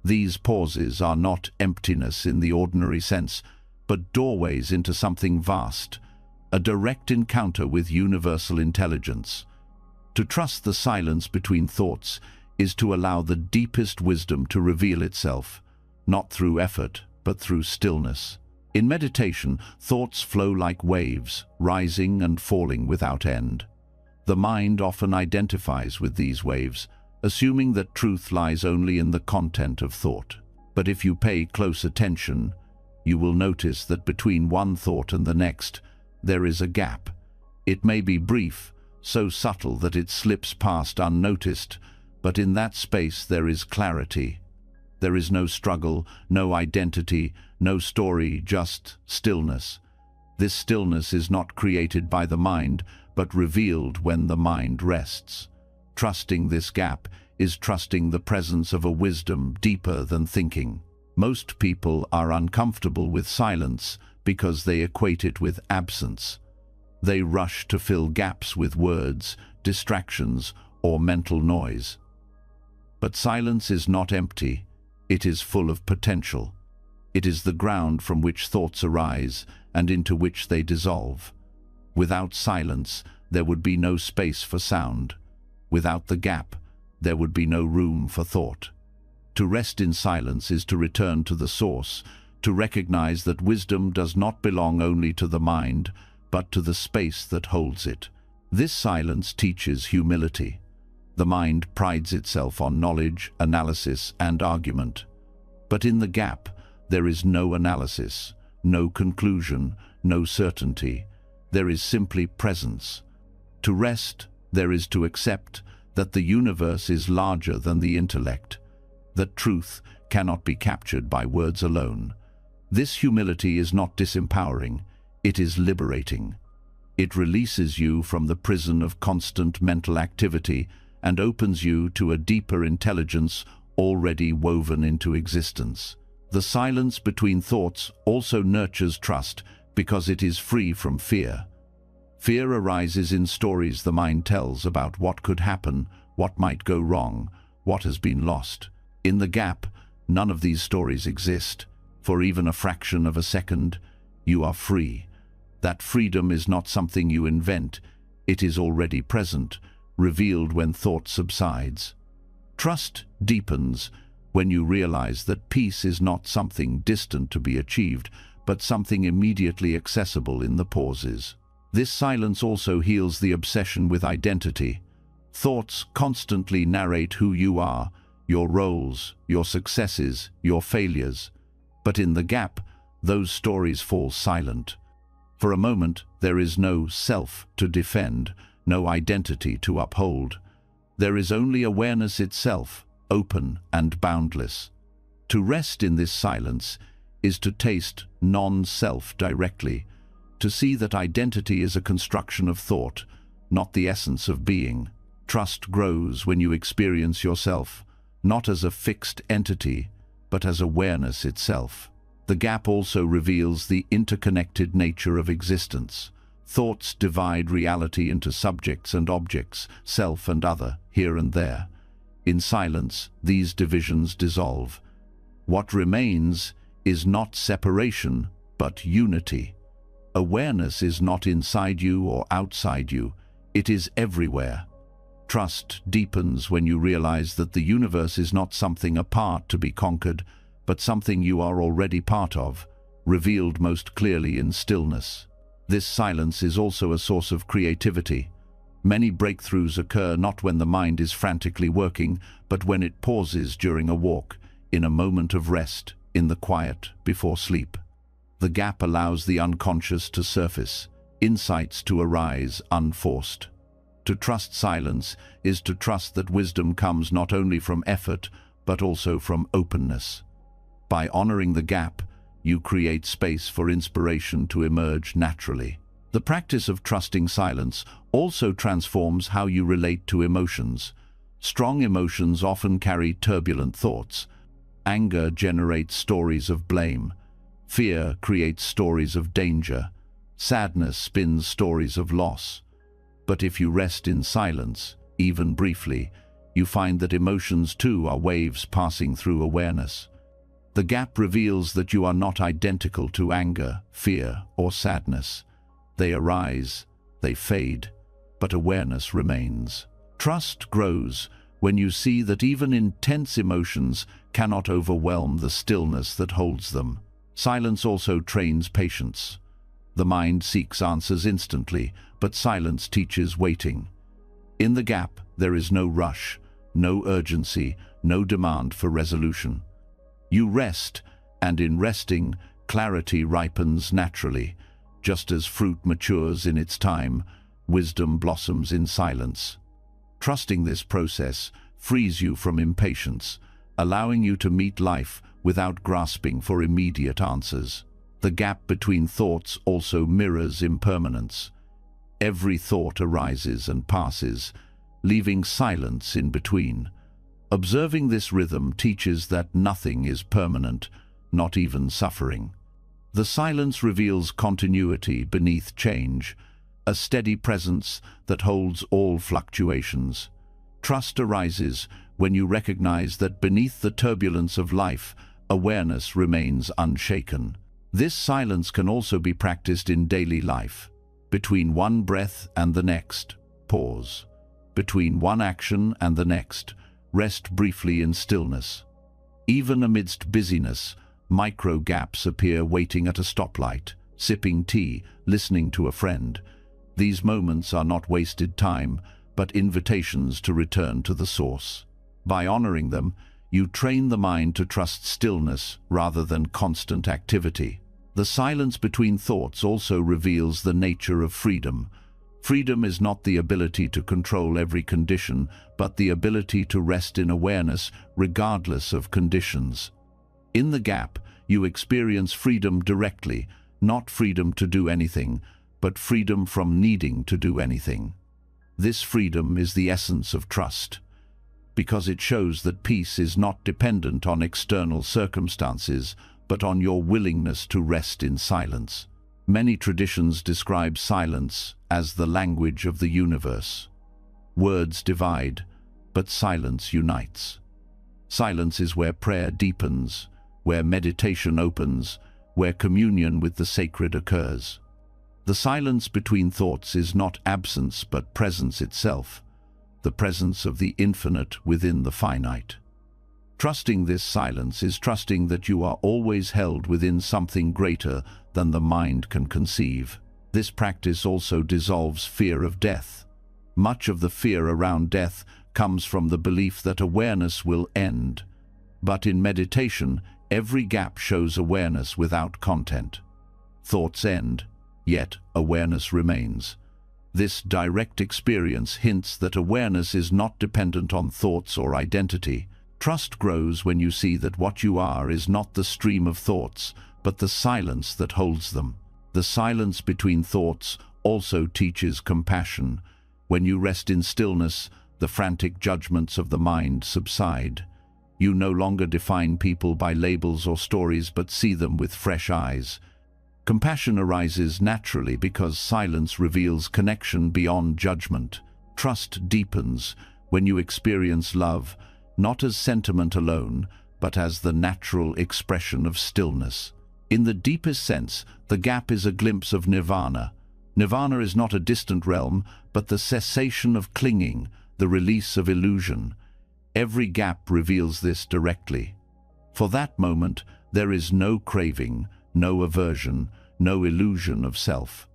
These pauses are not emptiness in the ordinary sense, but doorways into something vast, a direct encounter with universal intelligence. To trust the silence between thoughts is to allow the deepest wisdom to reveal itself, not through effort, but through stillness. In meditation, thoughts flow like waves, rising and falling without end. The mind often identifies with these waves, assuming that truth lies only in the content of thought. But if you pay close attention, you will notice that between one thought and the next, there is a gap. It may be brief, so subtle that it slips past unnoticed, but in that space there is clarity. There is no struggle, no identity, no story, just stillness. This stillness is not created by the mind, but revealed when the mind rests. Trusting this gap is trusting the presence of a wisdom deeper than thinking. Most people are uncomfortable with silence because they equate it with absence. They rush to fill gaps with words, distractions, or mental noise. But silence is not empty. It is full of potential. It is the ground from which thoughts arise and into which they dissolve. Without silence, there would be no space for sound. Without the gap, there would be no room for thought. To rest in silence is to return to the source, to recognize that wisdom does not belong only to the mind, but to the space that holds it. This silence teaches humility. The mind prides itself on knowledge, analysis, and argument. But in the gap, there is no analysis, no conclusion, no certainty. There is simply presence. To rest, there is to accept that the universe is larger than the intellect, that truth cannot be captured by words alone. This humility is not disempowering, it is liberating. It releases you from the prison of constant mental activity and opens you to a deeper intelligence already woven into existence. The silence between thoughts also nurtures trust because it is free from fear. Fear arises in stories the mind tells about what could happen, what might go wrong, what has been lost. In the gap, none of these stories exist. For even a fraction of a second, you are free. That freedom is not something you invent. It is already present, revealed when thought subsides. Trust deepens when you realize that peace is not something distant to be achieved, but something immediately accessible in the pauses. This silence also heals the obsession with identity. Thoughts constantly narrate who you are, your roles, your successes, your failures. But in the gap, those stories fall silent. For a moment, there is no self to defend, no identity to uphold. There is only awareness itself, open and boundless. To rest in this silence is to taste non-self directly, to see that identity is a construction of thought, not the essence of being. Trust grows when you experience yourself, not as a fixed entity, but as awareness itself. The gap also reveals the interconnected nature of existence. Thoughts divide reality into subjects and objects, self and other, here and there. In silence, these divisions dissolve. What remains is not separation, but unity. Awareness is not inside you or outside you. It is everywhere. Trust deepens when you realize that the universe is not something apart to be conquered, but something you are already part of, revealed most clearly in stillness. This silence is also a source of creativity. Many breakthroughs occur not when the mind is frantically working, but when it pauses during a walk, in a moment of rest, in the quiet, before sleep. The gap allows the unconscious to surface, insights to arise unforced. To trust silence is to trust that wisdom comes not only from effort, but also from openness. By honoring the gap, you create space for inspiration to emerge naturally. The practice of trusting silence also transforms how you relate to emotions. Strong emotions often carry turbulent thoughts. Anger generates stories of blame. Fear creates stories of danger. Sadness spins stories of loss. But if you rest in silence, even briefly, you find that emotions too are waves passing through awareness. The gap reveals that you are not identical to anger, fear, or sadness. They arise, they fade, but awareness remains. Trust grows when you see that even intense emotions cannot overwhelm the stillness that holds them. Silence also trains patience. The mind seeks answers instantly, but silence teaches waiting. In the gap, there is no rush, no urgency, no demand for resolution. You rest, and in resting, clarity ripens naturally. Just as fruit matures in its time, wisdom blossoms in silence. Trusting this process frees you from impatience, allowing you to meet life without grasping for immediate answers. The gap between thoughts also mirrors impermanence. Every thought arises and passes, leaving silence in between. Observing this rhythm teaches that nothing is permanent, not even suffering. The silence reveals continuity beneath change, a steady presence that holds all fluctuations. Trust arises when you recognize that beneath the turbulence of life, awareness remains unshaken. This silence can also be practiced in daily life. Between one breath and the next, pause. Between one action and the next, rest briefly in stillness. Even amidst busyness, micro gaps appear waiting at a stoplight, sipping tea, listening to a friend. These moments are not wasted time, but invitations to return to the source. By honoring them, you train the mind to trust stillness rather than constant activity. The silence between thoughts also reveals the nature of freedom. Freedom is not the ability to control every condition, but the ability to rest in awareness regardless of conditions. In the gap, you experience freedom directly, not freedom to do anything, but freedom from needing to do anything. This freedom is the essence of trust, because it shows that peace is not dependent on external circumstances, but on your willingness to rest in silence. Many traditions describe silence as the language of the universe. Words divide, but silence unites. Silence is where prayer deepens, where meditation opens, where communion with the sacred occurs. The silence between thoughts is not absence but presence itself, the presence of the infinite within the finite. Trusting this silence is trusting that you are always held within something greater than the mind can conceive. This practice also dissolves fear of death. Much of the fear around death comes from the belief that awareness will end. But in meditation, every gap shows awareness without content. Thoughts end, yet awareness remains. This direct experience hints that awareness is not dependent on thoughts or identity. Trust grows when you see that what you are is not the stream of thoughts, but the silence that holds them. The silence between thoughts also teaches compassion. When you rest in stillness, the frantic judgments of the mind subside. You no longer define people by labels or stories, but see them with fresh eyes. Compassion arises naturally because silence reveals connection beyond judgment. Trust deepens when you experience love, not as sentiment alone, but as the natural expression of stillness. In the deepest sense, the gap is a glimpse of nirvana. Nirvana is not a distant realm, but the cessation of clinging, the release of illusion. Every gap reveals this directly. For that moment, there is no craving, no aversion, no illusion of self.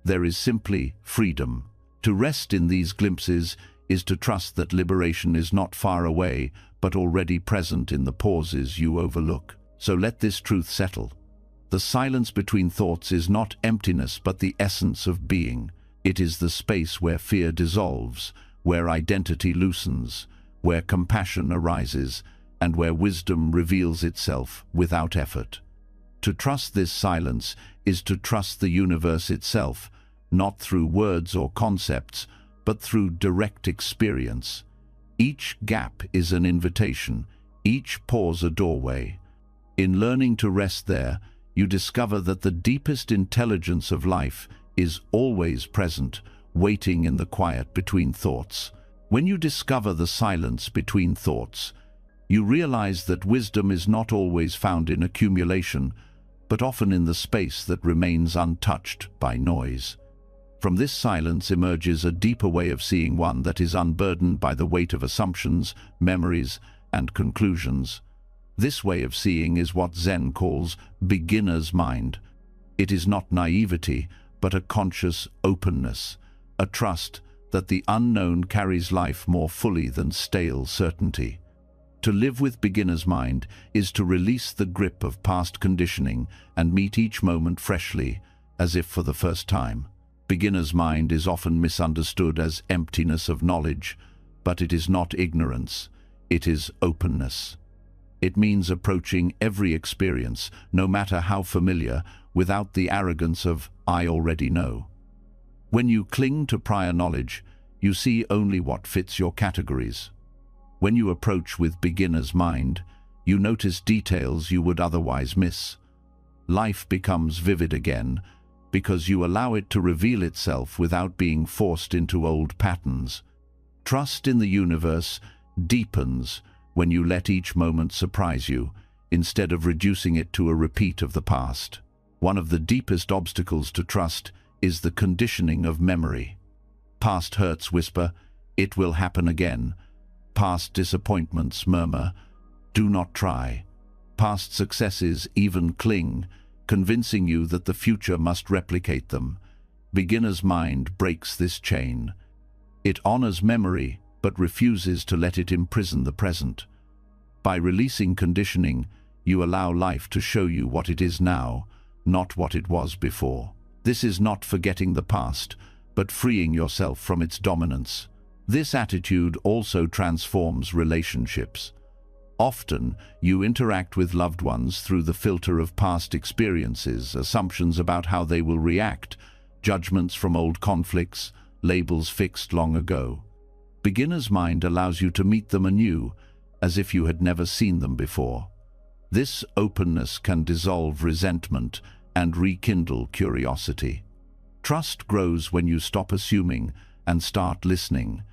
There is simply freedom. To rest in these glimpses is to trust that liberation is not far away, but already present in the pauses you overlook. So let this truth settle. The silence between thoughts is not emptiness, but the essence of being. It is the space where fear dissolves, where identity loosens, where compassion arises, and where wisdom reveals itself without effort. To trust this silence is to trust the universe itself, not through words or concepts, but through direct experience. Each gap is an invitation, each pause a doorway. In learning to rest there, you discover that the deepest intelligence of life is always present, waiting in the quiet between thoughts. When you discover the silence between thoughts, you realize that wisdom is not always found in accumulation, but often in the space that remains untouched by noise. From this silence emerges a deeper way of seeing, one that is unburdened by the weight of assumptions, memories, and conclusions. This way of seeing is what Zen calls beginner's mind. It is not naivety, but a conscious openness, a trust that the unknown carries life more fully than stale certainty. To live with beginner's mind is to release the grip of past conditioning and meet each moment freshly, as if for the first time. Beginner's mind is often misunderstood as emptiness of knowledge, but it is not ignorance, it is openness. It means approaching every experience, no matter how familiar, without the arrogance of "I already know." When you cling to prior knowledge, you see only what fits your categories. When you approach with beginner's mind, you notice details you would otherwise miss. Life becomes vivid again, because you allow it to reveal itself without being forced into old patterns. Trust in the universe deepens when you let each moment surprise you, instead of reducing it to a repeat of the past. One of the deepest obstacles to trust is the conditioning of memory. Past hurts whisper, "It will happen again." Past disappointments murmur, "Do not try." Past successes even cling, convincing you that the future must replicate them. Beginner's mind breaks this chain. It honors memory, but refuses to let it imprison the present. By releasing conditioning, you allow life to show you what it is now, not what it was before. This is not forgetting the past, but freeing yourself from its dominance. This attitude also transforms relationships. Often, you interact with loved ones through the filter of past experiences, assumptions about how they will react, judgments from old conflicts, labels fixed long ago. Beginner's mind allows you to meet them anew, as if you had never seen them before. This openness can dissolve resentment and rekindle curiosity. Trust grows when you stop assuming and start listening,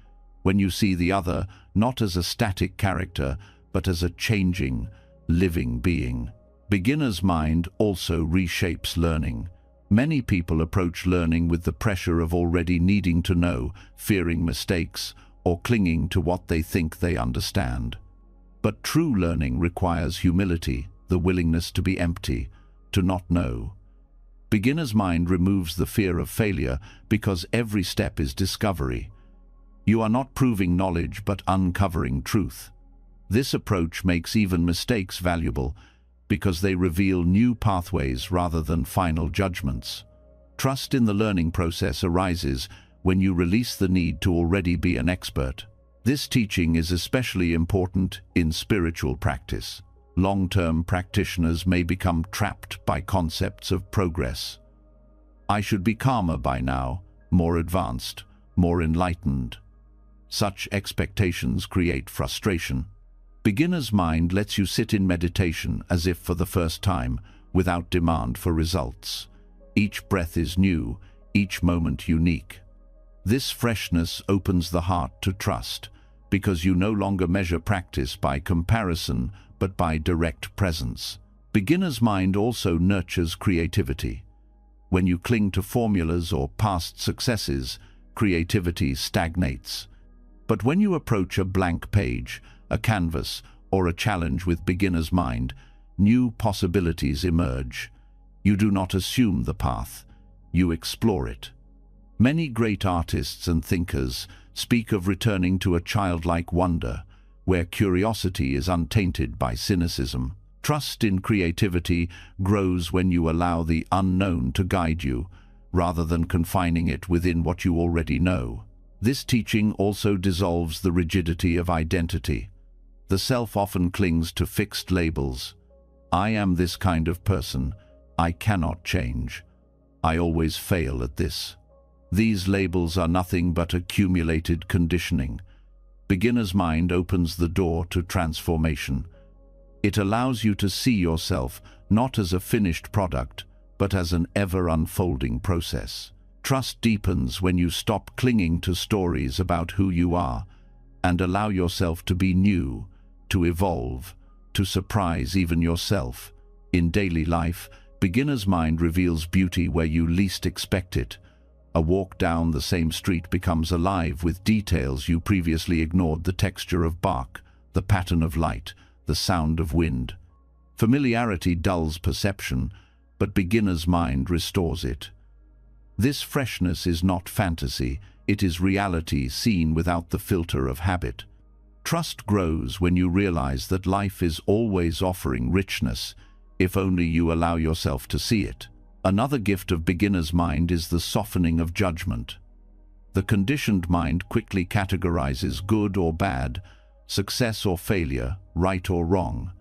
when you see the other not as a static character, but as a changing, living being. Beginner's mind also reshapes learning. Many people approach learning with the pressure of already needing to know, fearing mistakes, or clinging to what they think they understand. But true learning requires humility, the willingness to be empty, to not know. Beginner's mind removes the fear of failure because every step is discovery. You are not proving knowledge but uncovering truth. This approach makes even mistakes valuable because they reveal new pathways rather than final judgments. Trust in the learning process arises when you release the need to already be an expert. This teaching is especially important in spiritual practice. Long-term practitioners may become trapped by concepts of progress. I should be calmer by now, more advanced, more enlightened. Such expectations create frustration. Beginner's mind lets you sit in meditation as if for the first time, without demand for results. Each breath is new, each moment unique. This freshness opens the heart to trust, because you no longer measure practice by comparison, but by direct presence. Beginner's mind also nurtures creativity. When you cling to formulas or past successes, creativity stagnates. But when you approach a blank page, a canvas, or a challenge with beginner's mind, new possibilities emerge. You do not assume the path, you explore it. Many great artists and thinkers speak of returning to a childlike wonder, where curiosity is untainted by cynicism. Trust in creativity grows when you allow the unknown to guide you, rather than confining it within what you already know. This teaching also dissolves the rigidity of identity. The self often clings to fixed labels. I am this kind of person. I cannot change. I always fail at this. These labels are nothing but accumulated conditioning. Beginner's mind opens the door to transformation. It allows you to see yourself not as a finished product, but as an ever-unfolding process. Trust deepens when you stop clinging to stories about who you are and allow yourself to be new, to evolve, to surprise even yourself. In daily life, beginner's mind reveals beauty where you least expect it. A walk down the same street becomes alive with details you previously ignored: the texture of bark, the pattern of light, the sound of wind. Familiarity dulls perception, but beginner's mind restores it. This freshness is not fantasy, it is reality seen without the filter of habit. Trust grows when you realize that life is always offering richness, if only you allow yourself to see it. Another gift of beginner's mind is the softening of judgment. The conditioned mind quickly categorizes good or bad, success or failure, right or wrong.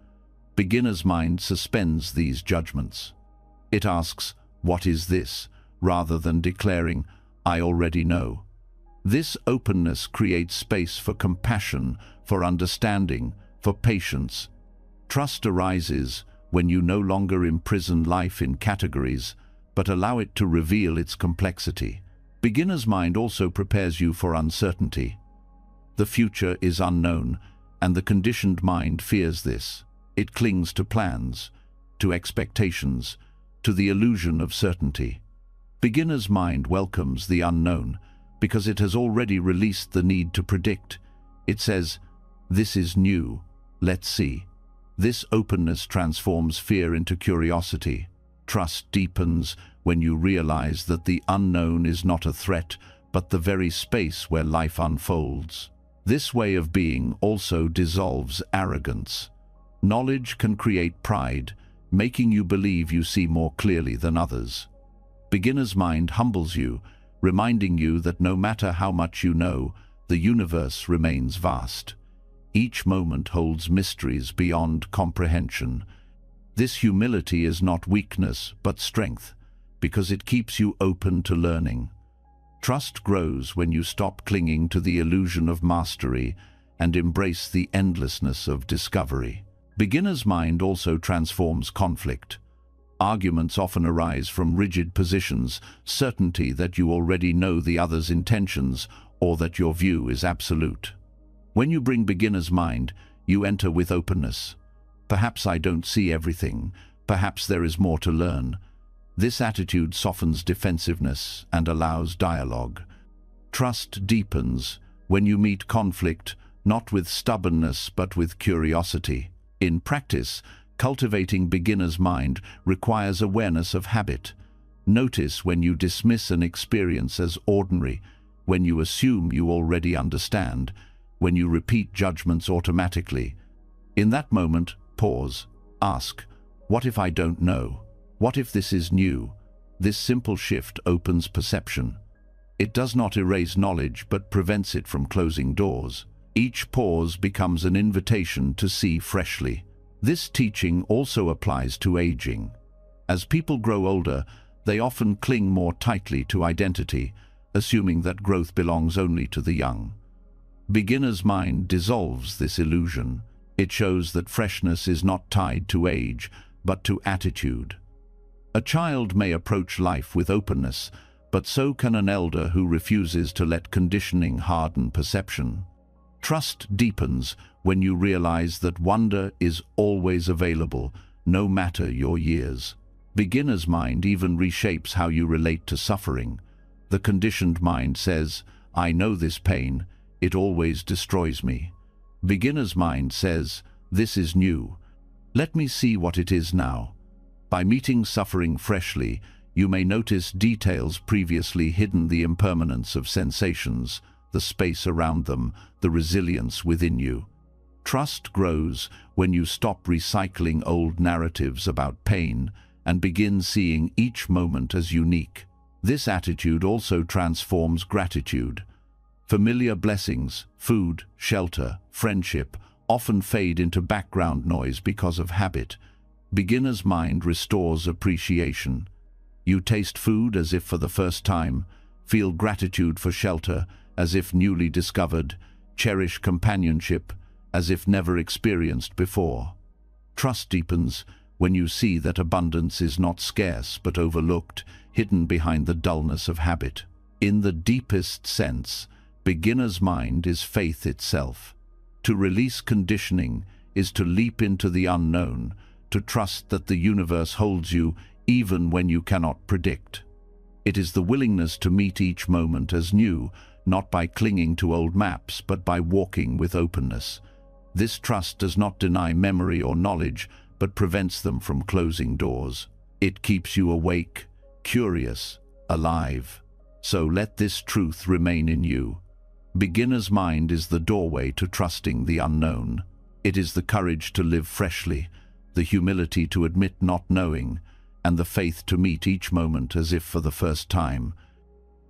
Beginner's mind suspends these judgments. It asks, "What is this?" rather than declaring, "I already know." This openness creates space for compassion, for understanding, for patience. Trust arises when you no longer imprison life in categories, but allow it to reveal its complexity. Beginner's mind also prepares you for uncertainty. The future is unknown, and the conditioned mind fears this. It clings to plans, to expectations, to the illusion of certainty. Beginner's mind welcomes the unknown because it has already released the need to predict. It says, "This is new, let's see." This openness transforms fear into curiosity. Trust deepens when you realize that the unknown is not a threat, but the very space where life unfolds. This way of being also dissolves arrogance. Knowledge can create pride, making you believe you see more clearly than others. Beginner's mind humbles you, reminding you that no matter how much you know, the universe remains vast. Each moment holds mysteries beyond comprehension. This humility is not weakness, but strength, because it keeps you open to learning. Trust grows when you stop clinging to the illusion of mastery and embrace the endlessness of discovery. Beginner's mind also transforms conflict. Arguments often arise from rigid positions, certainty that you already know the other's intentions or that your view is absolute. When you bring beginner's mind, you enter with openness. Perhaps I don't see everything. Perhaps there is more to learn. This attitude softens defensiveness and allows dialogue. Trust deepens when you meet conflict, not with stubbornness but with curiosity. In practice, cultivating beginner's mind requires awareness of habit. Notice when you dismiss an experience as ordinary, when you assume you already understand, when you repeat judgments automatically. In that moment, pause. Ask, what if I don't know? What if this is new? This simple shift opens perception. It does not erase knowledge but prevents it from closing doors. Each pause becomes an invitation to see freshly. This teaching also applies to aging. As people grow older, they often cling more tightly to identity, assuming that growth belongs only to the young. Beginner's mind dissolves this illusion. It shows that freshness is not tied to age, but to attitude. A child may approach life with openness, but so can an elder who refuses to let conditioning harden perception. Trust deepens when you realize that wonder is always available, no matter your years. Beginner's mind even reshapes how you relate to suffering. The conditioned mind says, I know this pain, it always destroys me. Beginner's mind says, this is new. Let me see what it is now. By meeting suffering freshly, you may notice details previously hidden: the impermanence of sensations, the space around them, the resilience within you. Trust grows when you stop recycling old narratives about pain and begin seeing each moment as unique. This attitude also transforms gratitude. Familiar blessings, food, shelter, friendship, often fade into background noise because of habit. Beginner's mind restores appreciation. You taste food as if for the first time, feel gratitude for shelter as if newly discovered, cherish companionship as if never experienced before. Trust deepens when you see that abundance is not scarce but overlooked, hidden behind the dullness of habit. In the deepest sense, beginner's mind is faith itself. To release conditioning is to leap into the unknown, to trust that the universe holds you even when you cannot predict. It is the willingness to meet each moment as new, not by clinging to old maps, but by walking with openness. This trust does not deny memory or knowledge, but prevents them from closing doors. It keeps you awake, curious, alive. So let this truth remain in you. Beginner's mind is the doorway to trusting the unknown. It is the courage to live freshly, the humility to admit not knowing, and the faith to meet each moment as if for the first time.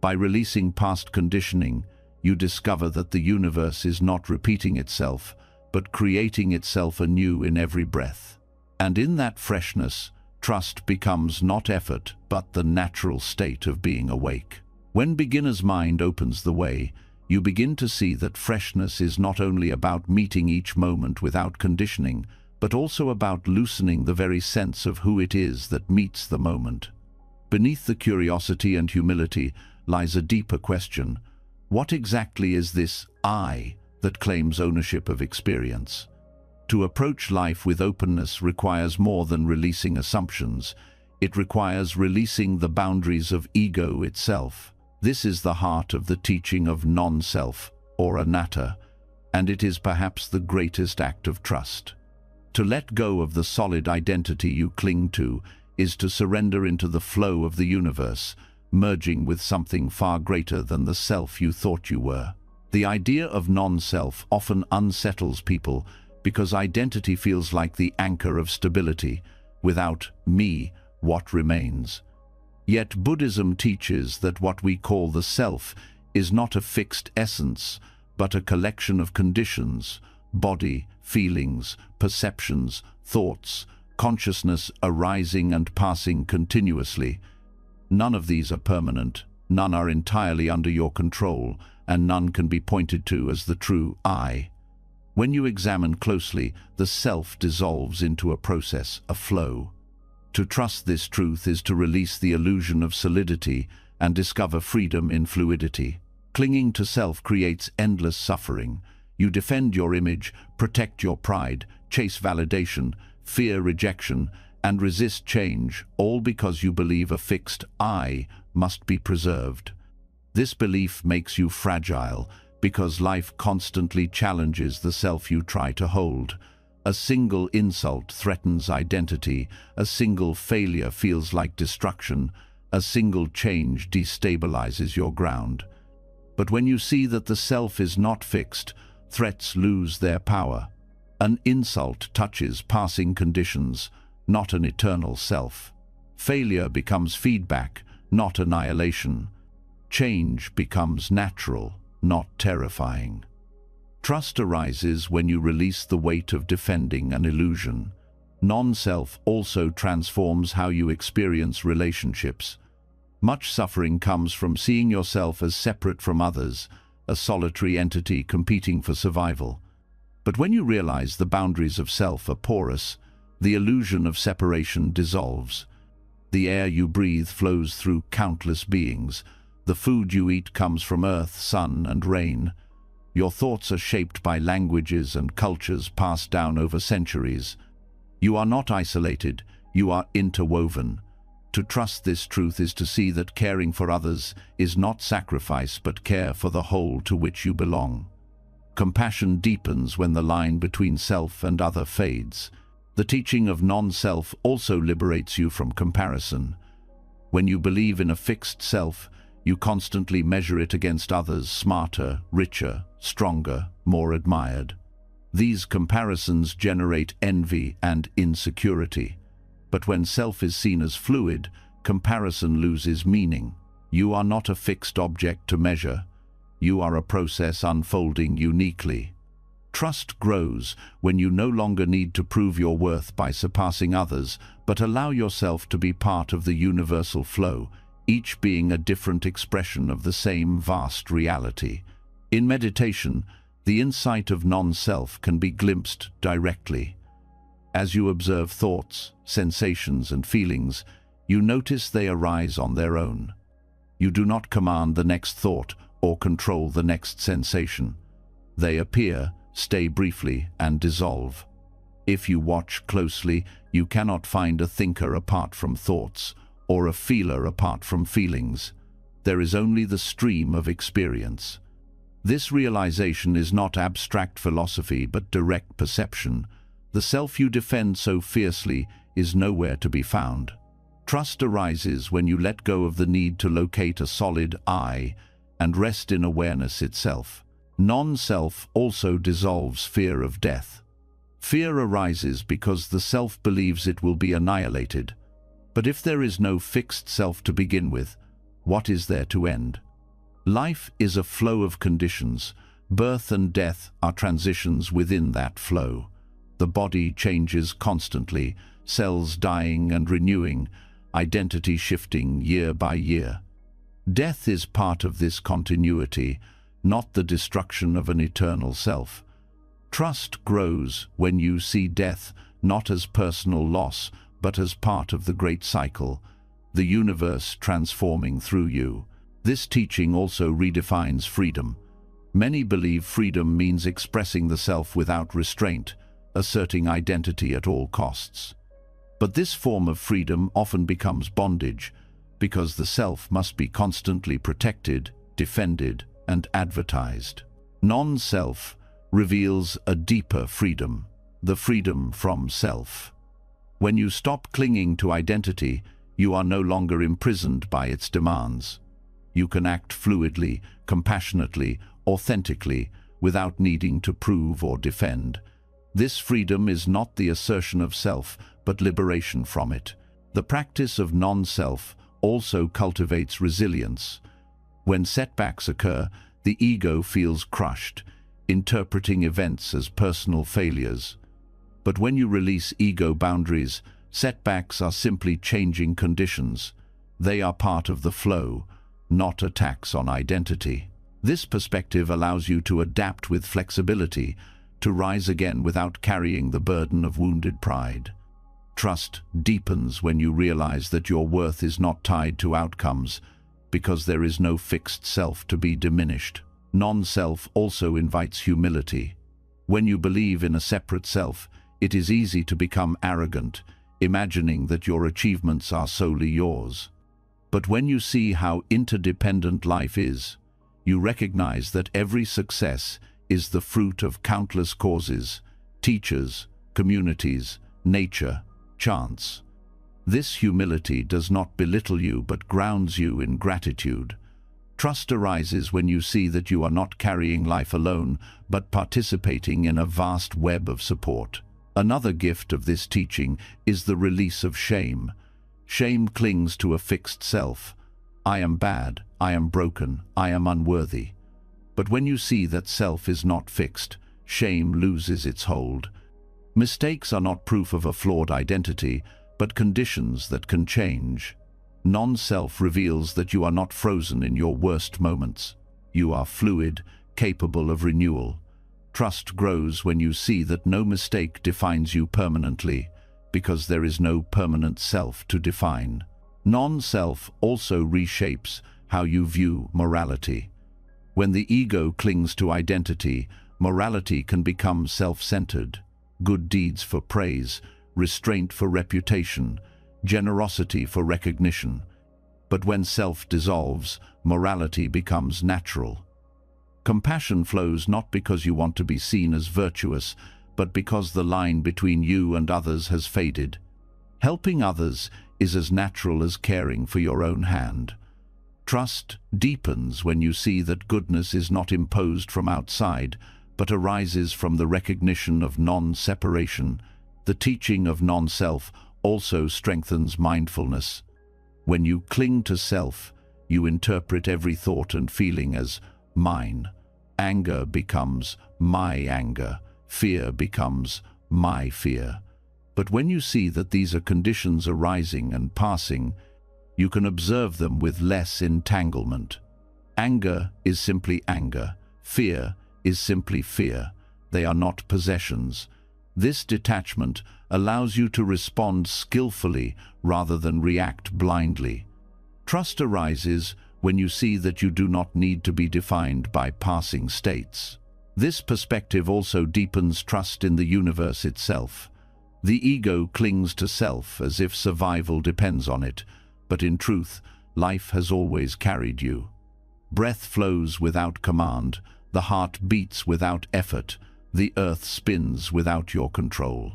By releasing past conditioning, you discover that the universe is not repeating itself, but creating itself anew in every breath. And in that freshness, trust becomes not effort, but the natural state of being awake. When beginner's mind opens the way, you begin to see that freshness is not only about meeting each moment without conditioning, but also about loosening the very sense of who it is that meets the moment. Beneath the curiosity and humility lies a deeper question. What exactly is this I that claims ownership of experience? To approach life with openness requires more than releasing assumptions. It requires releasing the boundaries of ego itself. This is the heart of the teaching of non-self, or anatta, and it is perhaps the greatest act of trust. To let go of the solid identity you cling to is to surrender into the flow of the universe, merging with something far greater than the self you thought you were. The idea of non-self often unsettles people because identity feels like the anchor of stability. Without me, what remains? Yet Buddhism teaches that what we call the self is not a fixed essence, but a collection of conditions: body, feelings, perceptions, thoughts, consciousness arising and passing continuously. None of these are permanent, none are entirely under your control, and none can be pointed to as the true I. When you examine closely, the self dissolves into a process, a flow. To trust this truth is to release the illusion of solidity and discover freedom in fluidity. Clinging to self creates endless suffering. You defend your image, protect your pride, chase validation, fear rejection, and resist change, all because you believe a fixed I must be preserved. This belief makes you fragile, because life constantly challenges the self you try to hold. A single insult threatens identity, a single failure feels like destruction, a single change destabilizes your ground. But when you see that the self is not fixed, threats lose their power. An insult touches passing conditions, not an eternal self. Failure becomes feedback, not annihilation. Change becomes natural, not terrifying. Trust arises when you release the weight of defending an illusion. Non-self also transforms how you experience relationships. Much suffering comes from seeing yourself as separate from others, a solitary entity competing for survival. But when you realize the boundaries of self are porous, the illusion of separation dissolves. The air you breathe flows through countless beings. The food you eat comes from earth, sun, and rain. Your thoughts are shaped by languages and cultures passed down over centuries. You are not isolated, you are interwoven. To trust this truth is to see that caring for others is not sacrifice but care for the whole to which you belong. Compassion deepens when the line between self and other fades. The teaching of non-self also liberates you from comparison. When you believe in a fixed self, you constantly measure it against others smarter, richer, stronger, more admired. These comparisons generate envy and insecurity. But when self is seen as fluid, comparison loses meaning. You are not a fixed object to measure. You are a process unfolding uniquely. Trust grows when you no longer need to prove your worth by surpassing others, but allow yourself to be part of the universal flow, each being a different expression of the same vast reality. In meditation, the insight of non-self can be glimpsed directly. As you observe thoughts, sensations, and feelings, you notice they arise on their own. You do not command the next thought or control the next sensation. They appear, stay briefly, and dissolve. If you watch closely, you cannot find a thinker apart from thoughts, or a feeler apart from feelings. There is only the stream of experience. This realization is not abstract philosophy, but direct perception. The self you defend so fiercely is nowhere to be found. Trust arises when you let go of the need to locate a solid I and rest in awareness itself. Non-self also dissolves fear of death. Fear arises because the self believes it will be annihilated. But if there is no fixed self to begin with, what is there to end? Life is a flow of conditions. Birth and death are transitions within that flow. The body changes constantly, cells dying and renewing, identity shifting year by year. Death is part of this continuity, not the destruction of an eternal self. Trust grows when you see death not as personal loss, but as part of the great cycle, the universe transforming through you. This teaching also redefines freedom. Many believe freedom means expressing the self without restraint, asserting identity at all costs. But this form of freedom often becomes bondage, because the self must be constantly protected, defended, and advertised. Non-self reveals a deeper freedom, the freedom from self. When you stop clinging to identity, you are no longer imprisoned by its demands. You can act fluidly, compassionately, authentically, without needing to prove or defend. This freedom is not the assertion of self, but liberation from it. The practice of non-self also cultivates resilience. When setbacks occur, the ego feels crushed, interpreting events as personal failures. But when you release ego boundaries, setbacks are simply changing conditions. They are part of the flow, not attacks on identity. This perspective allows you to adapt with flexibility, to rise again without carrying the burden of wounded pride. Trust deepens when you realize that your worth is not tied to outcomes, because there is no fixed self to be diminished. Non-self also invites humility. When you believe in a separate self, it is easy to become arrogant, imagining that your achievements are solely yours. But when you see how interdependent life is, you recognize that every success is the fruit of countless causes, teachers, communities, nature, chance. This humility does not belittle you but grounds you in gratitude. Trust arises when you see that you are not carrying life alone, but participating in a vast web of support. Another gift of this teaching is the release of shame. Shame clings to a fixed self. I am bad, I am broken, I am unworthy. But when you see that self is not fixed, shame loses its hold. Mistakes are not proof of a flawed identity, but conditions that can change. Non-self reveals that you are not frozen in your worst moments. You are fluid, capable of renewal. Trust grows when you see that no mistake defines you permanently, because there is no permanent self to define. Non-self also reshapes how you view morality. When the ego clings to identity, morality can become self-centered. Good deeds for praise, restraint for reputation, generosity for recognition. But when self dissolves, morality becomes natural. Compassion flows not because you want to be seen as virtuous, but because the line between you and others has faded. Helping others is as natural as caring for your own hand. Trust deepens when you see that goodness is not imposed from outside, but arises from the recognition of non-separation. The teaching of non-self also strengthens mindfulness. When you cling to self, you interpret every thought and feeling as mine. Anger becomes my anger. Fear becomes my fear. But when you see that these are conditions arising and passing, you can observe them with less entanglement. Anger is simply anger. Fear is simply fear. They are not possessions. This detachment allows you to respond skillfully rather than react blindly. Trust arises when you see that you do not need to be defined by passing states. This perspective also deepens trust in the universe itself. The ego clings to self as if survival depends on it, but in truth, life has always carried you. Breath flows without command, the heart beats without effort, the earth spins without your control.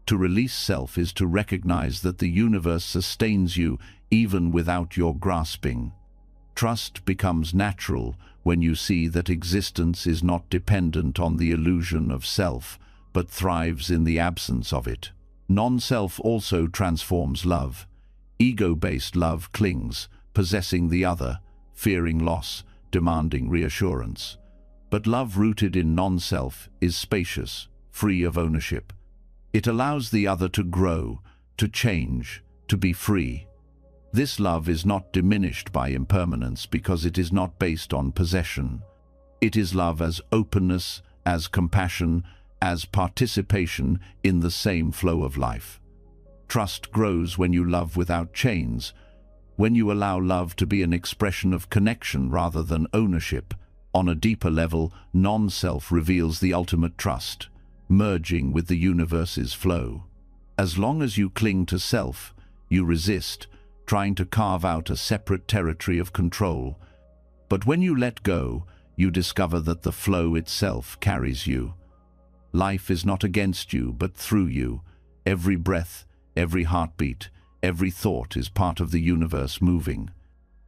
To release self is to recognize that the universe sustains you even without your grasping. Trust becomes natural when you see that existence is not dependent on the illusion of self, but thrives in the absence of it. Non-self also transforms love. Ego-based love clings, possessing the other, fearing loss, demanding reassurance. But love rooted in non-self is spacious, free of ownership. It allows the other to grow, to change, to be free. This love is not diminished by impermanence because it is not based on possession. It is love as openness, as compassion, as participation in the same flow of life. Trust grows when you love without chains, when you allow love to be an expression of connection rather than ownership. On a deeper level, non-self reveals the ultimate trust, merging with the universe's flow. As long as you cling to self, you resist, trying to carve out a separate territory of control. But when you let go, you discover that the flow itself carries you. Life is not against you, but through you. Every breath, every heartbeat, every thought is part of the universe moving.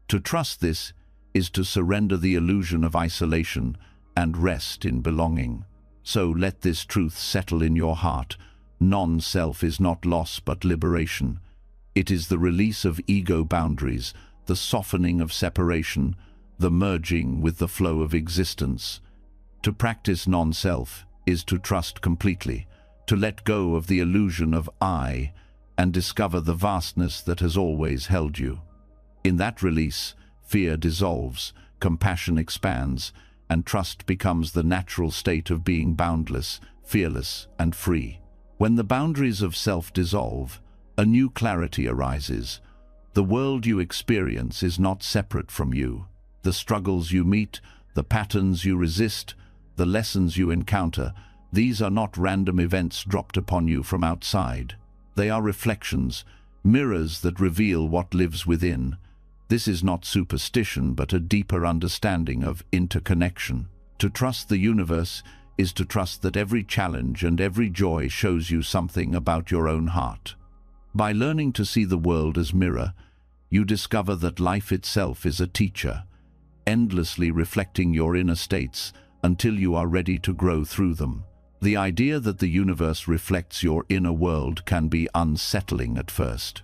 To trust this is to surrender the illusion of isolation and rest in belonging. So let this truth settle in your heart. Non-self is not loss but liberation. It is the release of ego boundaries, the softening of separation, the merging with the flow of existence. To practice non-self is to trust completely, to let go of the illusion of I, and discover the vastness that has always held you. In that release, fear dissolves, compassion expands, and trust becomes the natural state of being boundless, fearless, and free. When the boundaries of self dissolve, a new clarity arises. The world you experience is not separate from you. The struggles you meet, the patterns you resist, the lessons you encounter, these are not random events dropped upon you from outside. They are reflections, mirrors that reveal what lives within. This is not superstition, but a deeper understanding of interconnection. To trust the universe is to trust that every challenge and every joy shows you something about your own heart. By learning to see the world as mirror, you discover that life itself is a teacher, endlessly reflecting your inner states until you are ready to grow through them. The idea that the universe reflects your inner world can be unsettling at first.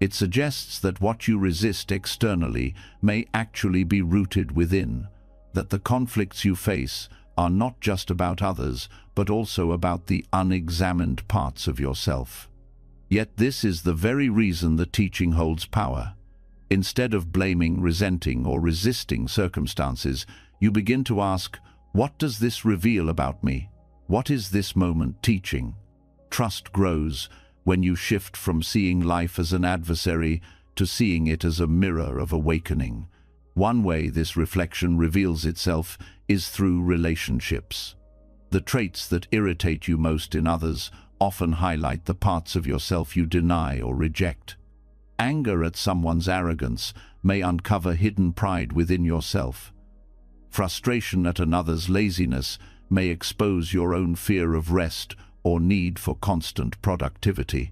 It suggests that what you resist externally may actually be rooted within, that the conflicts you face are not just about others, but also about the unexamined parts of yourself. Yet this is the very reason the teaching holds power. Instead of blaming, resenting, or resisting circumstances, you begin to ask, what does this reveal about me? What is this moment teaching? Trust grows when you shift from seeing life as an adversary to seeing it as a mirror of awakening. One way this reflection reveals itself is through relationships. The traits that irritate you most in others often highlight the parts of yourself you deny or reject. Anger at someone's arrogance may uncover hidden pride within yourself. Frustration at another's laziness may expose your own fear of rest or need for constant productivity.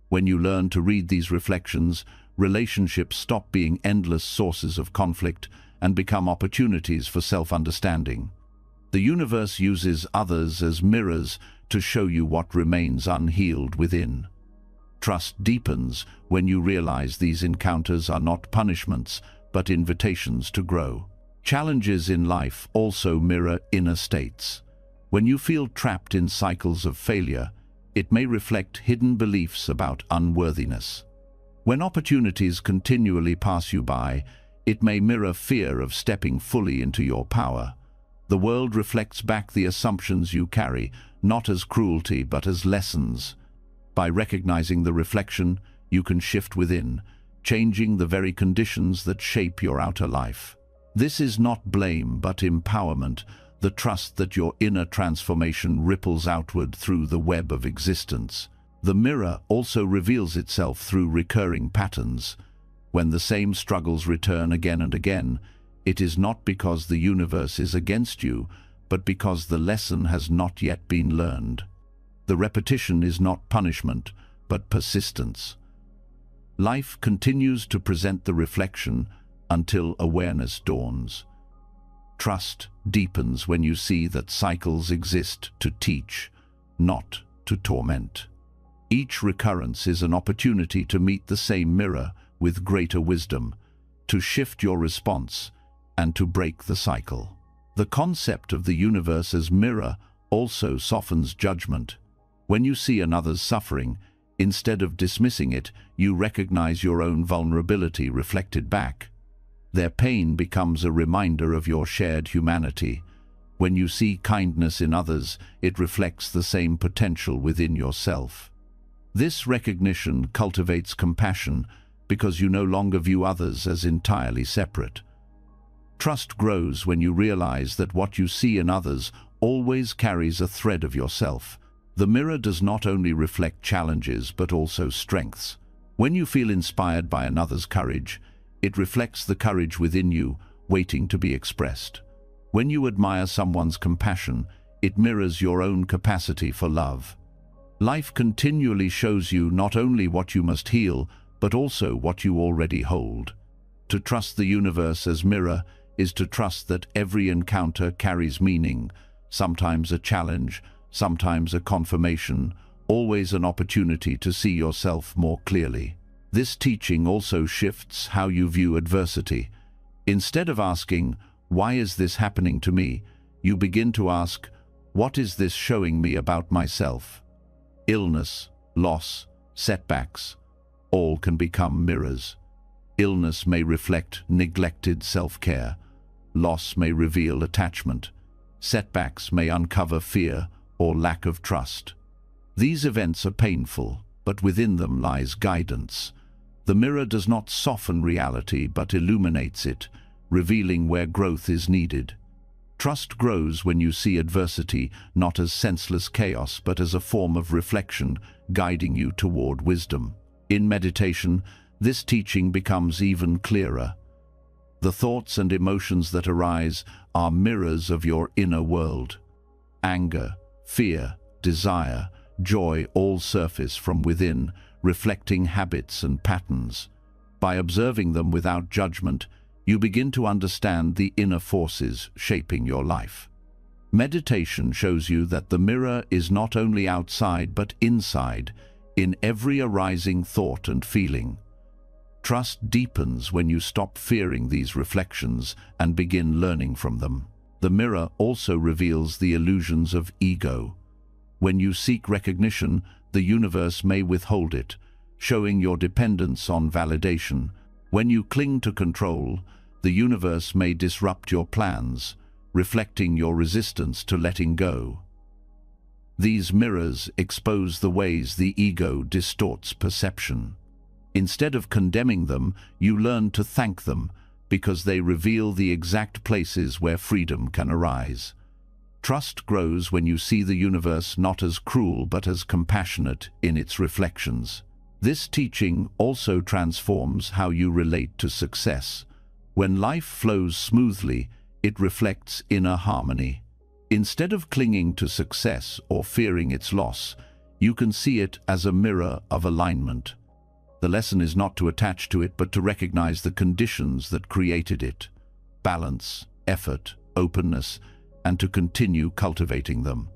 When you learn to read these reflections, relationships stop being endless sources of conflict and become opportunities for self-understanding. The universe uses others as mirrors to show you what remains unhealed within. Trust deepens when you realize these encounters are not punishments, but invitations to grow. Challenges in life also mirror inner states. When you feel trapped in cycles of failure, it may reflect hidden beliefs about unworthiness. When opportunities continually pass you by, it may mirror fear of stepping fully into your power. The world reflects back the assumptions you carry, not as cruelty but as lessons. By recognizing the reflection, you can shift within, changing the very conditions that shape your outer life. This is not blame but empowerment, the trust that your inner transformation ripples outward through the web of existence. The mirror also reveals itself through recurring patterns. When the same struggles return again and again, it is not because the universe is against you, but because the lesson has not yet been learned. The repetition is not punishment, but persistence. Life continues to present the reflection until awareness dawns. Trust deepens when you see that cycles exist to teach, not to torment. Each recurrence is an opportunity to meet the same mirror with greater wisdom, to shift your response, and to break the cycle. The concept of the universe as mirror also softens judgment. When you see another's suffering, instead of dismissing it, you recognize your own vulnerability reflected back. Their pain becomes a reminder of your shared humanity. When you see kindness in others, it reflects the same potential within yourself. This recognition cultivates compassion because you no longer view others as entirely separate. Trust grows when you realize that what you see in others always carries a thread of yourself. The mirror does not only reflect challenges but also strengths. When you feel inspired by another's courage, it reflects the courage within you, waiting to be expressed. When you admire someone's compassion, it mirrors your own capacity for love. Life continually shows you not only what you must heal, but also what you already hold. To trust the universe as mirror is to trust that every encounter carries meaning, sometimes a challenge, sometimes a confirmation, always an opportunity to see yourself more clearly. This teaching also shifts how you view adversity. Instead of asking, "Why is this happening to me?" you begin to ask, "What is this showing me about myself?" Illness, loss, setbacks, all can become mirrors. Illness may reflect neglected self-care. Loss may reveal attachment. Setbacks may uncover fear or lack of trust. These events are painful, but within them lies guidance. The mirror does not soften reality, but illuminates it, revealing where growth is needed. Trust grows when you see adversity not as senseless chaos, but as a form of reflection, guiding you toward wisdom. In meditation, this teaching becomes even clearer. The thoughts and emotions that arise are mirrors of your inner world. Anger, fear, desire, joy all surface from within, reflecting habits and patterns. By observing them without judgment, you begin to understand the inner forces shaping your life. Meditation shows you that the mirror is not only outside but inside, in every arising thought and feeling. Trust deepens when you stop fearing these reflections and begin learning from them. The mirror also reveals the illusions of ego. When you seek recognition, the universe may withhold it, showing your dependence on validation. When you cling to control, the universe may disrupt your plans, reflecting your resistance to letting go. These mirrors expose the ways the ego distorts perception. Instead of condemning them, you learn to thank them, because they reveal the exact places where freedom can arise. Trust grows when you see the universe not as cruel but as compassionate in its reflections. This teaching also transforms how you relate to success. When life flows smoothly, it reflects inner harmony. Instead of clinging to success or fearing its loss, you can see it as a mirror of alignment. The lesson is not to attach to it, but to recognize the conditions that created it: balance, effort, openness, and to continue cultivating them.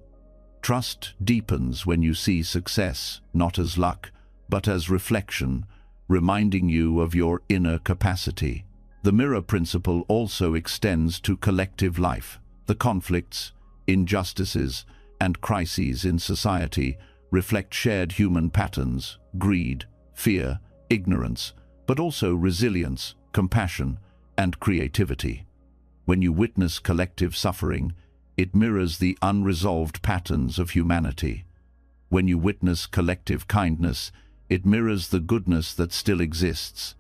Trust deepens when you see success not as luck, but as reflection, reminding you of your inner capacity. The mirror principle also extends to collective life. The conflicts, injustices, and crises in society reflect shared human patterns: greed, fear, ignorance, but also resilience, compassion, and creativity. When you witness collective suffering, it mirrors the unresolved patterns of humanity. When you witness collective kindness, it mirrors the goodness that still exists.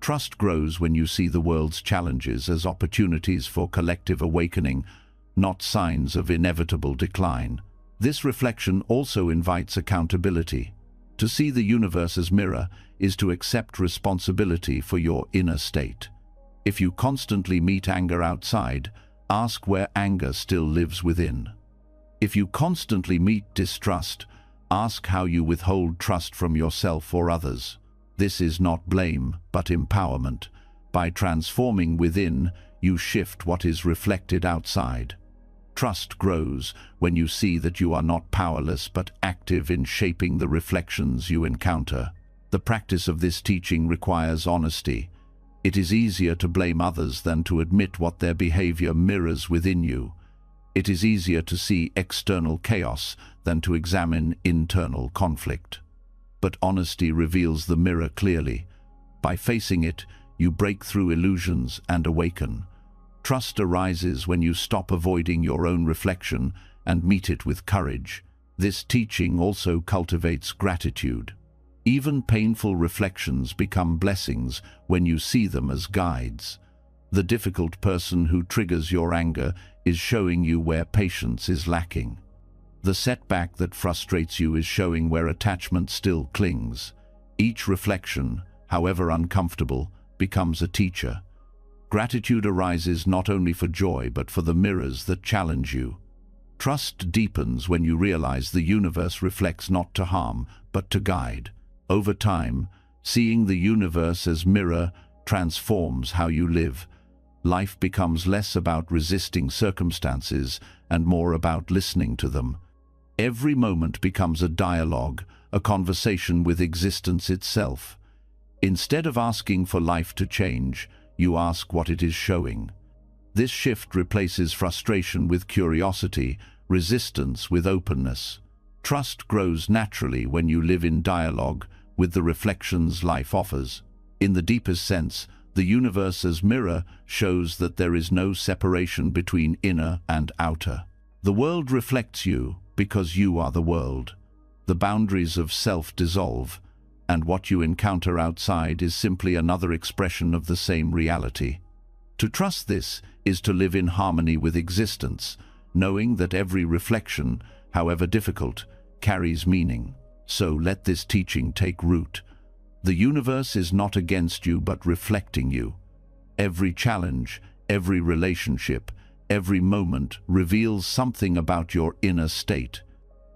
Trust grows when you see the world's challenges as opportunities for collective awakening, not signs of inevitable decline. This reflection also invites accountability. To see the universe as mirror is to accept responsibility for your inner state. If you constantly meet anger outside, ask where anger still lives within. If you constantly meet distrust, ask how you withhold trust from yourself or others. This is not blame, but empowerment. By transforming within, you shift what is reflected outside. Trust grows when you see that you are not powerless but active in shaping the reflections you encounter. The practice of this teaching requires honesty. It is easier to blame others than to admit what their behavior mirrors within you. It is easier to see external chaos than to examine internal conflict. But honesty reveals the mirror clearly. By facing it, you break through illusions and awaken. Trust arises when you stop avoiding your own reflection and meet it with courage. This teaching also cultivates gratitude. Even painful reflections become blessings when you see them as guides. The difficult person who triggers your anger is showing you where patience is lacking. The setback that frustrates you is showing where attachment still clings. Each reflection, however uncomfortable, becomes a teacher. Gratitude arises not only for joy but for the mirrors that challenge you. Trust deepens when you realize the universe reflects not to harm, but to guide. Over time, seeing the universe as mirror transforms how you live. Life becomes less about resisting circumstances and more about listening to them. Every moment becomes a dialogue, a conversation with existence itself. Instead of asking for life to change, you ask what it is showing. This shift replaces frustration with curiosity, resistance with openness. Trust grows naturally when you live in dialogue with the reflections life offers. In the deepest sense, the universe as mirror shows that there is no separation between inner and outer. The world reflects you because you are the world. The boundaries of self dissolve, and what you encounter outside is simply another expression of the same reality. To trust this is to live in harmony with existence, knowing that every reflection, however difficult, carries meaning. So let this teaching take root. The universe is not against you but reflecting you. Every challenge, every relationship, every moment reveals something about your inner state.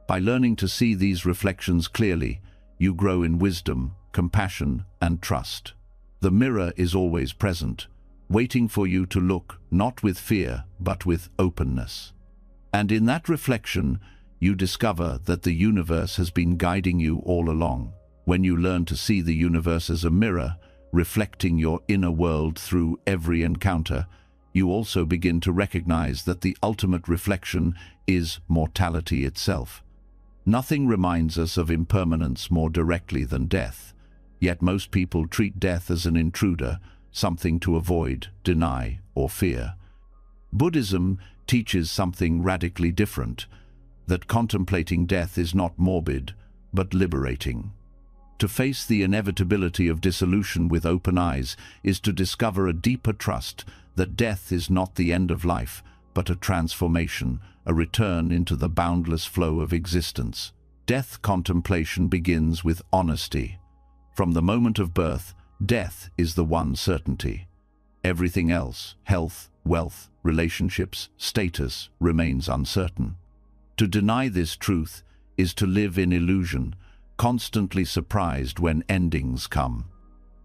By learning to see these reflections clearly, you grow in wisdom, compassion, and trust. The mirror is always present, waiting for you to look not with fear but with openness. And in that reflection, you discover that the universe has been guiding you all along. When you learn to see the universe as a mirror, reflecting your inner world through every encounter, you also begin to recognize that the ultimate reflection is mortality itself. Nothing reminds us of impermanence more directly than death, yet most people treat death as an intruder, something to avoid, deny, or fear. Buddhism teaches something radically different, that contemplating death is not morbid, but liberating. To face the inevitability of dissolution with open eyes is to discover a deeper trust that death is not the end of life, but a transformation, a return into the boundless flow of existence. Death contemplation begins with honesty. From the moment of birth, death is the one certainty. Everything else, health, wealth, relationships, status, remains uncertain. To deny this truth is to live in illusion, constantly surprised when endings come.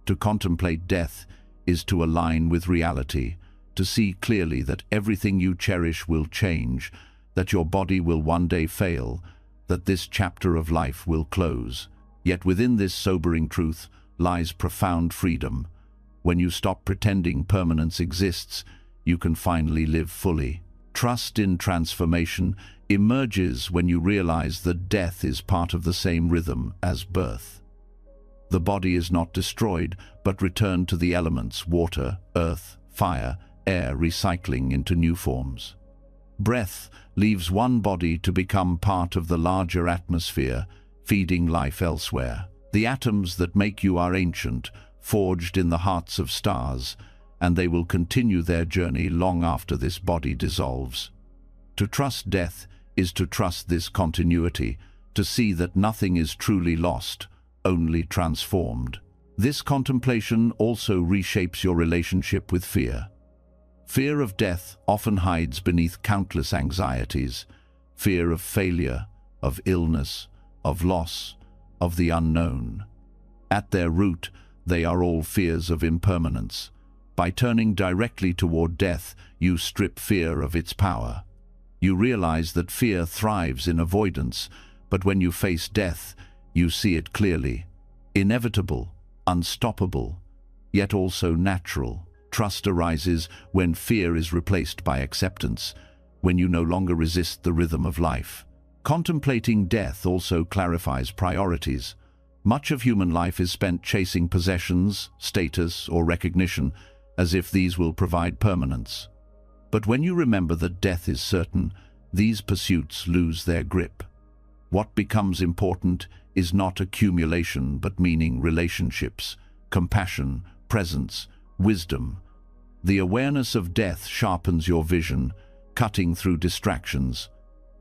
To contemplate death is to align with reality, to see clearly that everything you cherish will change, that your body will one day fail, that this chapter of life will close. Yet within this sobering truth lies profound freedom. When you stop pretending permanence exists, you can finally live fully. Trust in transformation emerges when you realize that death is part of the same rhythm as birth. The body is not destroyed, but returned to the elements: water, earth, fire, air, recycling into new forms. Breath leaves one body to become part of the larger atmosphere, feeding life elsewhere. The atoms that make you are ancient, forged in the hearts of stars, and they will continue their journey long after this body dissolves. To trust death is to trust this continuity, to see that nothing is truly lost, only transformed. This contemplation also reshapes your relationship with fear. Fear of death often hides beneath countless anxieties: fear of failure, of illness, of loss, of the unknown. At their root, they are all fears of impermanence. By turning directly toward death, you strip fear of its power. You realize that fear thrives in avoidance, but when you face death, you see it clearly. Inevitable, unstoppable, yet also natural. Trust arises when fear is replaced by acceptance, when you no longer resist the rhythm of life. Contemplating death also clarifies priorities. Much of human life is spent chasing possessions, status, or recognition, as if these will provide permanence. But when you remember that death is certain, these pursuits lose their grip. What becomes important is not accumulation, but meaning, relationships, compassion, presence, wisdom. The awareness of death sharpens your vision, cutting through distractions.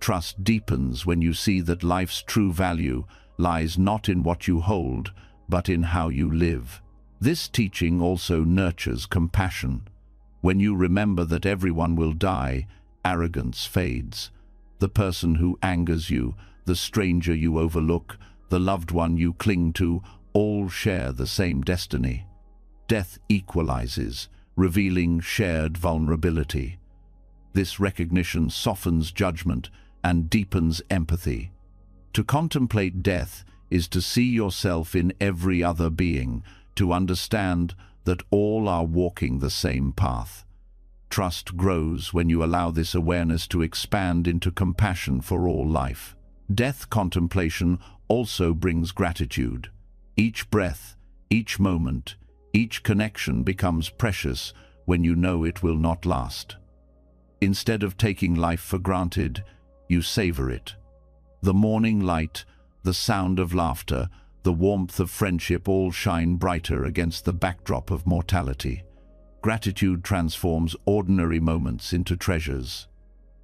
Trust deepens when you see that life's true value lies not in what you hold, but in how you live. This teaching also nurtures compassion. When you remember that everyone will die, arrogance fades. The person who angers you, the stranger you overlook, the loved one you cling to, all share the same destiny. Death equalizes, revealing shared vulnerability. This recognition softens judgment and deepens empathy. To contemplate death is to see yourself in every other being, to understand that all are walking the same path. Trust grows when you allow this awareness to expand into compassion for all life. Death contemplation also brings gratitude. Each breath, each moment, Each connection becomes precious when you know it will not last. Instead of taking life for granted, you savor it. The morning light, the sound of laughter, the warmth of friendship all shine brighter against the backdrop of mortality. Gratitude transforms ordinary moments into treasures.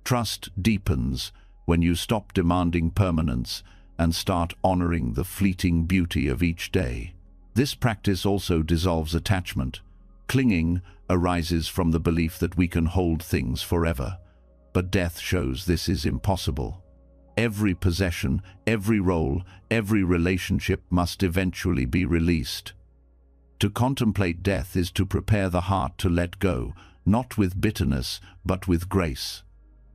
Trust deepens when you stop demanding permanence and start honoring the fleeting beauty of each day. This practice also dissolves attachment. Clinging arises from the belief that we can hold things forever, but death shows this is impossible. Every possession, every role, every relationship must eventually be released. To contemplate death is to prepare the heart to let go, not with bitterness, but with grace.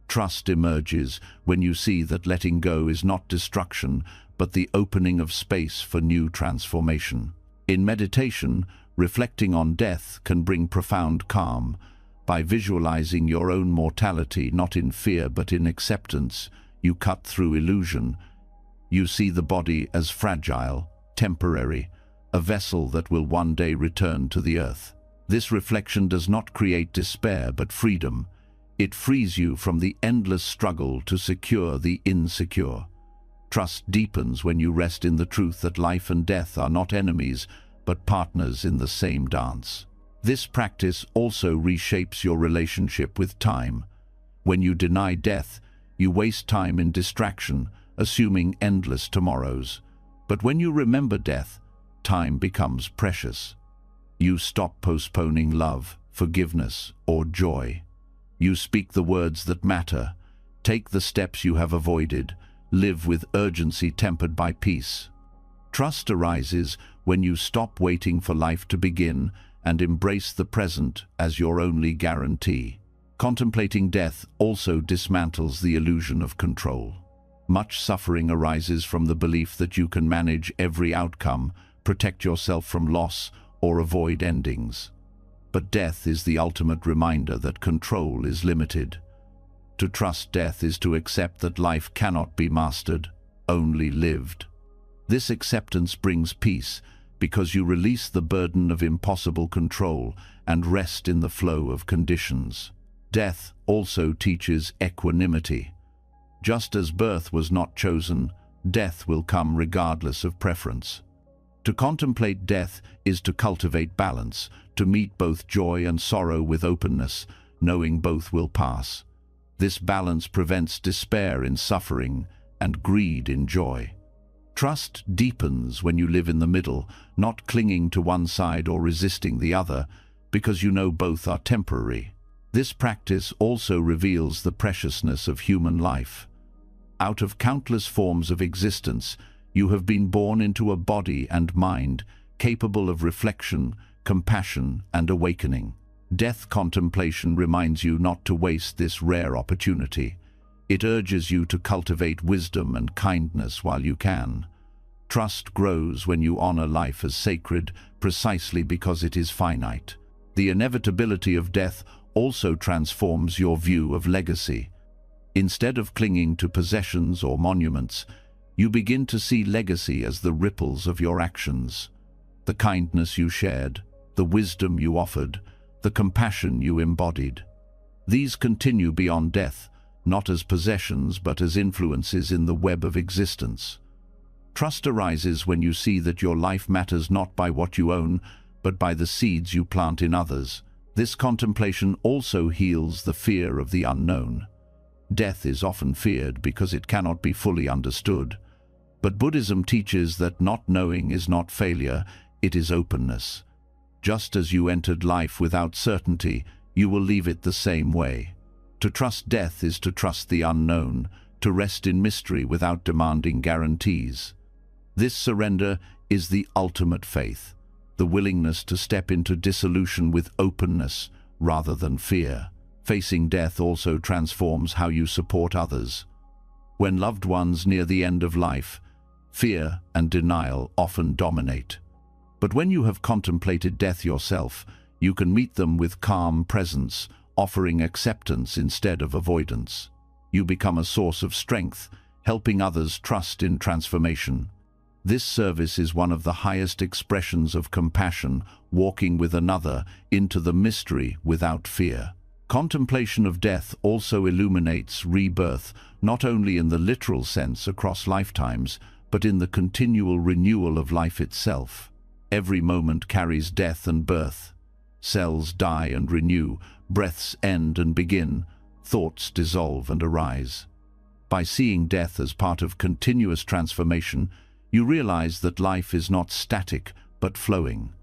Trust emerges when you see that letting go is not destruction, but the opening of space for new transformation. In meditation, reflecting on death can bring profound calm. By visualizing your own mortality, not in fear but in acceptance, you cut through illusion. You see the body as fragile, temporary, a vessel that will one day return to the earth. This reflection does not create despair but freedom. It frees you from the endless struggle to secure the insecure. Trust deepens when you rest in the truth that life and death are not enemies, but partners in the same dance. This practice also reshapes your relationship with time. When you deny death, you waste time in distraction, assuming endless tomorrows. But when you remember death, time becomes precious. You stop postponing love, forgiveness, or joy. You speak the words that matter, take the steps you have avoided, live with urgency tempered by peace. Trust arises when you stop waiting for life to begin and embrace the present as your only guarantee. Contemplating death also dismantles the illusion of control. Much suffering arises from the belief that you can manage every outcome, protect yourself from loss, or avoid endings. But death is the ultimate reminder that control is limited. To trust death is to accept that life cannot be mastered, only lived. This acceptance brings peace because you release the burden of impossible control and rest in the flow of conditions. Death also teaches equanimity. Just as birth was not chosen, death will come regardless of preference. To contemplate death is to cultivate balance, to meet both joy and sorrow with openness, knowing both will pass. This balance prevents despair in suffering and greed in joy. Trust deepens when you live in the middle, not clinging to one side or resisting the other, because you know both are temporary. This practice also reveals the preciousness of human life. Out of countless forms of existence, you have been born into a body and mind capable of reflection, compassion, and awakening. Death contemplation reminds you not to waste this rare opportunity. It urges you to cultivate wisdom and kindness while you can. Trust grows when you honor life as sacred, precisely because it is finite. The inevitability of death also transforms your view of legacy. Instead of clinging to possessions or monuments, you begin to see legacy as the ripples of your actions. The kindness you shared, the wisdom you offered, the compassion you embodied. These continue beyond death, not as possessions but as influences in the web of existence. Trust arises when you see that your life matters not by what you own, but by the seeds you plant in others. This contemplation also heals the fear of the unknown. Death is often feared because it cannot be fully understood. But Buddhism teaches that not knowing is not failure, it is openness. Just as you entered life without certainty, you will leave it the same way. To trust death is to trust the unknown, to rest in mystery without demanding guarantees. This surrender is the ultimate faith, the willingness to step into dissolution with openness rather than fear. Facing death also transforms how you support others. When loved ones near the end of life, fear and denial often dominate. But when you have contemplated death yourself, you can meet them with calm presence, offering acceptance instead of avoidance. You become a source of strength, helping others trust in transformation. This service is one of the highest expressions of compassion, walking with another into the mystery without fear. Contemplation of death also illuminates rebirth, not only in the literal sense across lifetimes, but in the continual renewal of life itself. Every moment carries death and birth. Cells die and renew, breaths end and begin, thoughts dissolve and arise. By seeing death as part of continuous transformation, you realize that life is not static but flowing.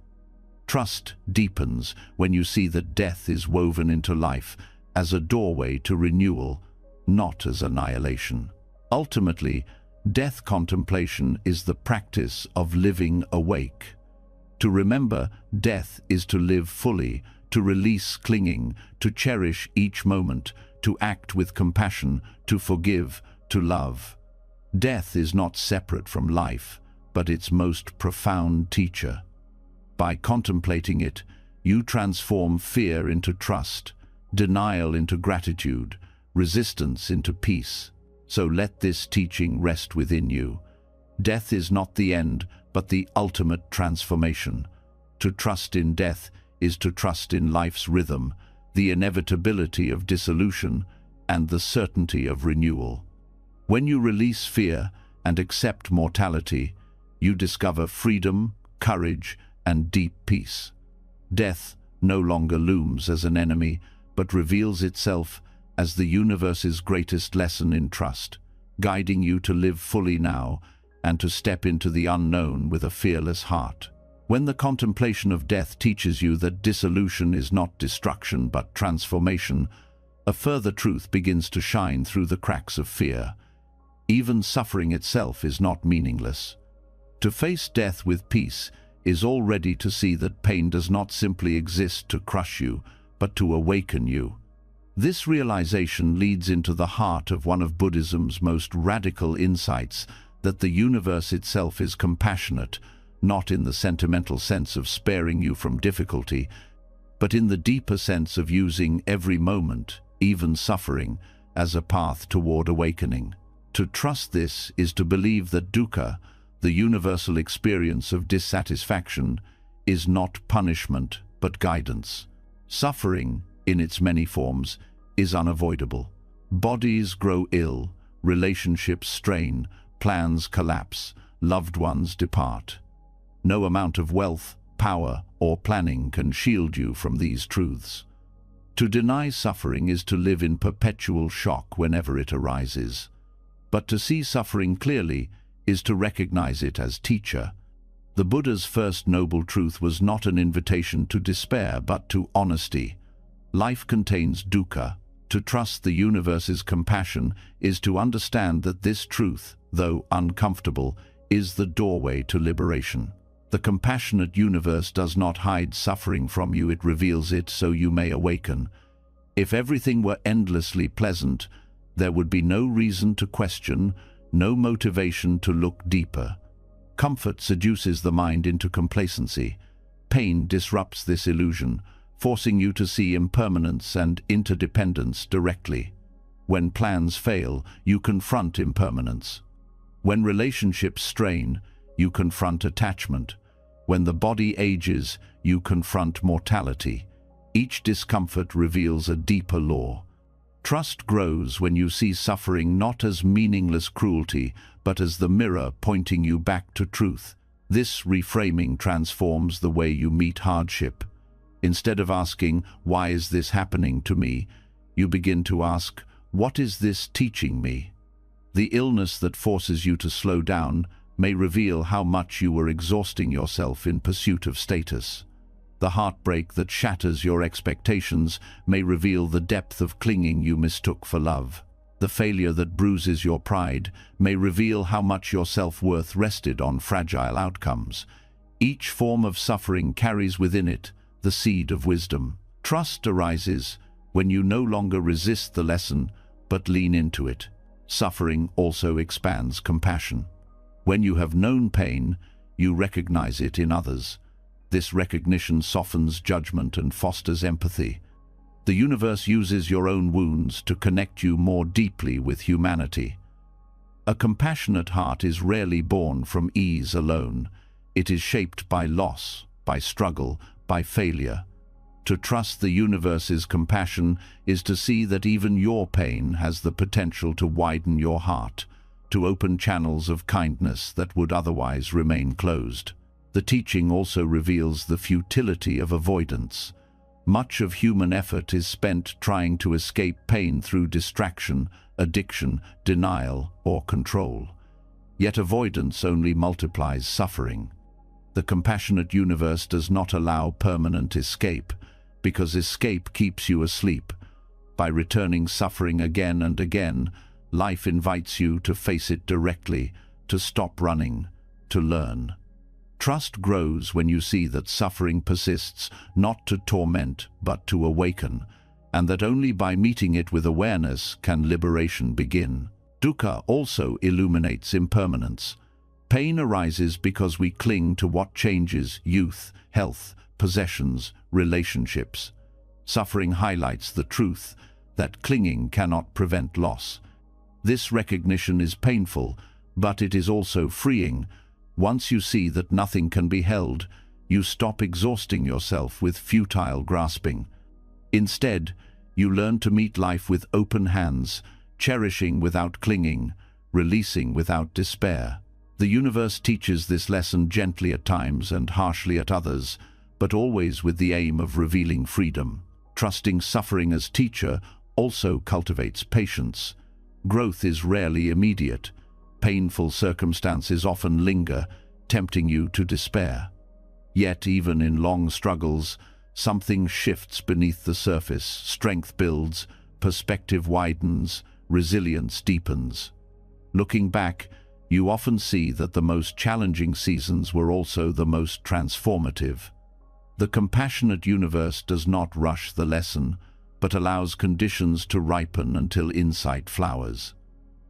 Trust deepens when you see that death is woven into life as a doorway to renewal, not as annihilation. Ultimately, death contemplation is the practice of living awake. To remember death is to live fully, to release clinging, to cherish each moment, to act with compassion, to forgive, to love. Death is not separate from life, but its most profound teacher. By contemplating it, you transform fear into trust, denial into gratitude, resistance into peace. So let this teaching rest within you. Death is not the end, but the ultimate transformation. To trust in death is to trust in life's rhythm, the inevitability of dissolution, and the certainty of renewal. When you release fear and accept mortality, you discover freedom, courage, and deep peace. Death no longer looms as an enemy, but reveals itself as the universe's greatest lesson in trust, guiding you to live fully now and to step into the unknown with a fearless heart. When the contemplation of death teaches you that dissolution is not destruction but transformation, a further truth begins to shine through the cracks of fear. Even suffering itself is not meaningless. To face death with peace is already to see that pain does not simply exist to crush you, but to awaken you. This realization leads into the heart of one of Buddhism's most radical insights, that the universe itself is compassionate, not in the sentimental sense of sparing you from difficulty, but in the deeper sense of using every moment, even suffering, as a path toward awakening. To trust this is to believe that dukkha, the universal experience of dissatisfaction, is not punishment but guidance. Suffering, in its many forms, is unavoidable. Bodies grow ill, relationships strain, plans collapse, loved ones depart. No amount of wealth, power, or planning can shield you from these truths. To deny suffering is to live in perpetual shock whenever it arises. But to see suffering clearly is to recognize it as teacher. The Buddha's first noble truth was not an invitation to despair, but to honesty. Life contains dukkha. To trust the universe's compassion is to understand that this truth, though uncomfortable, is the doorway to liberation. The compassionate universe does not hide suffering from you, it reveals it so you may awaken. If everything were endlessly pleasant, there would be no reason to question, no motivation to look deeper. Comfort seduces the mind into complacency. Pain disrupts this illusion, forcing you to see impermanence and interdependence directly. When plans fail, you confront impermanence. When relationships strain, you confront attachment. When the body ages, you confront mortality. Each discomfort reveals a deeper law. Trust grows when you see suffering not as meaningless cruelty, but as the mirror pointing you back to truth. This reframing transforms the way you meet hardship. Instead of asking, "Why is this happening to me?" you begin to ask, "What is this teaching me?" The illness that forces you to slow down may reveal how much you were exhausting yourself in pursuit of status. The heartbreak that shatters your expectations may reveal the depth of clinging you mistook for love. The failure that bruises your pride may reveal how much your self-worth rested on fragile outcomes. Each form of suffering carries within it the seed of wisdom. Trust arises when you no longer resist the lesson, but lean into it. Suffering also expands compassion. When you have known pain, you recognize it in others. This recognition softens judgment and fosters empathy. The universe uses your own wounds to connect you more deeply with humanity. A compassionate heart is rarely born from ease alone. It is shaped by loss, by struggle, by failure. To trust the universe's compassion is to see that even your pain has the potential to widen your heart, to open channels of kindness that would otherwise remain closed. The teaching also reveals the futility of avoidance. Much of human effort is spent trying to escape pain through distraction, addiction, denial, or control. Yet avoidance only multiplies suffering. The compassionate universe does not allow permanent escape, because escape keeps you asleep. By returning suffering again and again, life invites you to face it directly, to stop running, to learn. Trust grows when you see that suffering persists not to torment but to awaken, and that only by meeting it with awareness can liberation begin. Dukkha also illuminates impermanence. Pain arises because we cling to what changes: youth, health, possessions, relationships. Suffering highlights the truth that clinging cannot prevent loss. This recognition is painful, but it is also freeing. Once you see that nothing can be held, you stop exhausting yourself with futile grasping. Instead, you learn to meet life with open hands, cherishing without clinging, releasing without despair. The universe teaches this lesson gently at times and harshly at others, but always with the aim of revealing freedom. Trusting suffering as teacher also cultivates patience. Growth is rarely immediate. Painful circumstances often linger, tempting you to despair. Yet even in long struggles, something shifts beneath the surface. Strength builds, perspective widens, resilience deepens. Looking back, you often see that the most challenging seasons were also the most transformative. The compassionate universe does not rush the lesson, but allows conditions to ripen until insight flowers.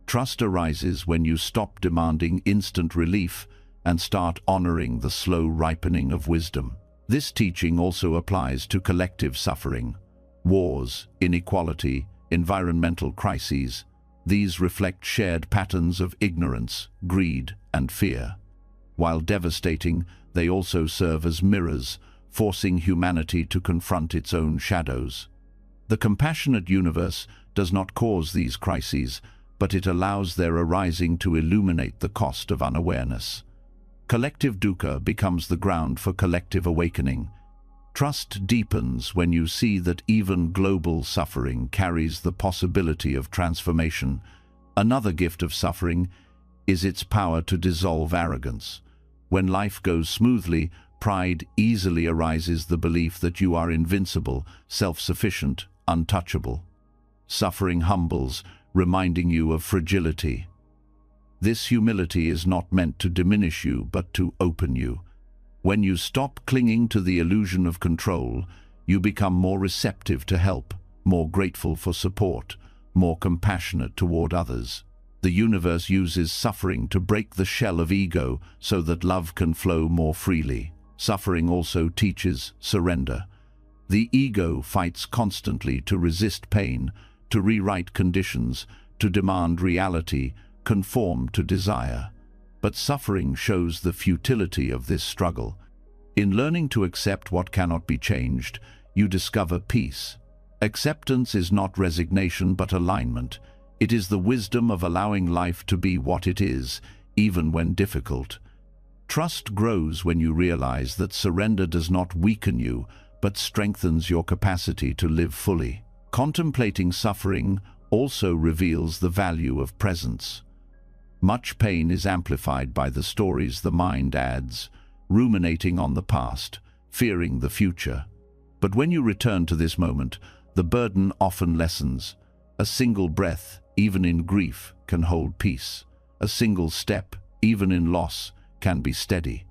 Trust arises when you stop demanding instant relief and start honoring the slow ripening of wisdom. This teaching also applies to collective suffering. Wars, inequality, environmental crises. These reflect shared patterns of ignorance, greed, and fear. While devastating, they also serve as mirrors, forcing humanity to confront its own shadows. The compassionate universe does not cause these crises, but it allows their arising to illuminate the cost of unawareness. Collective dukkha becomes the ground for collective awakening. Trust deepens when you see that even global suffering carries the possibility of transformation. Another gift of suffering is its power to dissolve arrogance. When life goes smoothly, pride easily arises, the belief that you are invincible, self-sufficient, untouchable. Suffering humbles, reminding you of fragility. This humility is not meant to diminish you, but to open you. When you stop clinging to the illusion of control, you become more receptive to help, more grateful for support, more compassionate toward others. The universe uses suffering to break the shell of ego so that love can flow more freely. Suffering also teaches surrender. The ego fights constantly to resist pain, to rewrite conditions, to demand reality, conform to desire. But suffering shows the futility of this struggle. In learning to accept what cannot be changed, you discover peace. Acceptance is not resignation but alignment. It is the wisdom of allowing life to be what it is, even when difficult. Trust grows when you realize that surrender does not weaken you, but strengthens your capacity to live fully. Contemplating suffering also reveals the value of presence. Much pain is amplified by the stories the mind adds, ruminating on the past, fearing the future. But when you return to this moment, the burden often lessens. A single breath, even in grief, can hold peace. A single step, even in loss, can be steady.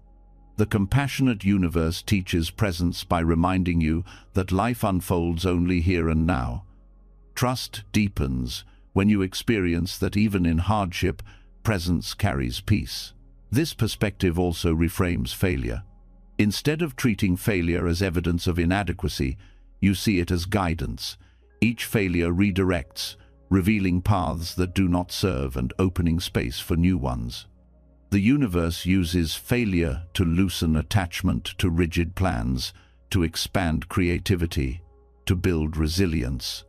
The compassionate universe teaches presence by reminding you that life unfolds only here and now. Trust deepens when you experience that even in hardship, presence carries peace. This perspective also reframes failure. Instead of treating failure as evidence of inadequacy, you see it as guidance. Each failure redirects, revealing paths that do not serve and opening space for new ones. The universe uses failure to loosen attachment to rigid plans, to expand creativity, to build resilience.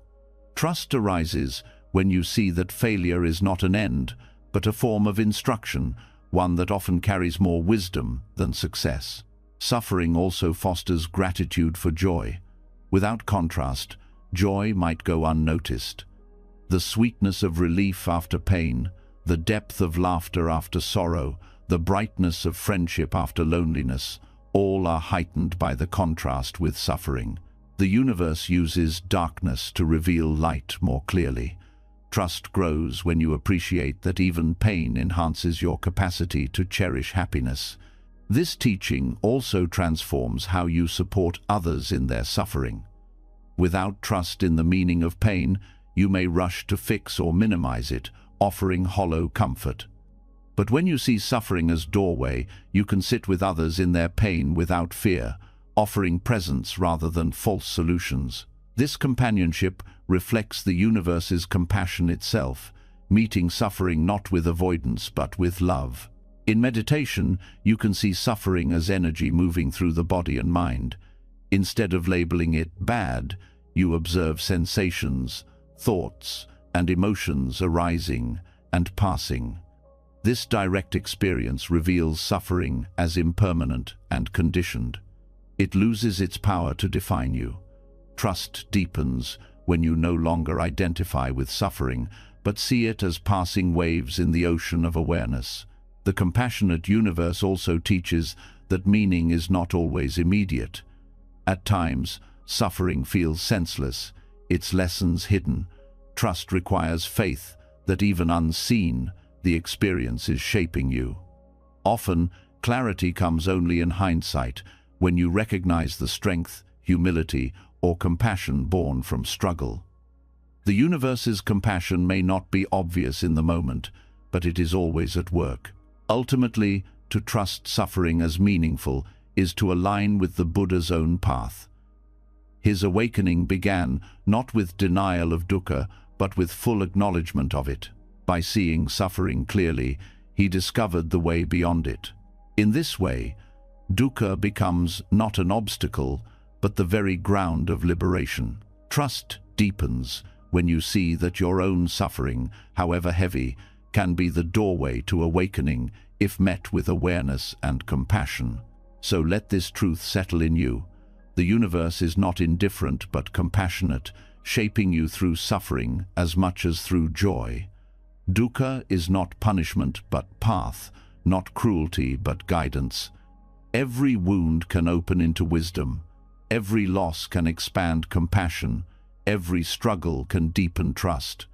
Trust arises when you see that failure is not an end, but a form of instruction, one that often carries more wisdom than success. Suffering also fosters gratitude for joy. Without contrast, joy might go unnoticed. The sweetness of relief after pain, the depth of laughter after sorrow, the brightness of friendship after loneliness, all are heightened by the contrast with suffering. The universe uses darkness to reveal light more clearly. Trust grows when you appreciate that even pain enhances your capacity to cherish happiness. This teaching also transforms how you support others in their suffering. Without trust in the meaning of pain, you may rush to fix or minimize it, offering hollow comfort. But when you see suffering as doorway, you can sit with others in their pain without fear, offering presence rather than false solutions. This companionship reflects the universe's compassion itself, meeting suffering not with avoidance but with love. In meditation, you can see suffering as energy moving through the body and mind. Instead of labeling it bad, you observe sensations, thoughts, and emotions arising and passing. This direct experience reveals suffering as impermanent and conditioned. It loses its power to define you. Trust deepens when you no longer identify with suffering, but see it as passing waves in the ocean of awareness. The compassionate universe also teaches that meaning is not always immediate. At times, suffering feels senseless, its lessons hidden. Trust requires faith that even unseen, the experience is shaping you. Often, clarity comes only in hindsight, when you recognize the strength, humility, or compassion born from struggle. The universe's compassion may not be obvious in the moment, but it is always at work. Ultimately, to trust suffering as meaningful is to align with the Buddha's own path. His awakening began not with denial of dukkha, but with full acknowledgement of it. By seeing suffering clearly, he discovered the way beyond it. In this way, dukkha becomes not an obstacle, but the very ground of liberation. Trust deepens when you see that your own suffering, however heavy, can be the doorway to awakening if met with awareness and compassion. So let this truth settle in you. The universe is not indifferent but compassionate, shaping you through suffering as much as through joy. Dukkha is not punishment but path, not cruelty but guidance. Every wound can open into wisdom. Every loss can expand compassion. Every struggle can deepen trust.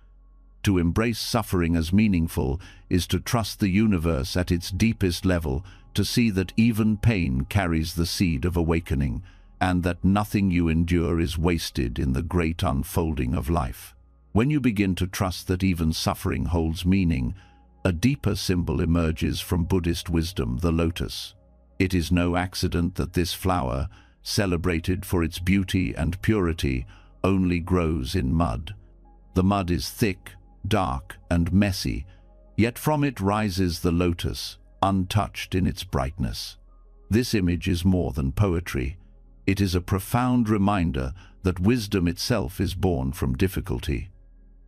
To embrace suffering as meaningful is to trust the universe at its deepest level, to see that even pain carries the seed of awakening, and that nothing you endure is wasted in the great unfolding of life. When you begin to trust that even suffering holds meaning, a deeper symbol emerges from Buddhist wisdom, the lotus. It is no accident that this flower, celebrated for its beauty and purity, only grows in mud. The mud is thick, dark, and messy, yet from it rises the lotus, untouched in its brightness. This image is more than poetry. It is a profound reminder that wisdom itself is born from difficulty.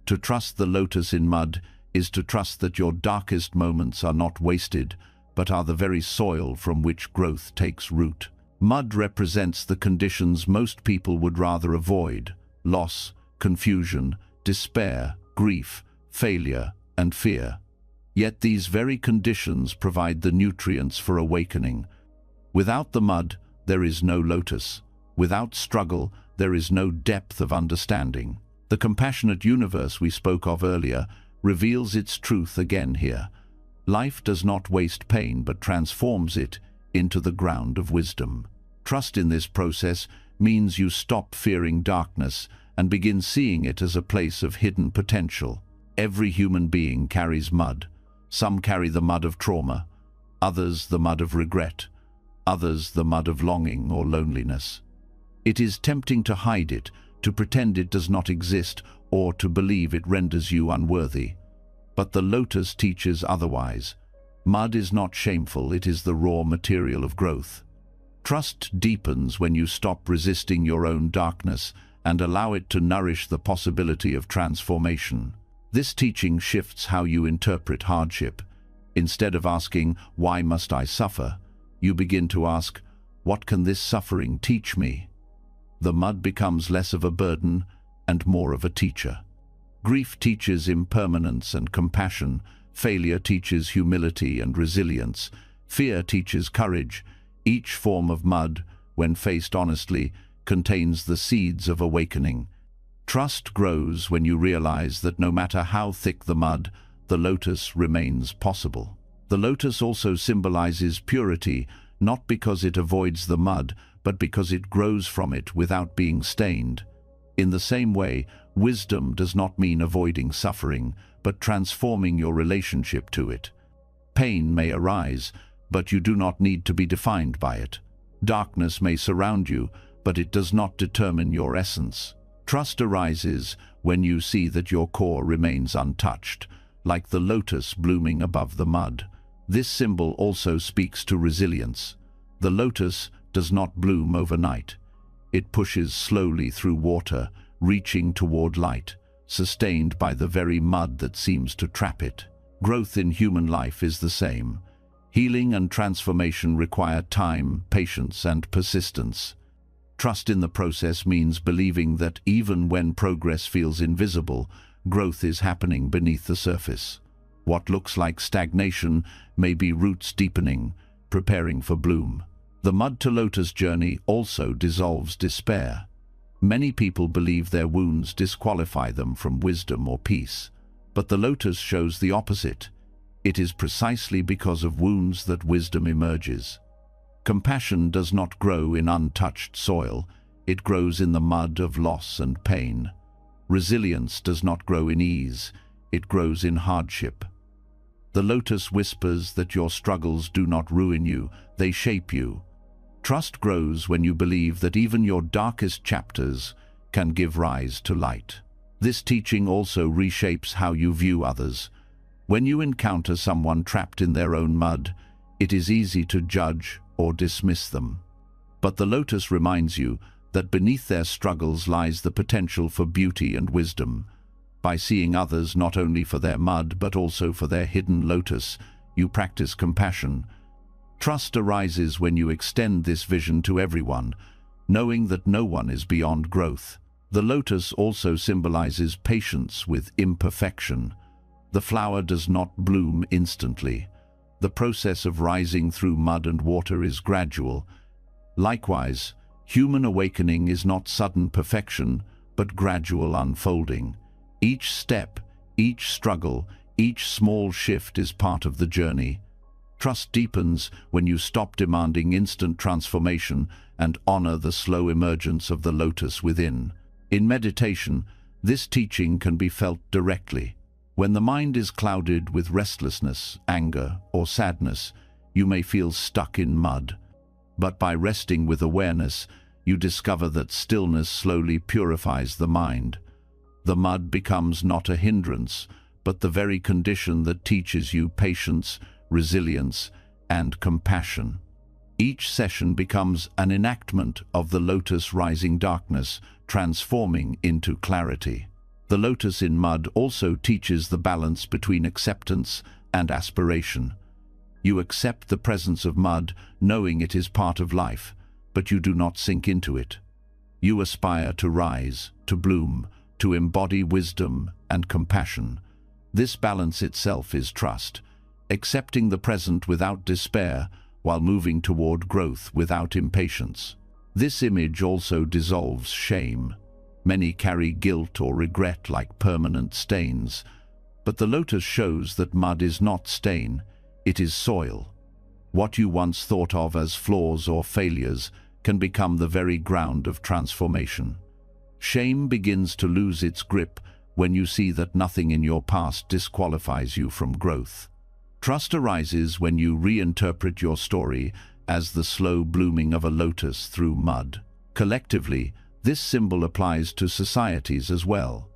To trust the lotus in mud is to trust that your darkest moments are not wasted, but are the very soil from which growth takes root. Mud represents the conditions most people would rather avoid: loss, confusion, despair, grief, failure, and fear. Yet these very conditions provide the nutrients for awakening. Without the mud, there is no lotus. Without struggle, there is no depth of understanding. The compassionate universe we spoke of earlier reveals its truth again here. Life does not waste pain, but transforms it into the ground of wisdom. Trust in this process means you stop fearing darkness and begin seeing it as a place of hidden potential. Every human being carries mud. Some carry the mud of trauma, others the mud of regret, others the mud of longing or loneliness. It is tempting to hide it, to pretend it does not exist, or to believe it renders you unworthy. But the lotus teaches otherwise. Mud is not shameful, it is the raw material of growth. Trust deepens when you stop resisting your own darkness and allow it to nourish the possibility of transformation. This teaching shifts how you interpret hardship. Instead of asking, "Why must I suffer?" you begin to ask, "What can this suffering teach me?" The mud becomes less of a burden and more of a teacher. Grief teaches impermanence and compassion. Failure teaches humility and resilience. Fear teaches courage. Each form of mud, when faced honestly, contains the seeds of awakening. Trust grows when you realize that no matter how thick the mud, the lotus remains possible. The lotus also symbolizes purity, not because it avoids the mud, but because it grows from it without being stained. In the same way, wisdom does not mean avoiding suffering, but transforming your relationship to it. Pain may arise, but you do not need to be defined by it. Darkness may surround you, but it does not determine your essence. Trust arises when you see that your core remains untouched, like the lotus blooming above the mud. This symbol also speaks to resilience. The lotus does not bloom overnight. It pushes slowly through water, reaching toward light, sustained by the very mud that seems to trap it. Growth in human life is the same. Healing and transformation require time, patience, and persistence. Trust in the process means believing that even when progress feels invisible, growth is happening beneath the surface. What looks like stagnation may be roots deepening, preparing for bloom. The mud-to-lotus journey also dissolves despair. Many people believe their wounds disqualify them from wisdom or peace, but the lotus shows the opposite. It is precisely because of wounds that wisdom emerges. Compassion does not grow in untouched soil, it grows in the mud of loss and pain. Resilience does not grow in ease, it grows in hardship. The lotus whispers that your struggles do not ruin you, they shape you. Trust grows when you believe that even your darkest chapters can give rise to light. This teaching also reshapes how you view others. When you encounter someone trapped in their own mud, it is easy to judge or dismiss them. But the lotus reminds you that beneath their struggles lies the potential for beauty and wisdom. By seeing others not only for their mud but also for their hidden lotus, you practice compassion. Trust arises when you extend this vision to everyone, knowing that no one is beyond growth. The lotus also symbolizes patience with imperfection. The flower does not bloom instantly. The process of rising through mud and water is gradual. Likewise, human awakening is not sudden perfection, but gradual unfolding. Each step, each struggle, each small shift is part of the journey. Trust deepens when you stop demanding instant transformation and honor the slow emergence of the lotus within. In meditation, this teaching can be felt directly. When the mind is clouded with restlessness, anger, or sadness, you may feel stuck in mud. But by resting with awareness, you discover that stillness slowly purifies the mind. The mud becomes not a hindrance, but the very condition that teaches you patience, resilience, and compassion. Each session becomes an enactment of the lotus rising darkness, transforming into clarity. The lotus in mud also teaches the balance between acceptance and aspiration. You accept the presence of mud, knowing it is part of life, but you do not sink into it. You aspire to rise, to bloom, to embody wisdom and compassion. This balance itself is trust, accepting the present without despair while moving toward growth without impatience. This image also dissolves shame. Many carry guilt or regret like permanent stains, but the lotus shows that mud is not stain, it is soil. What you once thought of as flaws or failures can become the very ground of transformation. Shame begins to lose its grip when you see that nothing in your past disqualifies you from growth. Trust arises when you reinterpret your story as the slow blooming of a lotus through mud. Collectively, this symbol applies to societies as well.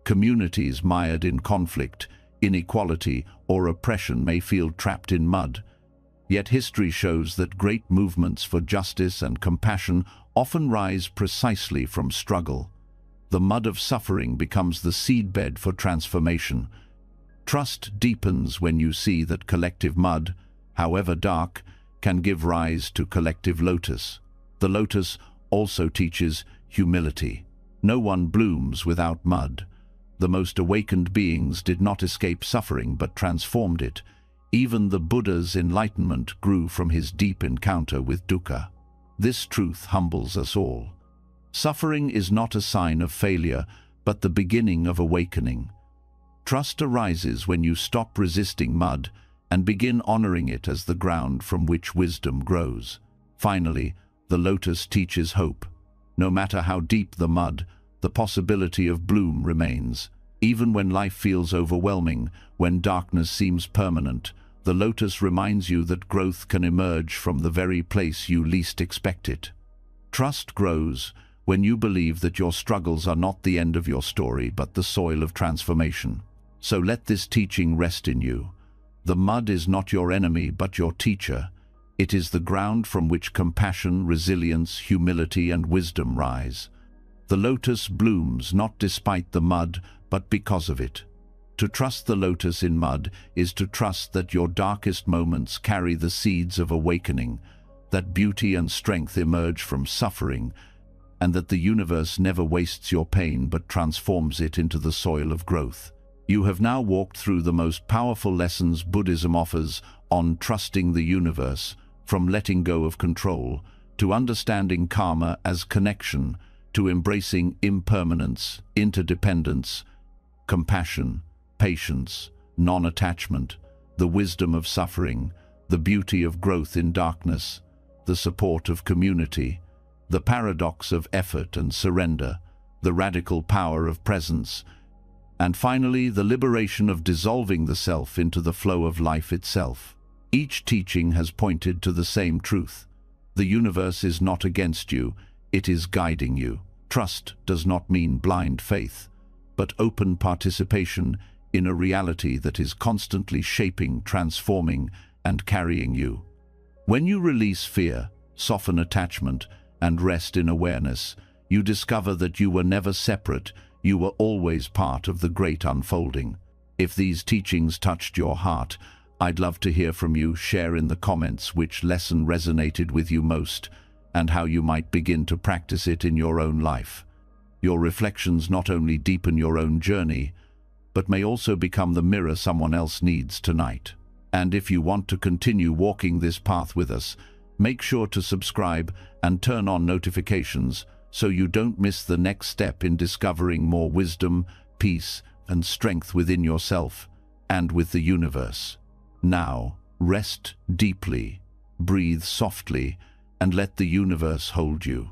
Communities mired in conflict, inequality, or oppression may feel trapped in mud. Yet history shows that great movements for justice and compassion often rise precisely from struggle. The mud of suffering becomes the seedbed for transformation. Trust deepens when you see that collective mud, however dark, can give rise to collective lotus. The lotus also teaches humility. No one blooms without mud. The most awakened beings did not escape suffering but transformed it. Even the Buddha's enlightenment grew from his deep encounter with dukkha. This truth humbles us all. Suffering is not a sign of failure, but the beginning of awakening. Trust arises when you stop resisting mud and begin honoring it as the ground from which wisdom grows. Finally, the lotus teaches hope. No matter how deep the mud, the possibility of bloom remains. Even when life feels overwhelming, when darkness seems permanent, the lotus reminds you that growth can emerge from the very place you least expect it. Trust grows when you believe that your struggles are not the end of your story, but the soil of transformation. So let this teaching rest in you. The mud is not your enemy, but your teacher. It is the ground from which compassion, resilience, humility, and wisdom rise. The lotus blooms not despite the mud, but because of it. To trust the lotus in mud is to trust that your darkest moments carry the seeds of awakening, that beauty and strength emerge from suffering, and that the universe never wastes your pain but transforms it into the soil of growth. You have now walked through the most powerful lessons Buddhism offers on trusting the universe, from letting go of control, to understanding karma as connection, to embracing impermanence, interdependence, compassion, patience, non-attachment, the wisdom of suffering, the beauty of growth in darkness, the support of community, the paradox of effort and surrender, the radical power of presence, and finally the liberation of dissolving the self into the flow of life itself. Each teaching has pointed to the same truth. The universe is not against you, it is guiding you. Trust does not mean blind faith, but open participation in a reality that is constantly shaping, transforming, and carrying you. When you release fear, soften attachment, and rest in awareness, you discover that you were never separate, you were always part of the great unfolding. If these teachings touched your heart, I'd love to hear from you. Share in the comments which lesson resonated with you most and how you might begin to practice it in your own life. Your reflections not only deepen your own journey, but may also become the mirror someone else needs tonight. And if you want to continue walking this path with us, make sure to subscribe and turn on notifications so you don't miss the next step in discovering more wisdom, peace, and strength within yourself and with the universe. Now, rest deeply, breathe softly, and let the universe hold you.